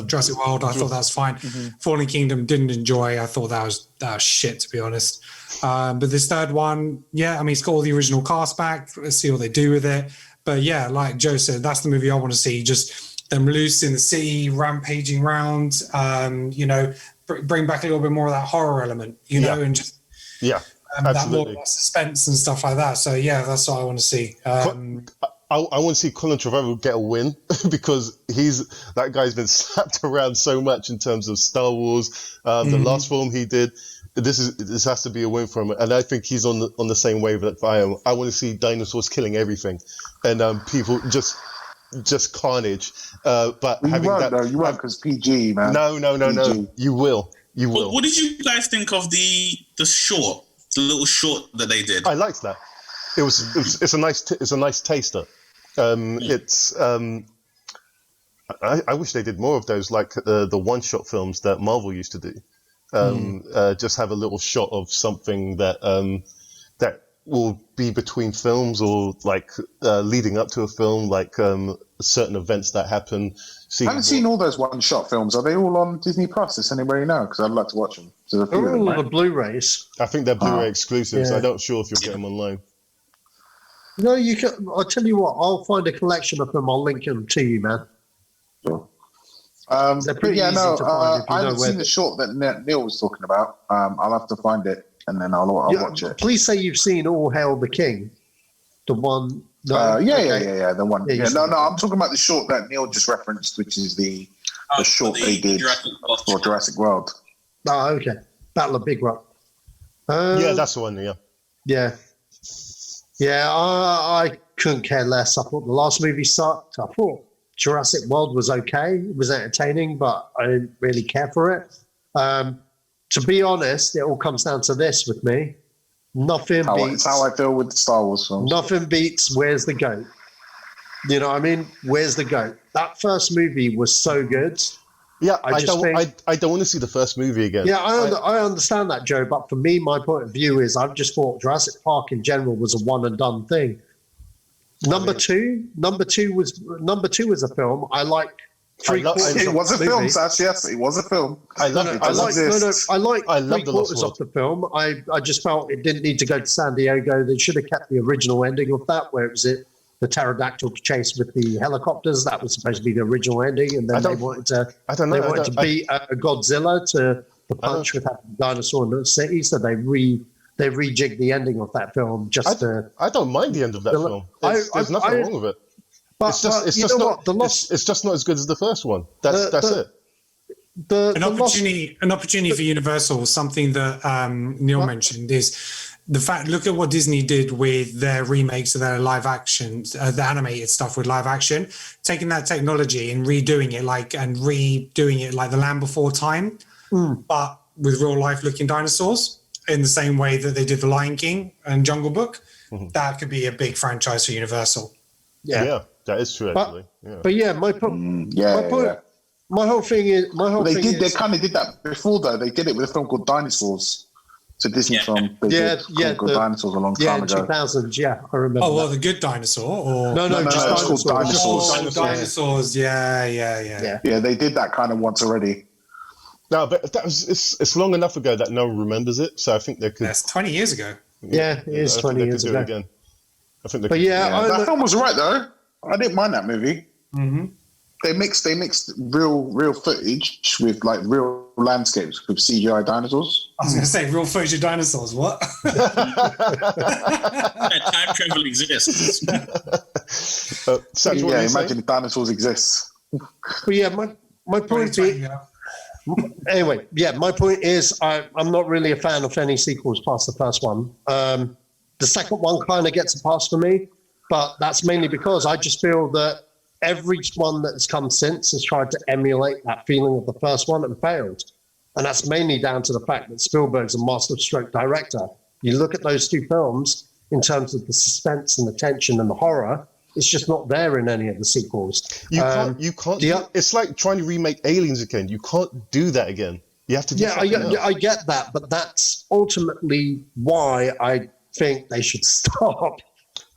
Jurassic World. I thought that was fine. Mm-hmm. Fallen Kingdom didn't enjoy. I thought that was shit, to be honest. But this third one, I mean, it's got all the original cast back. Let's see what they do with it. But yeah, like Joe said, that's the movie I want to see. Just them loose in the city, rampaging around, bring back a little bit more of that horror element, and just that more suspense and stuff like that. So that's what I want to see. I want to see Colin Trevorrow get a win because that guy's been slapped around so much in terms of Star Wars, the last film he did. This has to be a win for him, and I think he's on the same wave that I am. I want to see dinosaurs killing everything, and people just carnage. But you won't because PG, man. No. You will. What did you guys think of the short, the little short that they did? I liked that. It's a nice taster. I wish they did more of those, like the one shot films that Marvel used to do. Just have a little shot of something that will be between films or like leading up to a film, like certain events that happen. I haven't seen all those one-shot films. Are they all on Disney Plus? Does anybody know? Because I'd like to watch them. They're all the Blu-rays. I think they're Blu-ray exclusives. I'm not sure if you'll get them online. No, you can. I'll tell you what. I'll find a collection of them. I'll link them to you, man. Sure. They're pretty easy to find. I haven't seen the short that Neil was talking about. I'll have to find it. And then I'll watch it. Please say you've seen All Hail the King, the one. The one. No, I'm talking about the short that Neil just referenced, which is the short they did for Jurassic World. Oh, okay. Battle of Big Rock. That's the one. Yeah. I couldn't care less. I thought the last movie sucked. I thought Jurassic World was okay. It was entertaining, but I didn't really care for it. To be honest, it all comes down to this with me. It's how I feel with the Star Wars films. Nothing beats Where's the Goat? You know what I mean? Where's the Goat? That first movie was so good. Yeah, I don't want to see the first movie again. Yeah, I understand that, Joe. But for me, my point of view is I've just thought Jurassic Park in general was a one and done thing. Number two was a film I like. It was a film, Sash. Yes, it was a film. I like three quarters of the film. I just felt it didn't need to go to San Diego. They should have kept the original ending of that, where it was the pterodactyl chase with the helicopters. That was supposed to be the original ending, and then they wanted to beat Godzilla to the punch with having a dinosaur in the city. So they they rejigged the ending of that film just to. I don't mind the end of that film. There's nothing wrong with it. But it's just not as good as the first one. That's it. An opportunity for Universal, something that Neil mentioned, is the fact. Look at what Disney did with their remakes of their live action, the animated stuff with live action, taking that technology and redoing it like The Land Before Time, but with real life looking dinosaurs in the same way that they did The Lion King and Jungle Book. That could be a big franchise for Universal. Yeah, that is true. Actually, but my whole thing is They kind of did that before, though. They did it with a film called Dinosaurs. It's a Disney film. They did called Dinosaurs a long time ago. 2000s. Yeah, I remember. Oh, well, The Good Dinosaur, or no, just Dinosaurs. Dinosaurs. Yeah. Yeah, they did that kind of once already. No, but it's long enough ago that no one remembers it. So I think they could. That's 20 years ago. Yeah, it is 20 years ago. Again. I think. That film was right though. I didn't mind that movie. Mm-hmm. They mixed real footage with like real landscapes with CGI dinosaurs. I was going to say real footage of dinosaurs. What? Time travel exists. Imagine if dinosaurs exist. But yeah, my point is. Anyway, my point is I'm not really a fan of any sequels past the first one. The second one kind of gets a pass for me, but that's mainly because I just feel that every one that has come since has tried to emulate that feeling of the first one and failed. And that's mainly down to the fact that Spielberg's a master-stroke director. You look at those two films in terms of the suspense and the tension and the horror, it's just not there in any of the sequels. You can't. It's like trying to remake Aliens again. You can't do that again. You have to do something else. I get that, but that's ultimately why I think they should stop.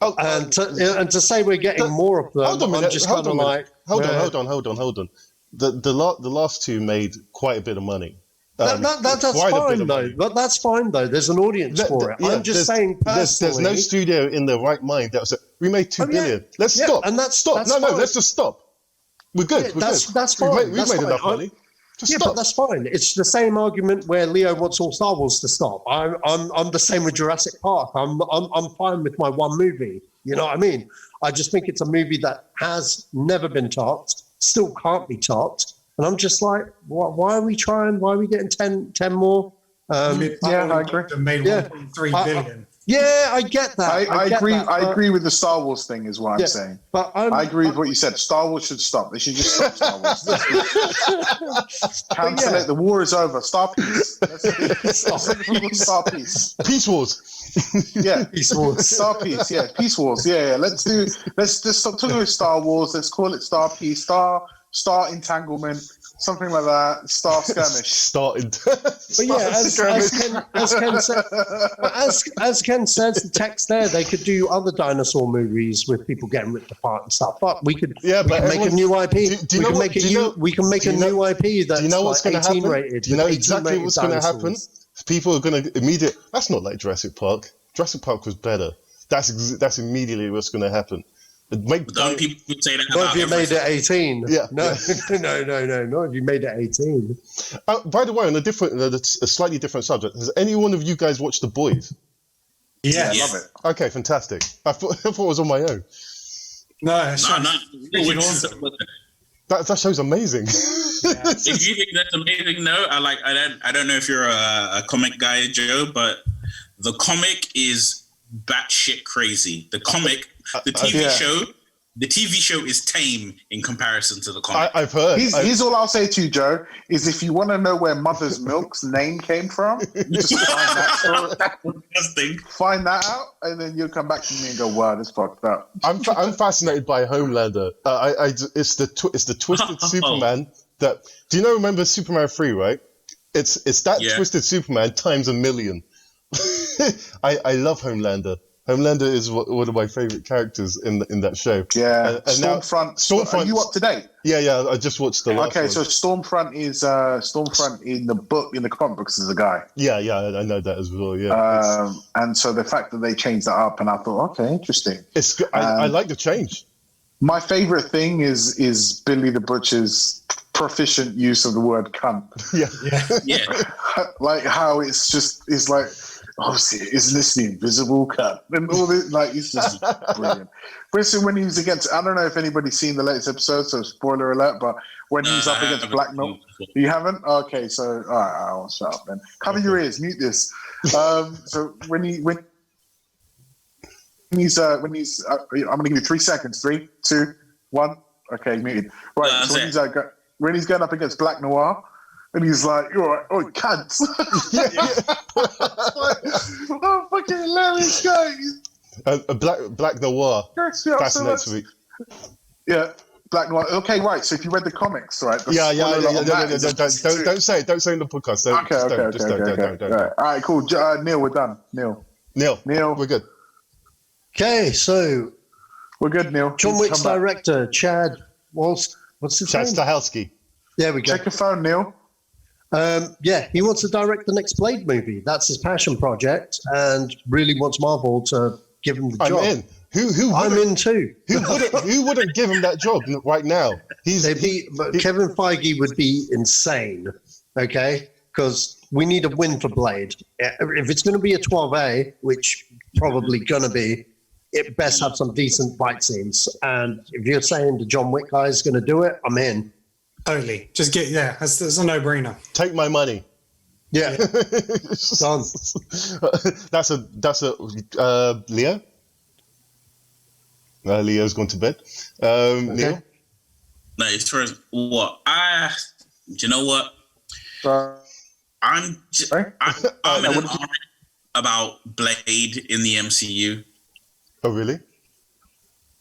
And to say we're getting more of them, hold on. The last two made quite a bit of money. That's fine though. But that's fine though. There's an audience for it. I'm just saying personally. There's no studio in their right mind that was we made $2 billion. Let's stop. And that's stop. No, let's just stop. We're good. That's fine. We've made enough money. But that's fine. It's the same argument where Leo wants all Star Wars to stop. I'm the same with Jurassic Park. I'm fine with my one movie. You know what I mean? I just think it's a movie that has never been topped, still can't be topped. And I'm just like, why are we trying? Why are we getting 10 more? I agree. Made 1.3 billion. I get that. I agree with the Star Wars thing, is what I'm saying. But I agree with what you said. Star Wars should stop. They should just stop Star Wars. Cancel it. The war is over. Star Peace. Star Peace. Peace Wars. Peace Wars. Star Peace. Peace Wars. Let's just stop talking about Star Wars. Let's call it Star Peace. Star Entanglement. Something like that. Star Skirmish. As Ken says, the text there, they could do other dinosaur movies with people getting ripped apart and stuff. But we could make a new IP. We can make a new IP that's what's going to happen? Rated. Do you know exactly what's going to happen? People are going to that's not like Jurassic Park. Jurassic Park was better. That's immediately what's going to happen. Don't people say that not if you made it 18. Yeah. No, not if you made it 18. By the way, on a slightly different subject, has any one of you guys watched The Boys? Yeah, I love it. Okay, fantastic. I thought it was on my own. No. That show's amazing. If you think that's amazing, I don't know if you're a comic guy, Joe, but the comic is batshit crazy. The TV show is tame in comparison to the comic. I've heard. Here's all I'll say to you, Joe, is if you want to know where Mother's Milk's name came from, you just find that out, and then you'll come back to me and go, "Wow, this fucked up." I'm fascinated by Homelander. It's the twisted Superman that. Do you remember Superman 3, right? It's that twisted Superman times a million. I love Homelander. Homelander is one of my favorite characters in that show. Yeah, and Stormfront. Are you up to date? Yeah. I just watched the last one. So Stormfront is Stormfront in the comic books is a guy. Yeah, I know that as well. Yeah, and so the fact that they changed that up, and I thought, okay, interesting. It's good. I like the change. My favorite thing is Billy the Butcher's proficient use of the word cunt. Yeah. Like how it's like. obviously, isn't this the invisible cut? And all this, like, it's just brilliant. For instance, when he was against, I don't know if anybody's seen the latest episode, so spoiler alert, but when he was up against Black Noir, you haven't? Okay, so, all right, I'll shut up then. Cover your ears, mute this. So when he's, I'm going to give you 3 seconds. 3, 2, 1. Okay, muted. Right, so when he's going up against Black Noir, and he's like, "You're right, oh, cunt!" Oh, fucking hilarious guy. Black Noir. Fascinates me. Yeah, Black Noir. Okay, right. So if you read the comics, right? Don't say it. Don't say it in the podcast. Don't. All right, cool. Neil, we're done. Neil, we're good. Okay, so we're good, Neil. John Wick's director, Chad. What's his name? Chad Stahelski. There we go. Check your phone, Neil. Yeah, he wants to direct the next Blade movie. That's his passion project, and really wants Marvel to give him the job. I'm in. I'm in too. Who wouldn't give him that job right now? Kevin Feige would be insane. Okay, because we need a win for Blade. If it's going to be a 12A, which probably going to be, it best have some decent fight scenes. And if you're saying the John Wick guy is going to do it, I'm in. Totally. Just that's a no-brainer. Take my money. Yeah. Done. That's a Leo. Leo's gone to bed. Okay. Neil. No, as far as what do you know what? I'm in an argument about Blade in the MCU. Oh, really?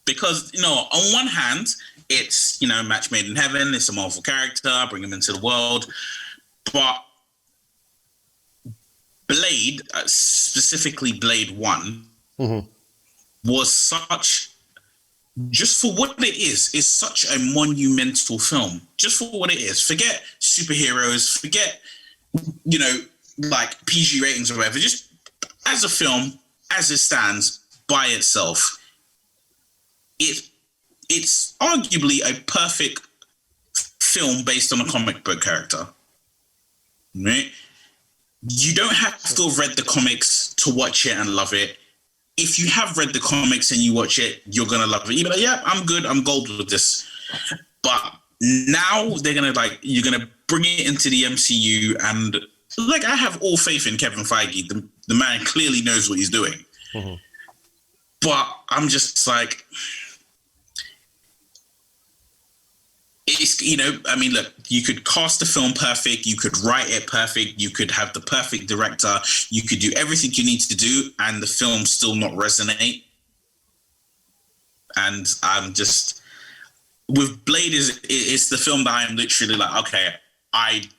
Because, on one hand, it's, match made in heaven. It's a Marvel character. Bring him into the world. But Blade, specifically Blade 1, was such, just for what it is such a monumental film. Just for what it is. Forget superheroes. Forget, like PG ratings or whatever. Just as a film, as it stands by itself, it's arguably a perfect film based on a comic book character. Right? You don't have to have read the comics to watch it and love it. If you have read the comics and you watch it, you're gonna love it. You're like, yeah, I'm good. I'm gold with this. But now they're gonna you're gonna bring it into the MCU, and I have all faith in Kevin Feige. The man clearly knows what he's doing. But I'm just like, it's, look, you could cast the film perfect, you could write it perfect, you could have the perfect director, you could do everything you need to do, and the film still not resonate. And I'm just, with Blade, it's the film that I'm literally like, okay, I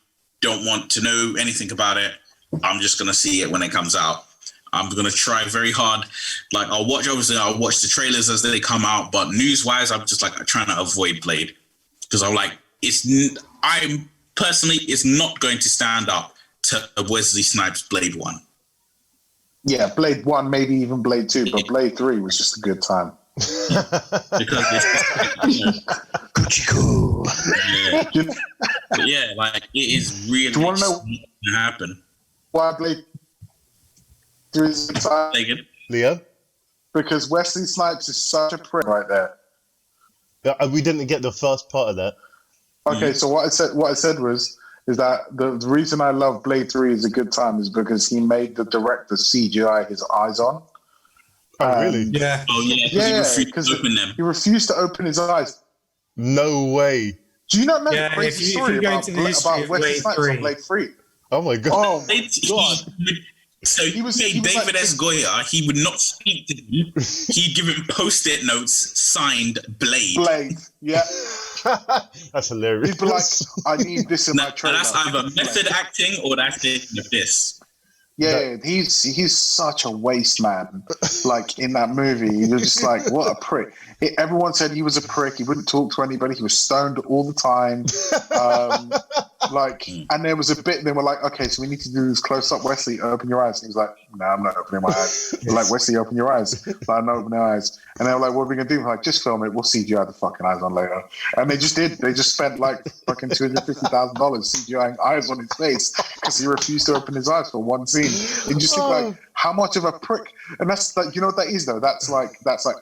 don't want to know anything about it. I'm just going to see it when it comes out. I'm going to try very hard. I'll watch the trailers as they come out, but news-wise, I'm just trying to avoid Blade. Because I'm like, it's not going to stand up to Wesley Snipes' Blade 1. Yeah, Blade 1, maybe even Blade 2, but Blade 3 was just a good time. Because it's pretty cool. Yeah, it is really do you want to know going to happen. Why Blade 3 is a good time? Leo? Because Wesley Snipes is such a prick right there. Yeah, we didn't get the first part of that. Okay, so what I said is that the reason I love Blade 3 is a good time is because he made the director CGI his eyes on. Oh, really? Yeah. Oh, yeah, because he refused to open his eyes. No way. Do you not know the crazy story about Wesley Snipes on Blade 3? Oh, my God. Oh, my God. So he made David S. Goya. He would not speak to him. He'd give him post-it notes signed Blade. Blade, yeah. That's hilarious. He'd be like, I need this in my trailer. That's either method acting or that's it in the piss. Yeah, he's such a waste man. In that movie, you're just like, what a prick. Everyone said he was a prick. He wouldn't talk to anybody. He was stoned all the time. Like, and there was a bit. They were like, okay, so we need to do this close up. Wesley, open your eyes. And he was like, no, I'm not opening my eyes. They're like, Wesley, open your eyes. Like, I'm not opening my eyes. And they were like, what are we gonna do? We're like, just film it. We'll CGI the fucking eyes on later. And they just did. They just spent like fucking $250,000 CGIing eyes on his face because he refused to open his eyes for one scene. And just think like, how much of a prick? And that's like, you know what that is though? That's like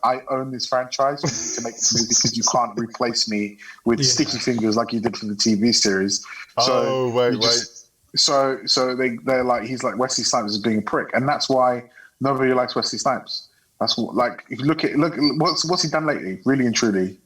I own this franchise. You need to make this movie because you can't replace me with sticky fingers like you did for the TV series. So So they're like, he's like, Wesley Snipes is being a prick, and that's why nobody likes Wesley Snipes. That's what, like, if you look what's he done lately? Really and truly.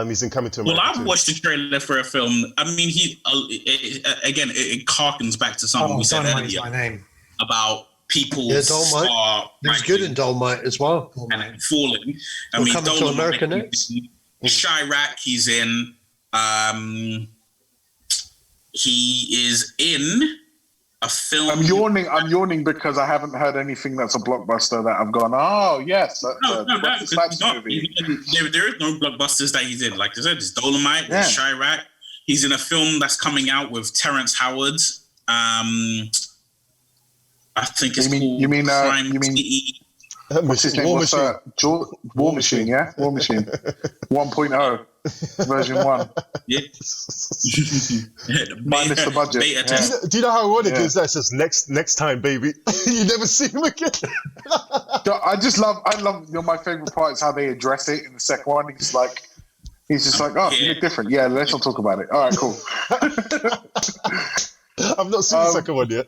He's in Coming to America. Well, I've watched the trailer for a film. I mean, it harkens back to something we said earlier about people. Yeah, Dolomite. He was good in Dolomite as well. And falling. I mean, Coming to America next. Chirac, he's in. He is in a film. I'm yawning because I haven't heard anything that's a blockbuster that I've gone, oh yes, no, movie. There is no blockbusters that he's in. Like I said, there's Dolomite, there's Chirac. He's in a film that's coming out with Terrence Howard. I think it's called Crime City. What's his name? War Machine, yeah? War Machine. 1.0. Version 1. Yeah. Minus the budget. Yeah. Do you know how ironic it is? That's just next time, baby. You never see him again. I love, you know, my favorite part is how they address it in the second one. He's just like, oh, you look different. Yeah, let's not talk about it. All right, cool. I've not seen the second one yet.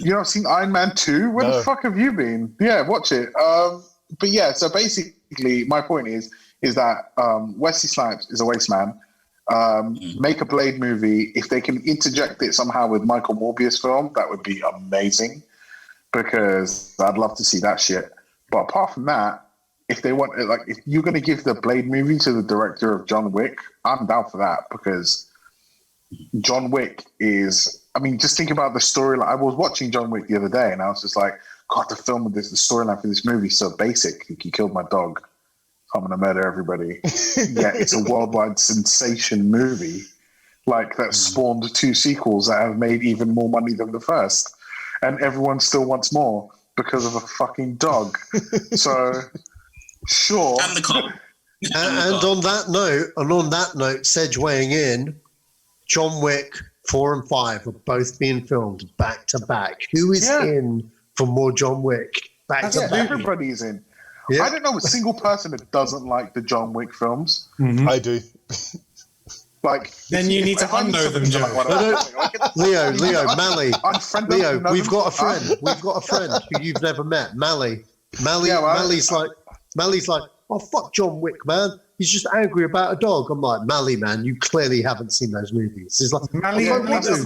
You not seen Iron Man 2? Where the fuck have you been? Yeah, watch it. But yeah, so basically my point is that Wesley Snipes is a waste man. Make a Blade movie. If they can interject it somehow with Michael Morbius film, that would be amazing, because I'd love to see that shit. But apart from that, if they want, like, if you're going to give the Blade movie to the director of John Wick, I'm down for that, because John Wick is, I mean, just think about the storyline. I was watching John Wick the other day, and I was just like, God, the storyline for this movie is so basic. He killed my dog. I'm going to murder everybody. Yeah, it's a worldwide sensation movie, like, that spawned 2 sequels that have made even more money than the first. And everyone still wants more because of a fucking dog. So, sure. And the cop. And on that note, Sedge weighing in, John Wick 4 and 5 are both being filmed back to back. Who is in for more John Wick back to back? Everybody's in. Yeah. I don't know a single person that doesn't like the John Wick films. Mm-hmm. I do. Like, then you need to unknow them, Joe. Leo, Mally. Leo, we've got a friend. We've got a friend who you've never met, Mally. Mally's like, oh, fuck John Wick, man. He's just angry about a dog. I'm like, Mally, man, you clearly haven't seen those movies. He's like, Mally doesn't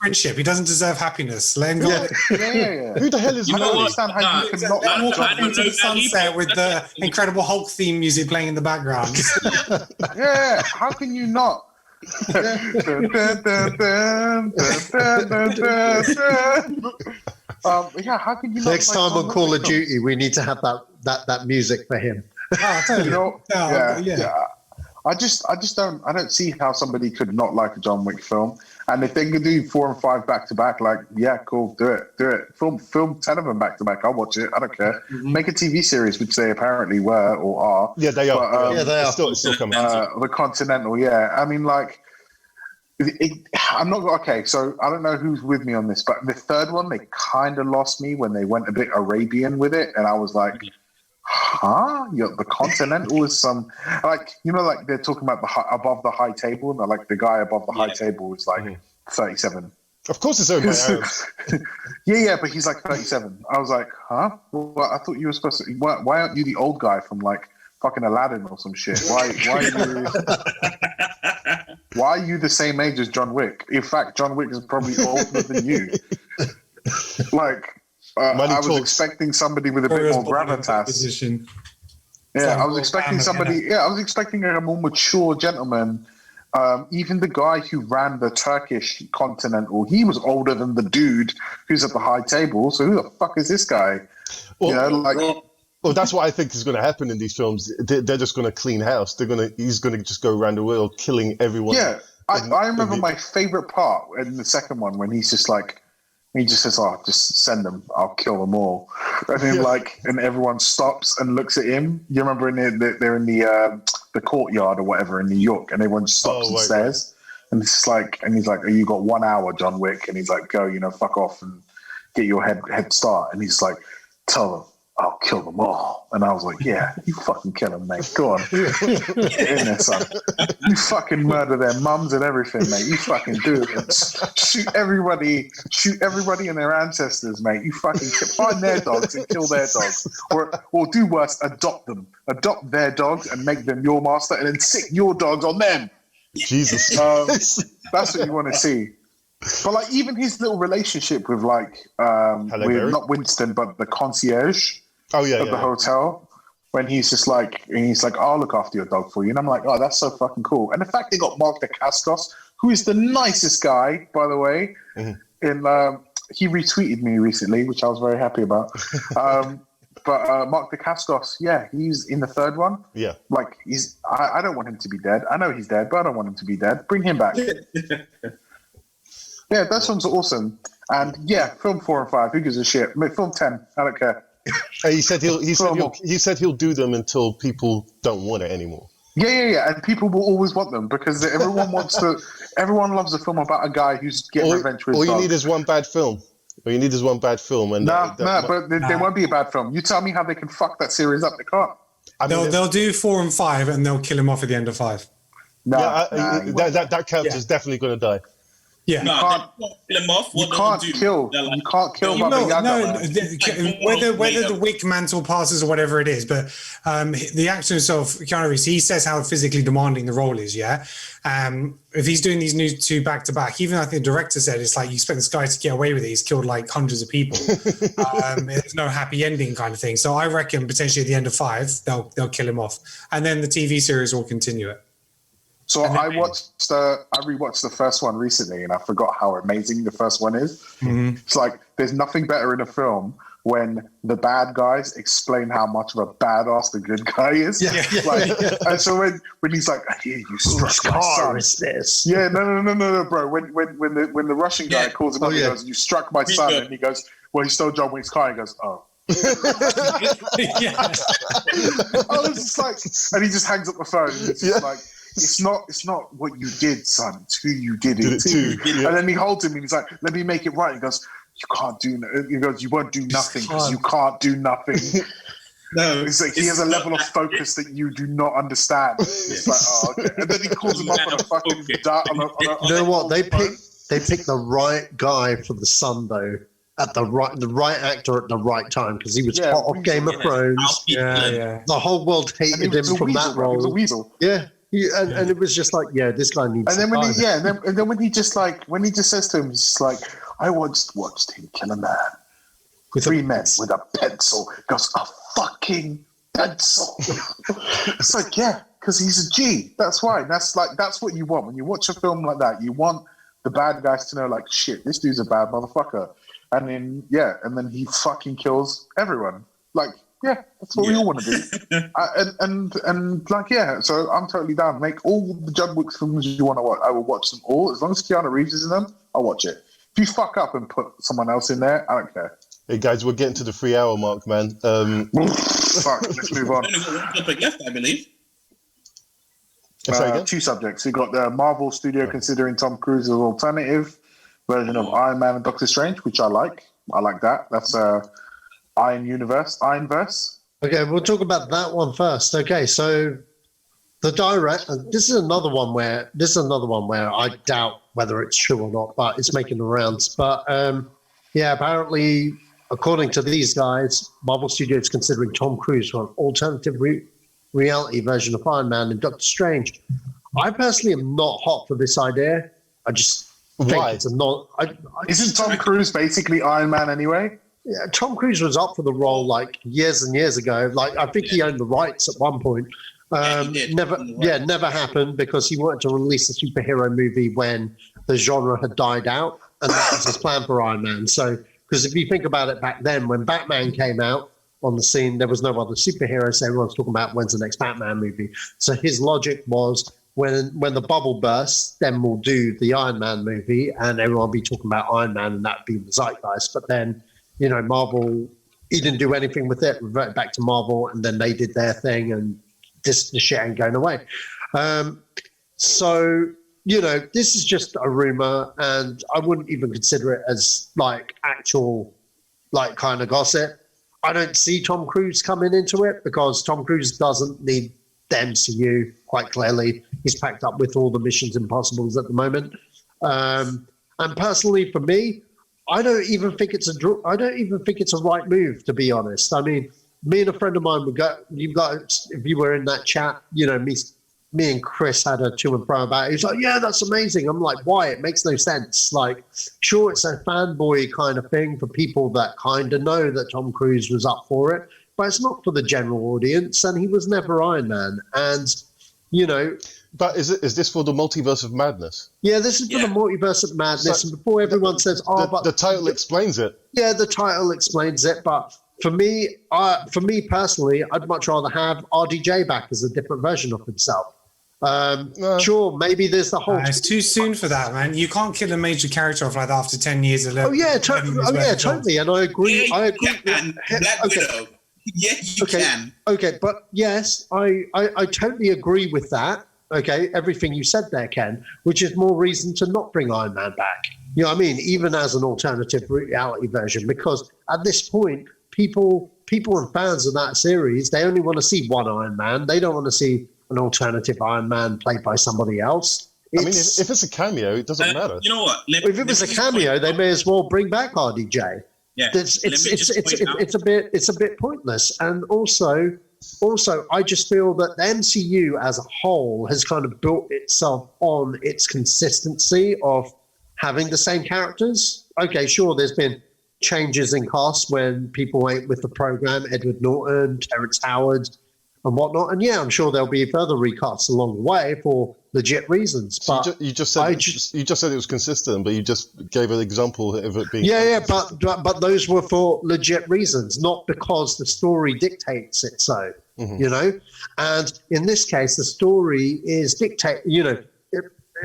friendship. He doesn't deserve happiness. Let him go. Yeah. Who the hell is Mally? I don't understand how you can not walk into the sunset with the Incredible Hulk theme music playing in the background. Yeah, how can you not? Yeah, how can you not? Next time on Call of Duty, we need to have that music for him. You know, I just don't see how somebody could not like a John Wick film. And if they could do 4 and 5 back to back, like, yeah, cool, do it. Film 10 of them back to back. I'll watch it. I don't care. Mm-hmm. Make a TV series, which they apparently were or are. Yeah, they are. But, they are. Still coming. The Continental, yeah. I mean, like, I'm not okay. So I don't know who's with me on this, but the third one, they kind of lost me when they went a bit Arabian with it, and I was like, huh? The Continental is some, like, you know, like they're talking about above the high table, and like the guy above the high table is like 37. Of course, it's owned by Arabs. yeah, but he's like 37. I was like, huh? Well, I thought you were supposed to. Why aren't you the old guy from like fucking Aladdin or some shit? Why are you the same age as John Wick? In fact, John Wick is probably older than you. Like. I was expecting somebody with a bit more gravitas. I was expecting somebody. Yeah, I was expecting a more mature gentleman. Even the guy who ran the Turkish Continental, he was older than the dude who's at the high table. So who the fuck is this guy? Well, that's what I think is going to happen in these films. They're just going to clean house. He's going to just go around the world killing everyone. Yeah. I remember my favorite part in the second one when he's just like, he just says, "Oh, just send them. I'll kill them all." And then and everyone stops and looks at him. You remember they're in the courtyard or whatever in New York, and everyone just stops and stares. And it's like, and he's like, "Oh, you got 1 hour, John Wick." And he's like, "Go, fuck off and get your head start." And he's like, "Tell them I'll kill them all." And I was like, "Yeah, you fucking kill them, mate. Go on, get in there, son. You fucking murder their mums and everything, mate. You fucking do it. Shoot everybody and their ancestors, mate. You fucking find their dogs and kill their dogs, or do worse, adopt them, adopt their dogs and make them your master, and then sick your dogs on them." Jesus, that's what you want to see. But like even his little relationship with not Winston but the concierge of the hotel, when he's just like, "I'll look after your dog for you," and I'm like, "Oh, that's so fucking cool." And the fact they got Mark Dacascos, who is the nicest guy, by the way, he retweeted me recently, which I was very happy about. But Mark Dacascos, he's in the third one. Yeah, like I don't want him to be dead. I know he's dead, but I don't want him to be dead. Bring him back. Yeah, that sounds awesome. And film 4 and 5. Who gives a shit? Film 10. I don't care. He said he'll do them until people don't want it anymore. Yeah. And people will always want them because everyone everyone loves a film about a guy who's getting revenge for his dog. All you need is one bad film. And but there won't be a bad film. You tell me how they can fuck that series up. They can't. They'll do 4 and 5 and they'll kill him off at the end of 5. That character is definitely going to die. Yeah, you can't kill him off. You can't kill Baba Yaga. Whether the Wick mantle passes or whatever it is, but the actor himself, Keanu Reeves, he says how physically demanding the role is. Yeah, if he's doing these new 2 back to back, even I think the director said it's like you expect this guy to get away with it. He's killed like hundreds of people. There's no happy ending kind of thing. So I reckon potentially at the end of 5 they'll kill him off, and then the TV series will continue it. So I rewatched the first one recently, and I forgot how amazing the first one is. Mm-hmm. It's like there's nothing better in a film when the bad guys explain how much of a badass the good guy is. And so when he's like, "I hear you struck my son." Is this? Yeah, no, bro. When the Russian guy calls him up, he goes, "You struck my son," and he goes, "Well, he stole John Wick's car." He goes, "Oh." I was just like, and he just hangs up the phone. And it's just like. It's not what you did, son. It's who you did it to. And then he holds him and he's like, "Let me make it right." He goes, "You can't do." He goes, "You won't do nothing because you can't do nothing." No, it's like he has a level of focus that you do not understand. It's like, oh, okay. And then he calls him up on a fucking you know what? They picked the right guy for the son though. At the right actor at the right time because he was hot off Game of Thrones. The whole world hated him from that role. He was a weasel. Yeah. And it was just like, this guy needs. And then when he just says to him, he's just like, "I once watched him kill a man with 3 men with a pencil." He goes, "A fucking pencil." It's like, because he's a G. That's why. That's what you want when you watch a film like that. You want the bad guys to know, like, shit, this dude's a bad motherfucker, and then he fucking kills everyone. Like. Yeah, that's what we all want to do. So I'm totally down. Make all the John Wick films you want to watch. I will watch them all. As long as Keanu Reeves is in them, I'll watch it. If you fuck up and put someone else in there, I don't care. Hey guys, we're getting to the 3 hour mark, man. Fuck, let's move on. Only one topic left, I believe. 2 subjects. We got the Marvel Studio considering Tom Cruise's alternative version of Iron Man and Doctor Strange, which I like. I like that. That's Ironverse. Okay, we'll talk about that one first. Okay, so the direct. This is another one where I doubt whether it's true or not, but it's making the rounds. But apparently, according to these guys, Marvel Studios considering Tom Cruise for an alternative reality version of Iron Man and Doctor Strange. I personally am not hot for this idea. I just think it's a not. Isn't Tom Cruise basically Iron Man anyway? Yeah, Tom Cruise was up for the role like years and years ago. Like I think he owned the rights at one point. Never happened because he wanted to release a superhero movie when the genre had died out, and that was his plan for Iron Man. So, because if you think about it, back then when Batman came out on the scene, there was no other superheroes. So everyone's talking about when's the next Batman movie. So his logic was when the bubble bursts, then we'll do the Iron Man movie, and everyone will be talking about Iron Man, and that'd be the zeitgeist. But then, you know, Marvel, he didn't do anything with it, reverted back to Marvel, and then they did their thing, and the shit ain't going away. So, you know, this is just a rumor, and I wouldn't even consider it as like actual, like kind of gossip. I don't see Tom Cruise coming into it because Tom Cruise doesn't need the MCU, quite clearly. He's packed up with all the Missions Impossibles at the moment. And personally, for me, I don't even think it's a right move, to be honest. I mean, me and a friend of mine would go. If you were in that chat, you know, me and Chris had a to and fro about it. He's like, yeah, that's amazing. I'm like, why? It makes no sense. Like, sure, it's a fanboy kind of thing for people that kind of know that Tom Cruise was up for it, but it's not for the general audience, and he was never Iron Man. And, you know... But is this for the Multiverse of Madness? Yeah, this is for the Multiverse of Madness, and before everyone says, but... The title explains it. Yeah, the title explains it, but for me personally, I'd much rather have RDJ back as a different version of himself. Sure, maybe there's the whole... it's too soon for that, man. You can't kill a major character off like that after 10 years. Totally, and I agree. And Black Widow. Yeah, you can. Okay, but yes, I totally agree with that. Okay, everything you said there, Ken, which is more reason to not bring Iron Man back. You know what I mean? Even as an alternative reality version, because at this point, people and fans of that series, they only want to see one Iron Man. They don't want to see an alternative Iron Man played by somebody else. I mean, if it's a cameo, it doesn't matter. You know what? If it was a cameo, they may as well bring back RDJ. Yeah, it's a bit pointless, and also, I just feel that the MCU as a whole has kind of built itself on its consistency of having the same characters. Okay, sure, there's been changes in cast when people ain't with the program, Edward Norton, Terrence Howard, and whatnot. And yeah, I'm sure there'll be further recasts along the way for legit reasons. But so you just said it was consistent, but you just gave an example of it being. Yeah, but those were for legit reasons, not because the story dictates it. So you know, and in this case, the story is dictate. You know,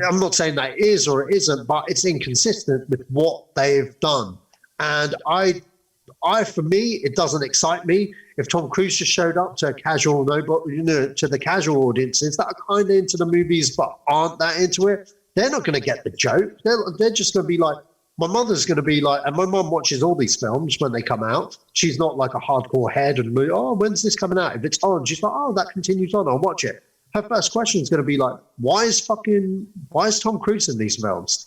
I'm not saying that it is or it isn't, but it's inconsistent with what they've done. And I, for me, it doesn't excite me if Tom Cruise just showed up to a casual, to the casual audiences that are kind of into the movies but aren't that into it. They're not going to get the joke. They're just going to be like, my mother's going to be like, and my mum watches all these films when they come out. She's not like a hardcore head and when's this coming out? If it's on, she's like, oh, that continues on. I'll watch it. Her first question is going to be like, why is Tom Cruise in these films?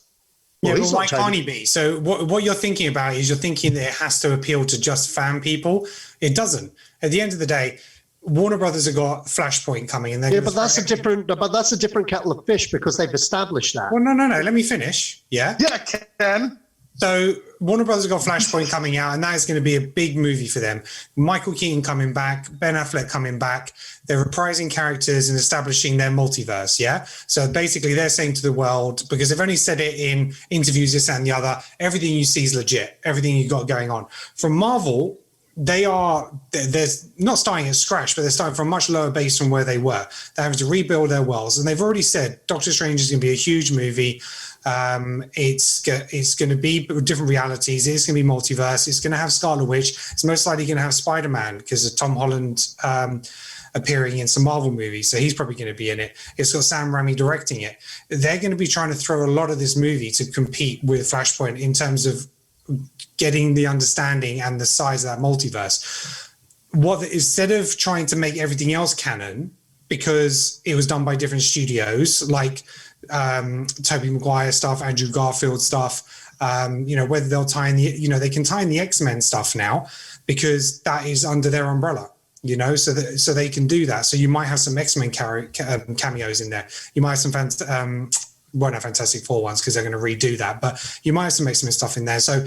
Well, yeah, but why can't he be? So what you're thinking about is you're thinking that it has to appeal to just fan people. It doesn't. At the end of the day, Warner Brothers have got Flashpoint coming, and but that's a different kettle of fish because they've established that. Well, no. Let me finish. Yeah. Yeah, Ken. So Warner Brothers have got Flashpoint coming out, and that is going to be a big movie for them. Michael Keaton coming back, Ben Affleck coming back. They're reprising characters and establishing their multiverse, yeah? So basically they're saying to the world, because they've only said it in interviews, this and the other, everything you see is legit, everything you've got going on. From Marvel, they're not starting at scratch, but they're starting from a much lower base from where they were. They're having to rebuild their worlds. And they've already said Doctor Strange is going to be a huge movie. It's going to be different realities. It's going to be multiverse. It's going to have Scarlet Witch. It's most likely going to have Spider-Man because of Tom Holland appearing in some Marvel movies. So he's probably going to be in it. It's got Sam Raimi directing it. They're going to be trying to throw a lot of this movie to compete with Flashpoint in terms of getting the understanding and the size of that multiverse. Instead of trying to make everything else canon, because it was done by different studios, like Tobey Maguire stuff, Andrew Garfield stuff, whether they'll tie in they can tie in the X-Men stuff now because that is under their umbrella, so they can do that. So you might have some X-Men cameos in there. You might have some not Fantastic Four ones because they're going to redo that, but you might have some X-Men stuff in there. So,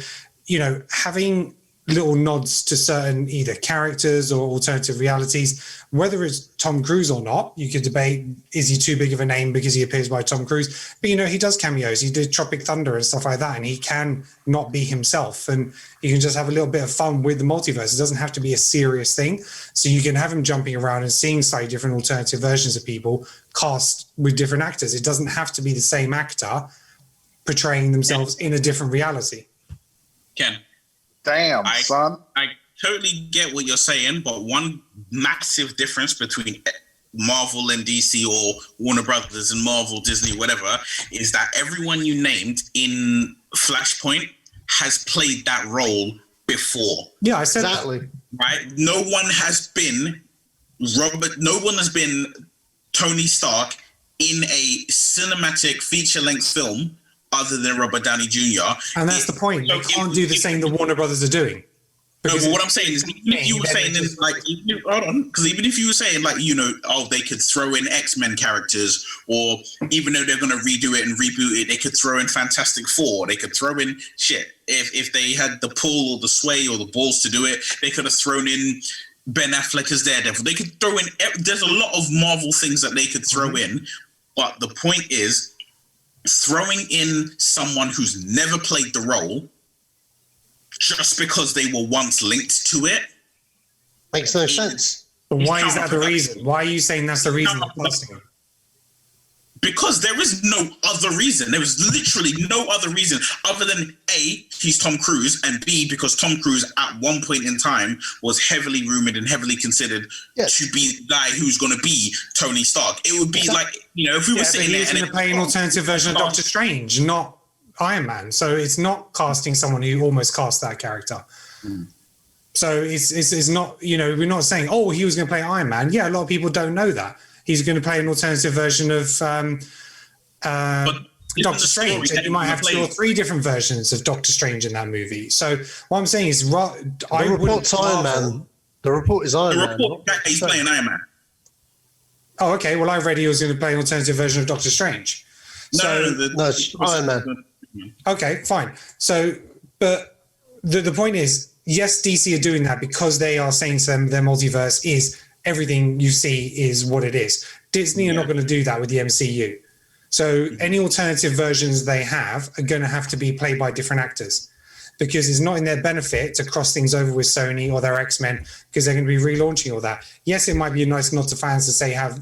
having little nods to certain either characters or alternative realities. Whether it's Tom Cruise or not, you could debate, is he too big of a name because he appears by Tom Cruise? But, he does cameos. He did Tropic Thunder and stuff like that, and he can not be himself. And you can just have a little bit of fun with the multiverse. It doesn't have to be a serious thing. So you can have him jumping around and seeing slightly different alternative versions of people cast with different actors. It doesn't have to be the same actor portraying themselves in a different reality. Ken. Damn, son. I totally get what you're saying, but one massive difference between Marvel and DC, or Warner Brothers and Marvel, Disney, whatever, is that everyone you named in Flashpoint has played that role before. Yeah, I said exactly. Right? No one has been Tony Stark in a cinematic feature-length film other than Robert Downey Jr. And that's the point. They can't do the same that Warner Brothers are doing. No, but what I'm saying is, even if you were saying, hold on, because even if you were saying, they could throw in X-Men characters, or even though they're going to redo it and reboot it, they could throw in Fantastic Four, they could throw in shit. If they had the pull or the sway or the balls to do it, they could have thrown in Ben Affleck as Daredevil. They could throw in, there's a lot of Marvel things that they could throw in, but the point is, throwing in someone who's never played the role just because they were once linked to it makes no sense. But why is that the reason? Why are you saying that's the reason? Because there is no other reason. There is literally no other reason other than A, he's Tom Cruise, and B, because Tom Cruise at one point in time was heavily rumored and heavily considered to be the guy who's going to be Tony Stark. It would be like, if we were sitting there and going to play an alternative version of Doctor Strange, not Iron Man. So it's not casting someone who almost cast that character. So it's not, we're not saying, he was going to play Iron Man. Yeah, a lot of people don't know that. He's going to play an alternative version of Doctor Strange, and you might have 2 or 3 different versions of Doctor Strange in that movie. So what I'm saying is, the report's Iron Man. The report is Iron Man. He's playing Iron Man. Oh, okay. Well, I read he was going to play an alternative version of Doctor Strange. No, it's Iron Man. Okay, fine. So, but the point is, yes, DC are doing that because they are saying to them their multiverse is everything you see is what it is. Disney are not going to do that with the MCU. So any alternative versions they have are going to have to be played by different actors, because it's not in their benefit to cross things over with Sony or their X-Men, because they're going to be relaunching all that. Yes, it might be a nice nod to fans to say have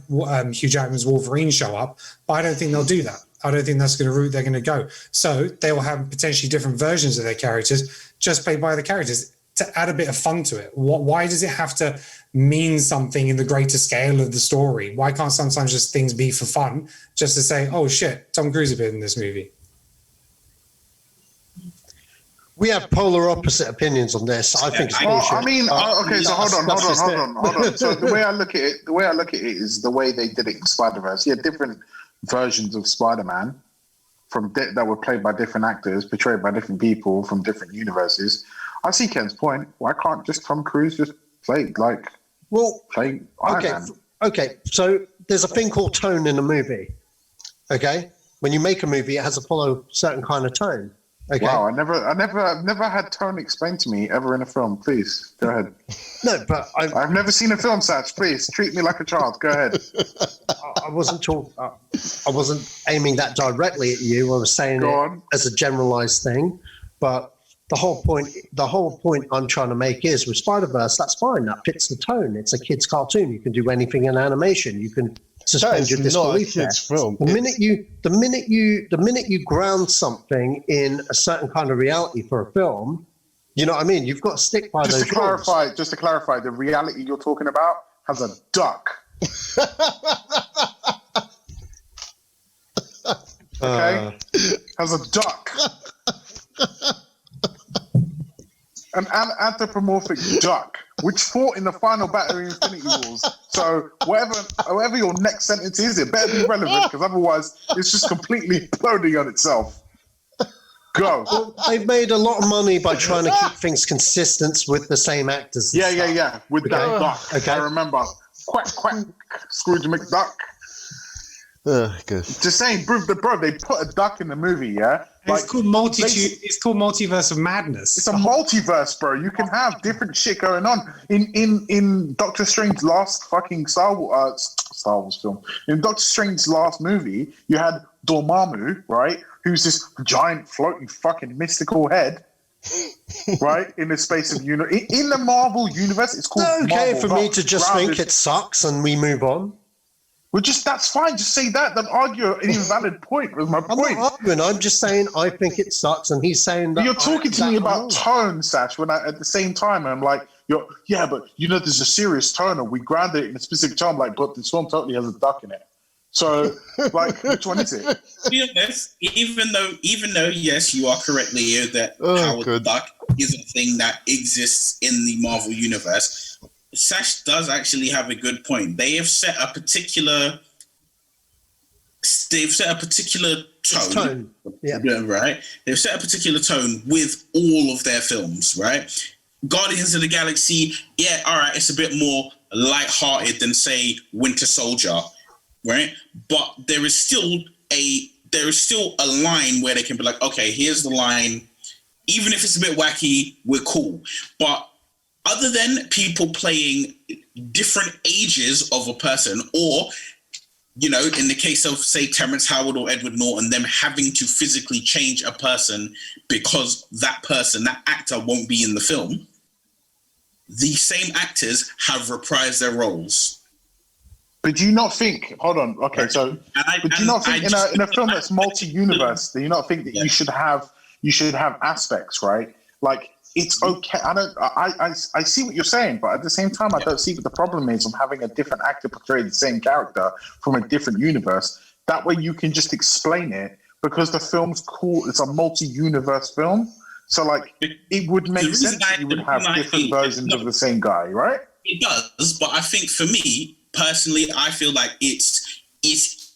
Hugh Jackman's Wolverine show up, but I don't think they'll do that. I don't think that's the route they're going to go. So they will have potentially different versions of their characters just played by the characters to add a bit of fun to it. Why does it have to mean something in the greater scale of the story? Why can't sometimes just things be for fun, just to say, oh shit, Tom Cruise appeared in this movie? We have polar opposite opinions on this. I think it's bullshit. I mean, okay, so hold on. So the way I look at it is the way they did it in Spider-Verse. Yeah, different versions of Spider-Man that were played by different actors, portrayed by different people from different universes. I see Ken's point. Why can't just Tom Cruise just play Iron Man? Okay, so there's a thing called tone in a movie. Okay, when you make a movie, it has to follow a certain kind of tone. Okay. Wow, I've never had tone explained to me ever in a film. Please go ahead. No, but I've never seen a film, Satch. Please treat me like a child. Go ahead. I wasn't aiming that directly at you. I was saying it as a generalized thing, but the whole point I'm trying to make is with Spider-Verse, that's fine. That fits the tone. It's a kid's cartoon. You can do anything in animation. You can suspend your disbelief there. The minute you ground something in a certain kind of reality for a film, you know what I mean? You've got to stick by those rules. Just to clarify, the reality you're talking about has a duck. Okay? Has a duck. An anthropomorphic duck, which fought in the final battle of Infinity Wars. So whatever your next sentence is, it better be relevant, because otherwise it's just completely imploding on itself. Go. Well, they've made a lot of money by trying to keep things consistent with the same actors. Yeah. With that duck. Okay. I remember. Quack, quack, Scrooge McDuck. Good. Just saying, bro, they put a duck in the movie, yeah? It's called multitude. It's called Multiverse of Madness. It's a multiverse, bro. You can have different shit going on. In Doctor Strange's last fucking Star Wars film, in Doctor Strange's last movie, you had Dormammu, right? Who's this giant floating fucking mystical head, right? In the space of in the Marvel universe, it's called. Okay, Marvel, for me to just think it sucks and we move on. Well, that's fine. Just say that. Don't argue an invalid point. Was my point. I'm not arguing. I'm just saying I think it sucks, and he's saying that. You're talking to me about tone, Sash. When at the same time I'm like, but there's a serious tone, and we grounded it in a specific tone. Like, but this film totally has a duck in it. So, like, which one is it? To be honest, even though, yes, you are correct, Leo, that Howard Duck is a thing that exists in the Marvel universe. Sash does actually have a good point. They have set a particular tone. Yeah. Right? They've set a particular tone with all of their films, right? Guardians of the Galaxy, yeah, all right, it's a bit more lighthearted than, say, Winter Soldier, right? But there is still a line where they can be like, okay, here's the line. Even if it's a bit wacky, we're cool. But other than people playing different ages of a person, or, in the case of, say, Terrence Howard or Edward Norton, them having to physically change a person because that actor won't be in the film, the same actors have reprised their roles. But do you not think? Hold on. Okay, so do you not think in a film that's multi-universe, do you not think that you should have aspects, right? Like, it's okay. I see what you're saying, but at the same time, I don't see what the problem is of having a different actor portray the same character from a different universe. That way, you can just explain it because the film's cool. It's a multi-universe film, so like it would make sense that you would have different versions of the same guy, right? It does, but I think for me personally, I feel like it's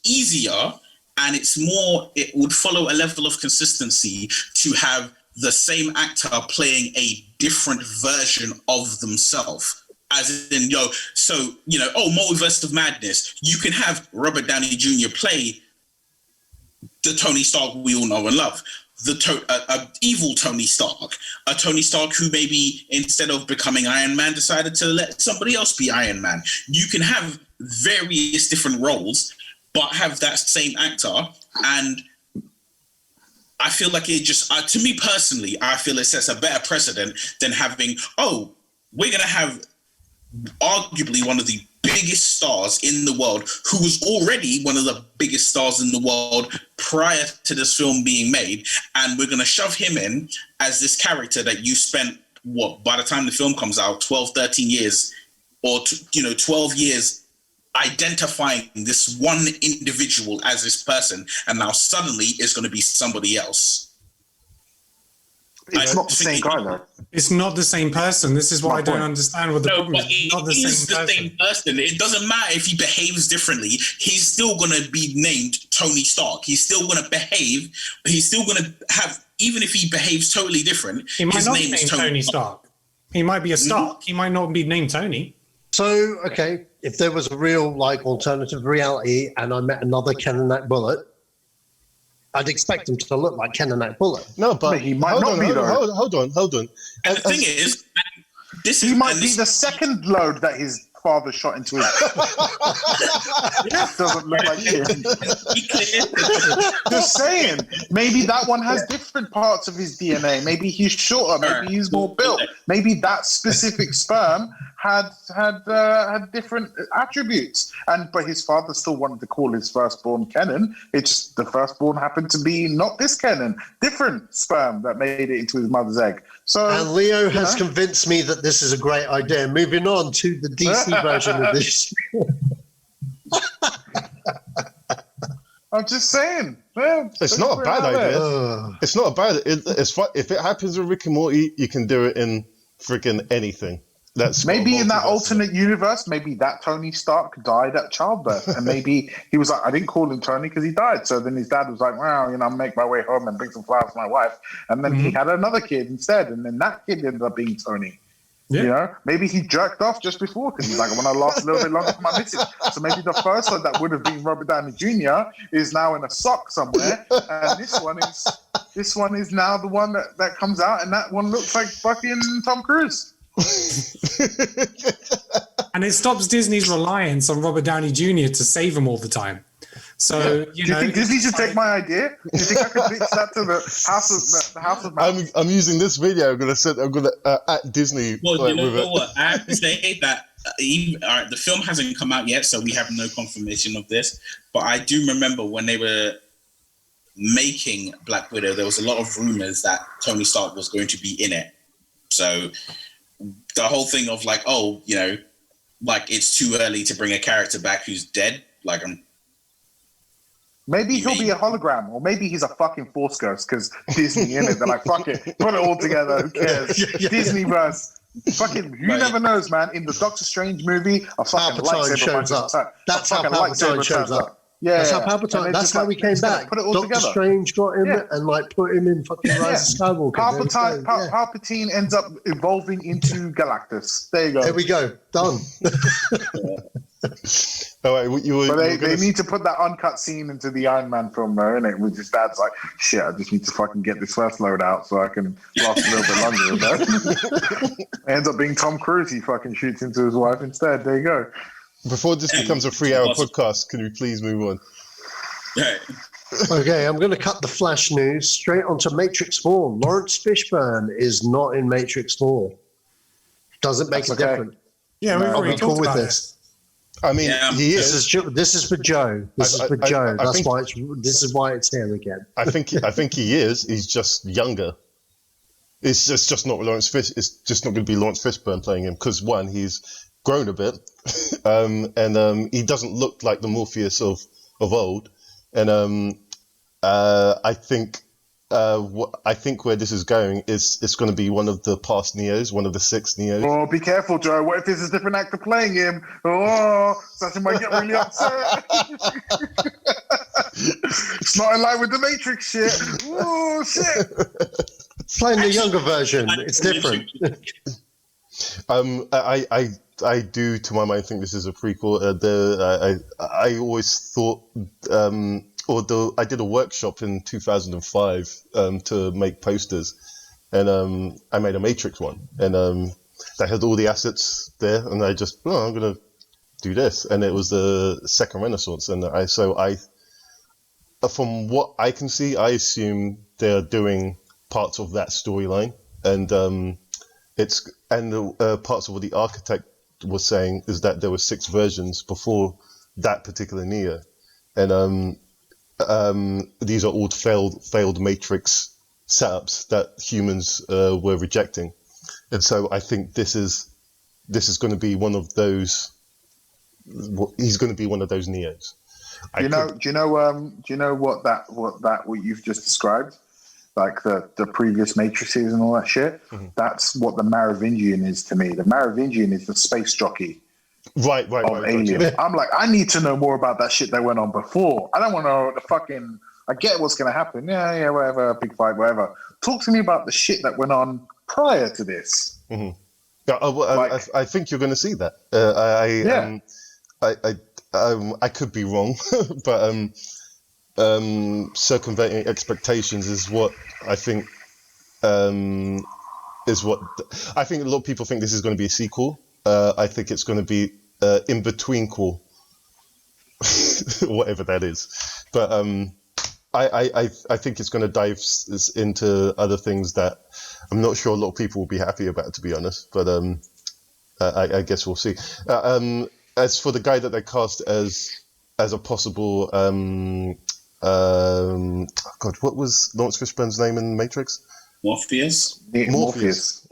easier and it would follow a level of consistency to have the same actor playing a different version of themselves. As in, Multiverse of Madness, you can have Robert Downey Jr. play the Tony Stark we all know and love, evil Tony Stark, a Tony Stark who maybe instead of becoming Iron Man decided to let somebody else be Iron Man. You can have various different roles, but have that same actor. And I feel like it just, to me personally, I feel it sets a better precedent than having, we're going to have arguably one of the biggest stars in the world, who was already one of the biggest stars in the world prior to this film being made, and we're going to shove him in as this character that you spent, by the time the film comes out, 12, 13 years, or 12 years identifying this one individual as this person, and now suddenly it's going to be somebody else. It's not the same guy, though. It's not the same person. This is what I don't understand what the problem is. It's not the same person. It doesn't matter if he behaves differently. He's still going to be named Tony Stark. He's still going to behave. He's still going to have, even if he behaves totally different, he might not be named Tony Stark. He might be a Stark. Mm-hmm. He might not be named Tony. So, okay, if there was a real, alternative reality and I met another Kenan Akbulut, I'd expect him to look like Kenan Akbulut. No, but he might not be, though. Hold on. And the thing is, he might be the second load that his father shot into his. Doesn't look like him. Just saying, maybe that one has different parts of his DNA. Maybe he's shorter. Maybe he's more built. Maybe that specific sperm had different attributes. But his father still wanted to call his firstborn Kenan. It's just the firstborn happened to be not this Kenan, different sperm that made it into his mother's egg. So, and Leo has convinced me that this is a great idea. Moving on to the DC version of this. I'm just saying. It's not a bad idea. It's not a bad idea. It's fun. If it happens with Rick and Morty, you can do it in freaking anything. That's maybe in that alternate universe, maybe that Tony Stark died at childbirth, and maybe he was like, I didn't call him Tony because he died. So then his dad was like, well, I'll make my way home and bring some flowers to my wife, and then he had another kid instead, and then that kid ended up being Tony. Yeah. Maybe he jerked off just before because he's like, I want to last a little bit longer for my missus. So maybe the first one that would have been Robert Downey Jr. is now in a sock somewhere, and this one is this one is now the one that comes out, and that one looks like fucking Tom Cruise. And it stops Disney's reliance on Robert Downey Jr. to save him all the time. So do you think Disney should take my idea? Do you think I could pitch that to the House of Mouse? I'm using this video. I'm gonna at Disney. Well, you know what? I have to say that the film hasn't come out yet, so we have no confirmation of this. But I do remember when they were making Black Widow, there was a lot of rumors that Tony Stark was going to be in it. So the whole thing of like, oh, you know, like it's too early to bring a character back who's dead. Like maybe he'll be a hologram, or maybe he's a fucking Force ghost because Disney in it. They're like, fuck it, put it all together. Who cares? Disneyverse. Fucking, you never knows, man. In the Doctor Strange movie, a fucking lightsaber shows up. That's how Palpatine shows up. Yeah, that's how Palpatine. That's how he came back. Put it all Doctor together. Strange got him and like put him in fucking Rise of Skywalker. Palpatine ends up evolving into Galactus. There you go. There we go. Done. All right, they need to put that uncut scene into the Iron Man film, though, innit? With his dad's like, shit, I just need to fucking get this first load out so I can last a little bit longer. It ends up being Tom Cruise. He fucking shoots into his wife instead. There you go. Before this becomes a 3-hour podcast, can we please move on? Okay, I'm going to cut the flash news straight onto Matrix 4. Lawrence Fishburne is not in Matrix 4. Doesn't make a difference. Yeah, we've already talked about this. I mean, he is. This is for Joe. This is for Joe. That's why this is why it's here again. I think he is. He's just younger. It's just not Lawrence Fish. It's just not going to be Lawrence Fishburne playing him because one, he's grown a bit, and he doesn't look like the Morpheus of old. And I think where this is going is it's going to be one of the past Neos, one of the 6 Neos. Oh, be careful, Joe. What if there's a different actor playing him? Oh, Sacha might get really upset. It's not in line with the Matrix shit. Oh, shit. Playing the younger version, it's different. I do, to my mind, think this is a prequel. I always thought, although I did a workshop in 2005 to make posters, and I made a Matrix one, and I had all the assets there, and I just, I'm gonna do this, and it was the Second Renaissance, and from what I can see, I assume they're doing parts of that storyline, and parts of what the architect was saying is that there were 6 versions before that particular Neo, and these are all failed Matrix setups that humans were rejecting, and so I think this is going to be one of those. He's going to be one of those Neos. Do you know what you've just described? Like the previous Matrices and all that shit. Mm-hmm. That's what the Merovingian is to me. The Merovingian is the space jockey. Right. Alien. Right. I'm like, I need to know more about that shit that went on before. I don't want to know the fucking. I get what's going to happen. Yeah, whatever, big fight, whatever. Talk to me about the shit that went on prior to this. Mm-hmm. I think you're going to see that. I could be wrong, but circumventing expectations is what I think. I think a lot of people think this is going to be a sequel. I think it's going to be in between cool, whatever that is. But I think it's going to dive into other things that I'm not sure a lot of people will be happy about, to be honest. But I guess we'll see. As for the guy that they cast as a possible, what was Lawrence Fishburne's name in Matrix? Morpheus. Morpheus.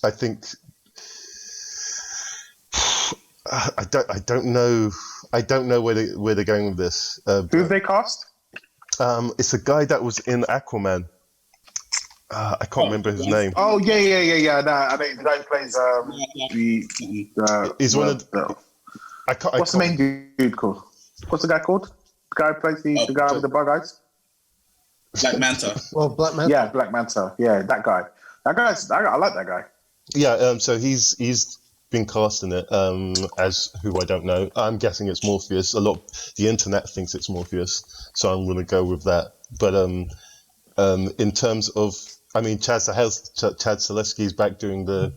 I think I don't know where they're going with this. Who have they cast? It's a guy that was in Aquaman. I can't remember his name. Oh yeah. No, I mean the guy who plays he's one of the. What's the main dude called? What's the guy called? The guy who plays the guy with the bug eyes. Black Manta. Well, Black Manta. Yeah, Black Manta. Yeah, that guy. I like that guy. Yeah. So he's been cast in it as who I don't know. I'm guessing it's Morpheus. The internet thinks it's Morpheus, so I'm going to go with that. But in terms of, I mean, Chad Stahelski's back doing the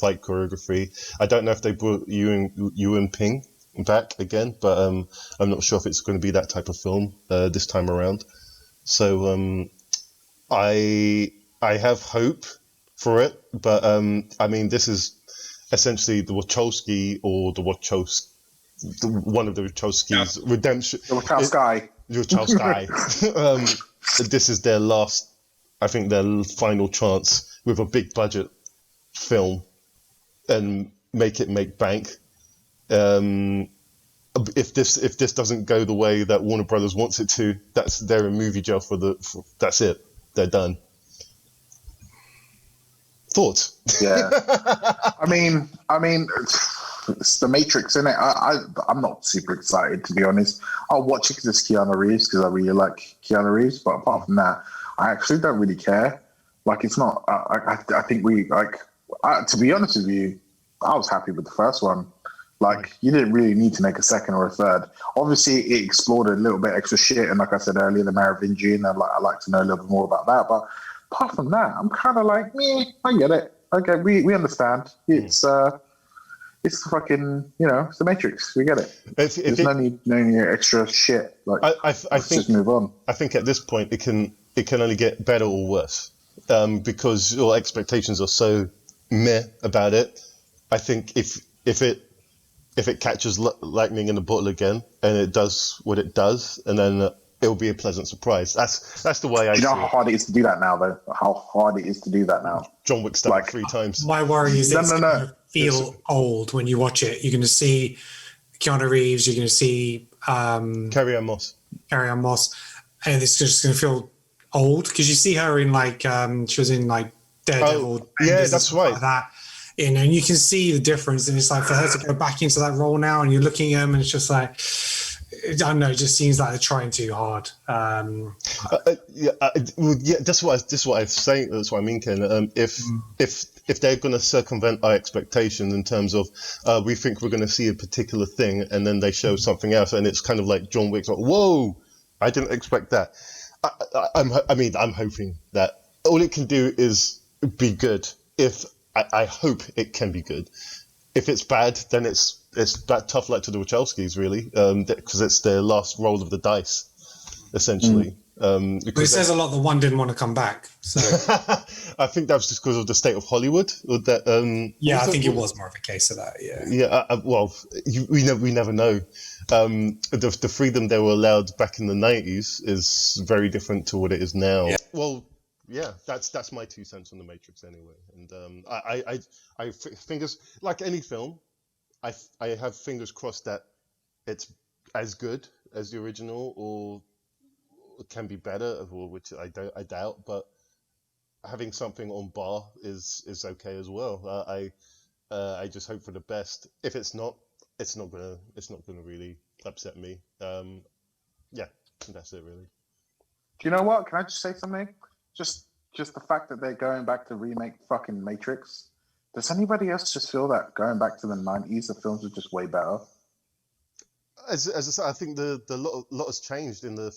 fight choreography. I don't know if they brought Yuan Ping back again, but I'm not sure if it's going to be that type of film this time around. So I have hope for it, but I mean, this is essentially the Wachowski or one of the Wachowskis' redemption. The Wachowski. This is their last, I think, their final chance with a big budget film and make bank. If this doesn't go the way that Warner Brothers wants it to, they're in movie jail that's it. They're done. Thoughts? Yeah. I mean, it's the Matrix, isn't it? I'm not super excited, to be honest. I'll watch it because it's Keanu Reeves, because I really like Keanu Reeves. But apart from that, I actually don't really care. Like, it's not. I think to be honest with you, I was happy with the first one. Like, you didn't really need to make a second or a third. Obviously, it explored a little bit extra shit, and like I said earlier, the Merovingian. I like to know a little bit more about that. But apart from that, I'm kind of like, meh, I get it. Okay, we understand. It's fucking, it's the Matrix. We get it. There's no need extra shit. Like, I think, just move on. I think at this point it can only get better or worse, because your expectations are so meh about it. I think if it catches lightning in a bottle again and it does what it does, and then it'll be a pleasant surprise. That's the way I see it. Do you know how hard it is to do that now, though? How hard it is to do that now? John Wick's done it 3 times. My worry is it's going to feel old when you watch it. You're going to see Keanu Reeves. You're going to see Carrie-Anne Moss, and it's just going to feel old because you see her in she was in Daredevil. Yeah, that's right. Like that. And you can see the difference, and it's like for her to go back into that role now, and you're looking at them, and it's just like, I don't know, it just seems like they're trying too hard. That's what I'm saying. That's what I mean, Ken. If they're going to circumvent our expectations in terms of we think we're going to see a particular thing, and then they show something else, and it's kind of like John Wick's like, whoa, I didn't expect that. I'm hoping that all it can do is be good. I hope it can be good. If it's bad, then it's that tough luck to the Wachowskis, really, because it's their last roll of the dice, essentially. But it says a lot that one didn't want to come back. So I think that was just because of the state of Hollywood. Or that, I think it was more of a case of that. Yeah. Yeah. Well, we never know. The freedom they were allowed back in the 90s is very different to what it is now. Yeah. Well. Yeah, that's my 2 cents on the Matrix anyway, and I fingers, like any film, I have fingers crossed that it's as good as the original, or it can be better, which I doubt, but having something on bar is okay as well. I just hope for the best. If it's not gonna really upset me. Yeah, that's it really. Do you know what? Can I just say something? Just the fact that they're going back to remake fucking Matrix. Does anybody else just feel that going back to the 90s, the films are just way better? As I said, I think the lot has changed in the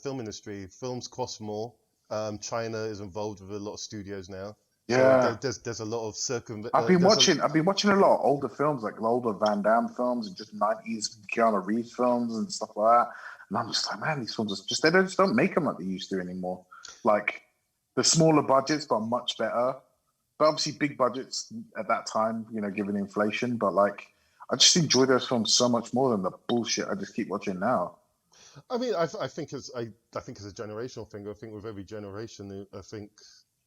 film industry. Films cost more. China is involved with a lot of studios now. Yeah, so there's a lot of I've been watching a lot of older films, like older Van Damme films and just 90s Keanu Reeves films and stuff like that. And I'm just like, man, these films are just, they just don't make them like they used to anymore. Like, the smaller budgets, but much better. But obviously big budgets at that time, given inflation. But I just enjoy those films so much more than the bullshit I just keep watching now. I mean, I think it's a generational thing. I think with every generation, I think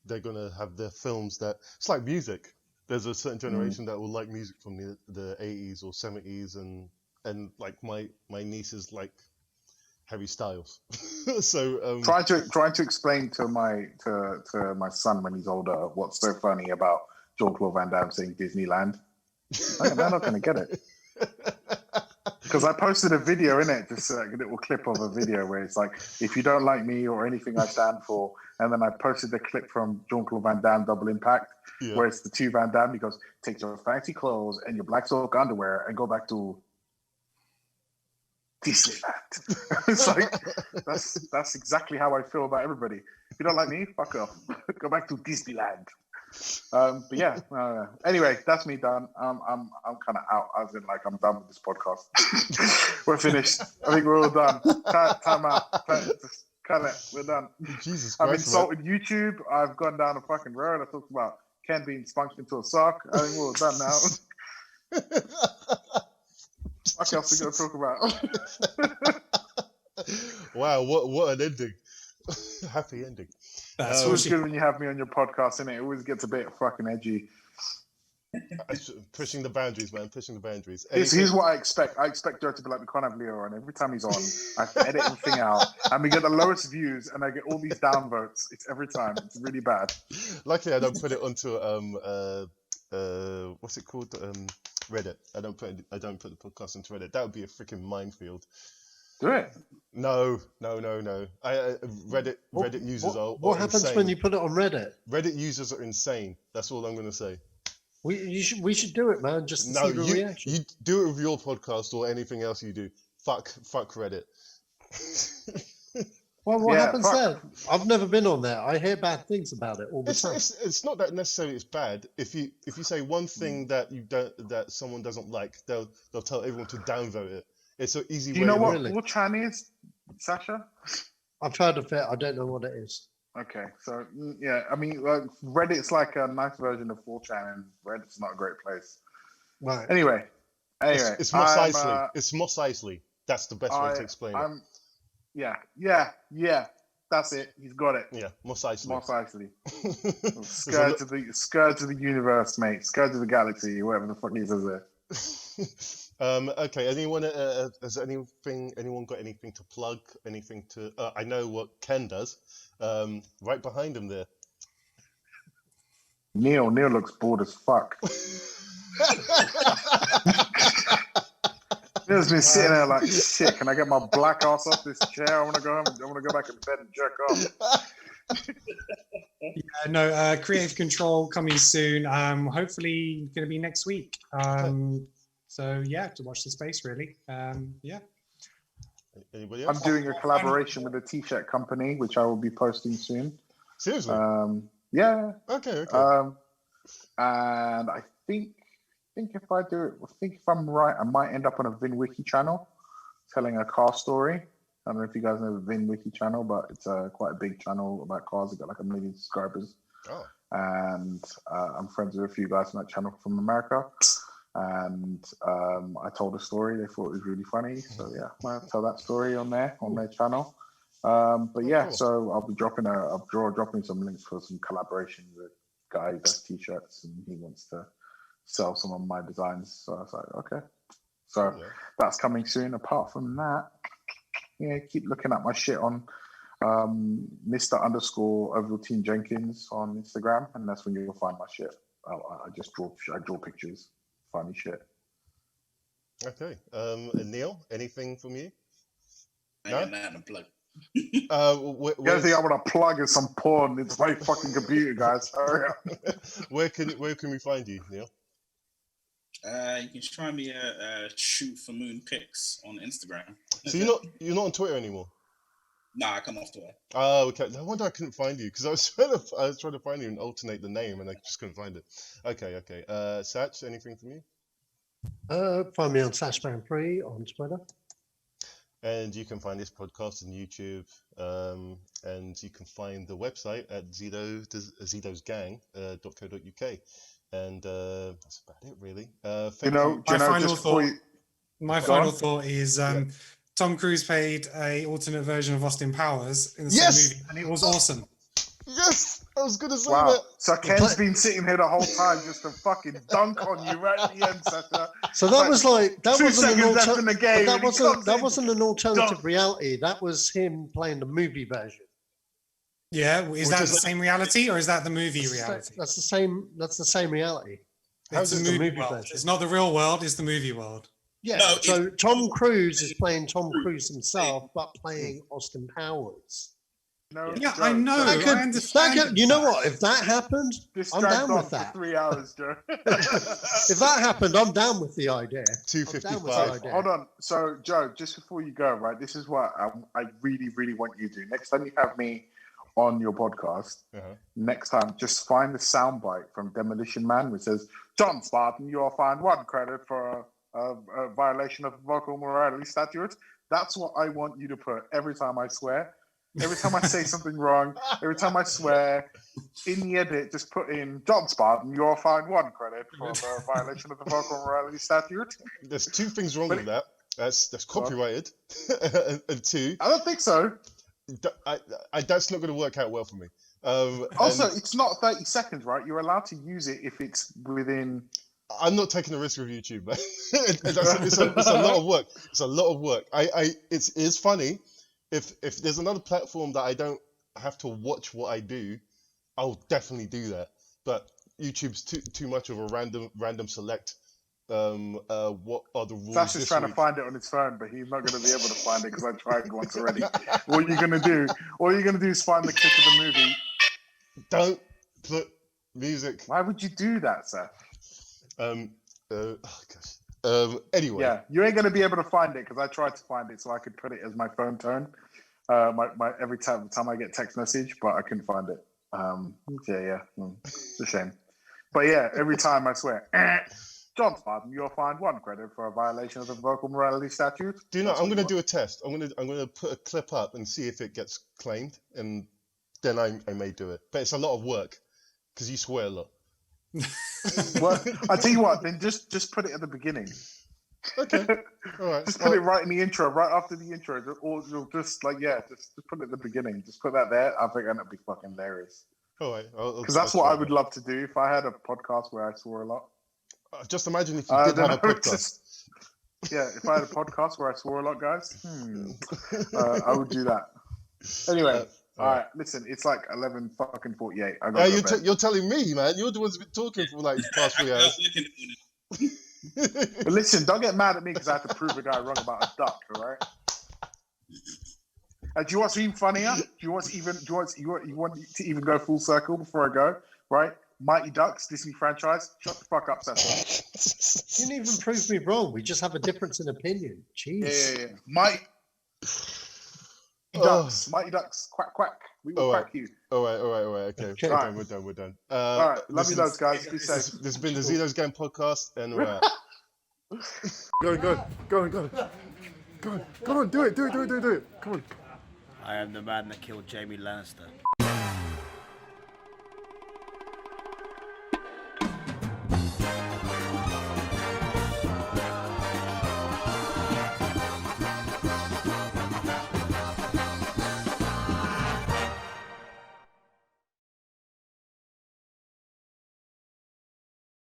they're gonna have their films that it's like music. There's a certain generation that will like music from the 80s or 70s, and like my nieces like Harry Styles. So trying to explain to my son when he's older what's so funny about Jean-Claude Van Damme saying Disneyland. They're not going to get it. Because I posted a video in it, just like a little clip of a video where it's like, if you don't like me or anything I stand for, and then I posted the clip from Jean-Claude Van Damme Double Impact, where it's the two Van Damme. He goes, take your fancy clothes and your black silk underwear and go back to Disneyland. It's like, that's exactly how I feel about everybody. If you don't like me, fuck off. Go back to Disneyland. But yeah, anyway, that's me done. I'm kind of out, as in like I'm done with this podcast. We're finished. I think we're all done. Time out. Just cut it. We're done. Jesus Christ, I've insulted YouTube. I've gone down a fucking road. I talked about Ken being spunked into a sock. I think we're all done now. What else are we gonna talk about? Wow, what an ending. Happy ending. That's always good when you have me on your podcast, innit? It always gets a bit fucking edgy. Pushing the boundaries, man. Pushing the boundaries. Here's what I expect. I expect Joe to be like, we can't have Leo on. Every time he's on, I have to edit everything out. And we get the lowest views, and I get all these downvotes. It's every time. It's really bad. Luckily, I don't put it onto what's it called? Reddit. I don't put the podcast into Reddit. That would be a freaking minefield. Do it. No. Reddit users are What happens insane. when you put it on Reddit? Reddit users are insane. That's all I'm going to say. We should do it, man. Just to see the reaction. You do it with your podcast or anything else you do. Fuck Reddit. Well, what happens there? I've never been on there. I hear bad things about it all the time. It's not that necessarily it's bad. If you say one thing that someone doesn't like, they'll tell everyone to downvote it. It's an easy way. Do you know what 4chan is, Sacha? I've heard of it. I don't know what it is. Okay, so yeah, I mean, Reddit's like a nice version of 4chan, and Reddit's not a great place. Right. Anyway, it's Mos Eisley. It's Mos Eisley. That's the best way to explain it. Yeah. That's it. He's got it. Yeah, Mos Eisley. Mos Eisley. Scourge of the universe, mate. Scourge of the galaxy, whatever the fuck he says there. Okay. Anyone got anything to plug? Anything to? I know what Ken does. Right behind him there. Neil looks bored as fuck. Neil's been sitting there like, shit, can I get my black ass off this chair? I want to go home. I want to go back in bed and jerk off. Creative Control coming soon. Hopefully going to be next week. So yeah, to watch the space really. Anybody else? I'm doing a collaboration with a t-shirt company, which I will be posting soon. Seriously? Yeah. Okay. And I think if I do it, if I'm right, I might end up on a VinWiki channel telling a car story. I don't know if you guys know the VinWiki channel, but it's quite a big channel about cars. It's got like 1 million subscribers. Oh. And I'm friends with a few guys on that channel from America. And I told a story. They thought it was really funny. So yeah, I'll tell that story on their channel. But yeah, so I'll be dropping some links for some collaborations with guy who does t-shirts, and he wants to sell some of my designs. So I was like, okay. So that's coming soon. Apart from that, yeah, keep looking at my shit on Mr_Ovaltine Jenkins on Instagram, and that's when you'll find my shit. I just draw pictures, funny shit. Okay. Neil, anything from you? I got nothing to plug. The other thing I want to plug is some porn. It's my fucking computer, guys. Hurry up. Where can we find you, Neil? You can try me shoot for moon pics on Instagram. So you're not on Twitter anymore? Nah, I come off Twitter. Oh, okay. No wonder I couldn't find you, because I was trying to find you and alternate the name, and I just couldn't find it. Okay. Sach, anything from you? Find me on SachBand3 on Twitter. And you can find this podcast on YouTube, and you can find the website at zedosgang.co.uk. And that's about it, really. My final thought is Tom Cruise played a alternate version of Austin Powers in the same movie, and it was awesome. Yes, I was gonna say wow. that. So Ken's been sitting here the whole time just to fucking dunk on you right at the end, Sacha. So that was like that 2 wasn't seconds an left in the game. that wasn't an alternative reality. That was him playing the movie version. Yeah, is that the same reality, or is that the movie reality? That's the same. That's the same reality. It's the movie world. version. It's not the real world. It's the movie world. Yeah. No, So Tom Cruise is playing Tom Cruise himself, but playing Austin Powers. No, Yeah, I know. I understand. You know what? If that happened, This I'm dragged down on with that. for 3 hours, Joe. If that happened, I'm down with the idea. 255. Hold on. So, Joe, just before you go, right, this is what I really, really want you to do. Next time you have me on your podcast, next time, just find the soundbite from Demolition Man, which says, John Spartan, you're fined 1 credit for a violation of vocal morality statute. That's what I want you to put every time I swear. Every time I say something wrong, every time I swear, in the edit, just put in John Spartan, you're fined 1 credit for a violation of the vocal morality statute. There's 2 things wrong with that. That's copyrighted. and 2, I don't think so. That's not going to work out well for me. Also, it's not 30 seconds, right? You're allowed to use it if it's within. I'm not taking a risk with YouTube, man. it's a lot of work. It's a lot of work. It's funny. If there's another platform that I don't have to watch what I do, I'll definitely do that. But YouTube's too much of a random select. What are the rules? Sasha's trying to find it on his phone, but he's not going to be able to find it because I tried once already. All you're going to do is find the clip of the movie. Don't put music. Why would you do that, Seth? Oh gosh. Anyway. Yeah, you ain't going to be able to find it because I tried to find it so I could put it as my phone tone. My every time I get text message, but I couldn't find it. It's a shame. But yeah, every time I swear, John Spartan, you're fined 1 credit for a violation of the vocal morality statute. Do you know? I'm going to do a test. I'm going to put a clip up and see if it gets claimed, and then I may do it. But it's a lot of work because you swear a lot. Well, I tell you what, then just put it at the beginning. Okay, all right. Just put it right in the intro, right after the intro, or you'll just put it at the beginning. Just put that there. I think that'd be fucking hilarious. All right, because that's what I would love to do if I had a podcast where I swore a lot. Just imagine if you did have a podcast. If I had a podcast where I swore a lot, guys, I would do that. Anyway. All right, listen, it's like 11:48. You're telling me, man. You're the ones who've been talking for like the past 3 hours. But listen, don't get mad at me because I have to prove a guy wrong about a duck, all right? Do you want to even funnier? Do you want to even go full circle before I go? Right? Mighty Ducks, Disney franchise. Shut the fuck up, Seth. You didn't even prove me wrong. We just have a difference in opinion. Jeez. Yeah. Mighty Ducks, quack, quack. We will quack you. All right. Okay. We're done. All right. Love you loads, guys. Be safe. This has been the Zedos Gang podcast, and we're out. Go on. Do it. Come on. I am the man that killed Jamie Lannister.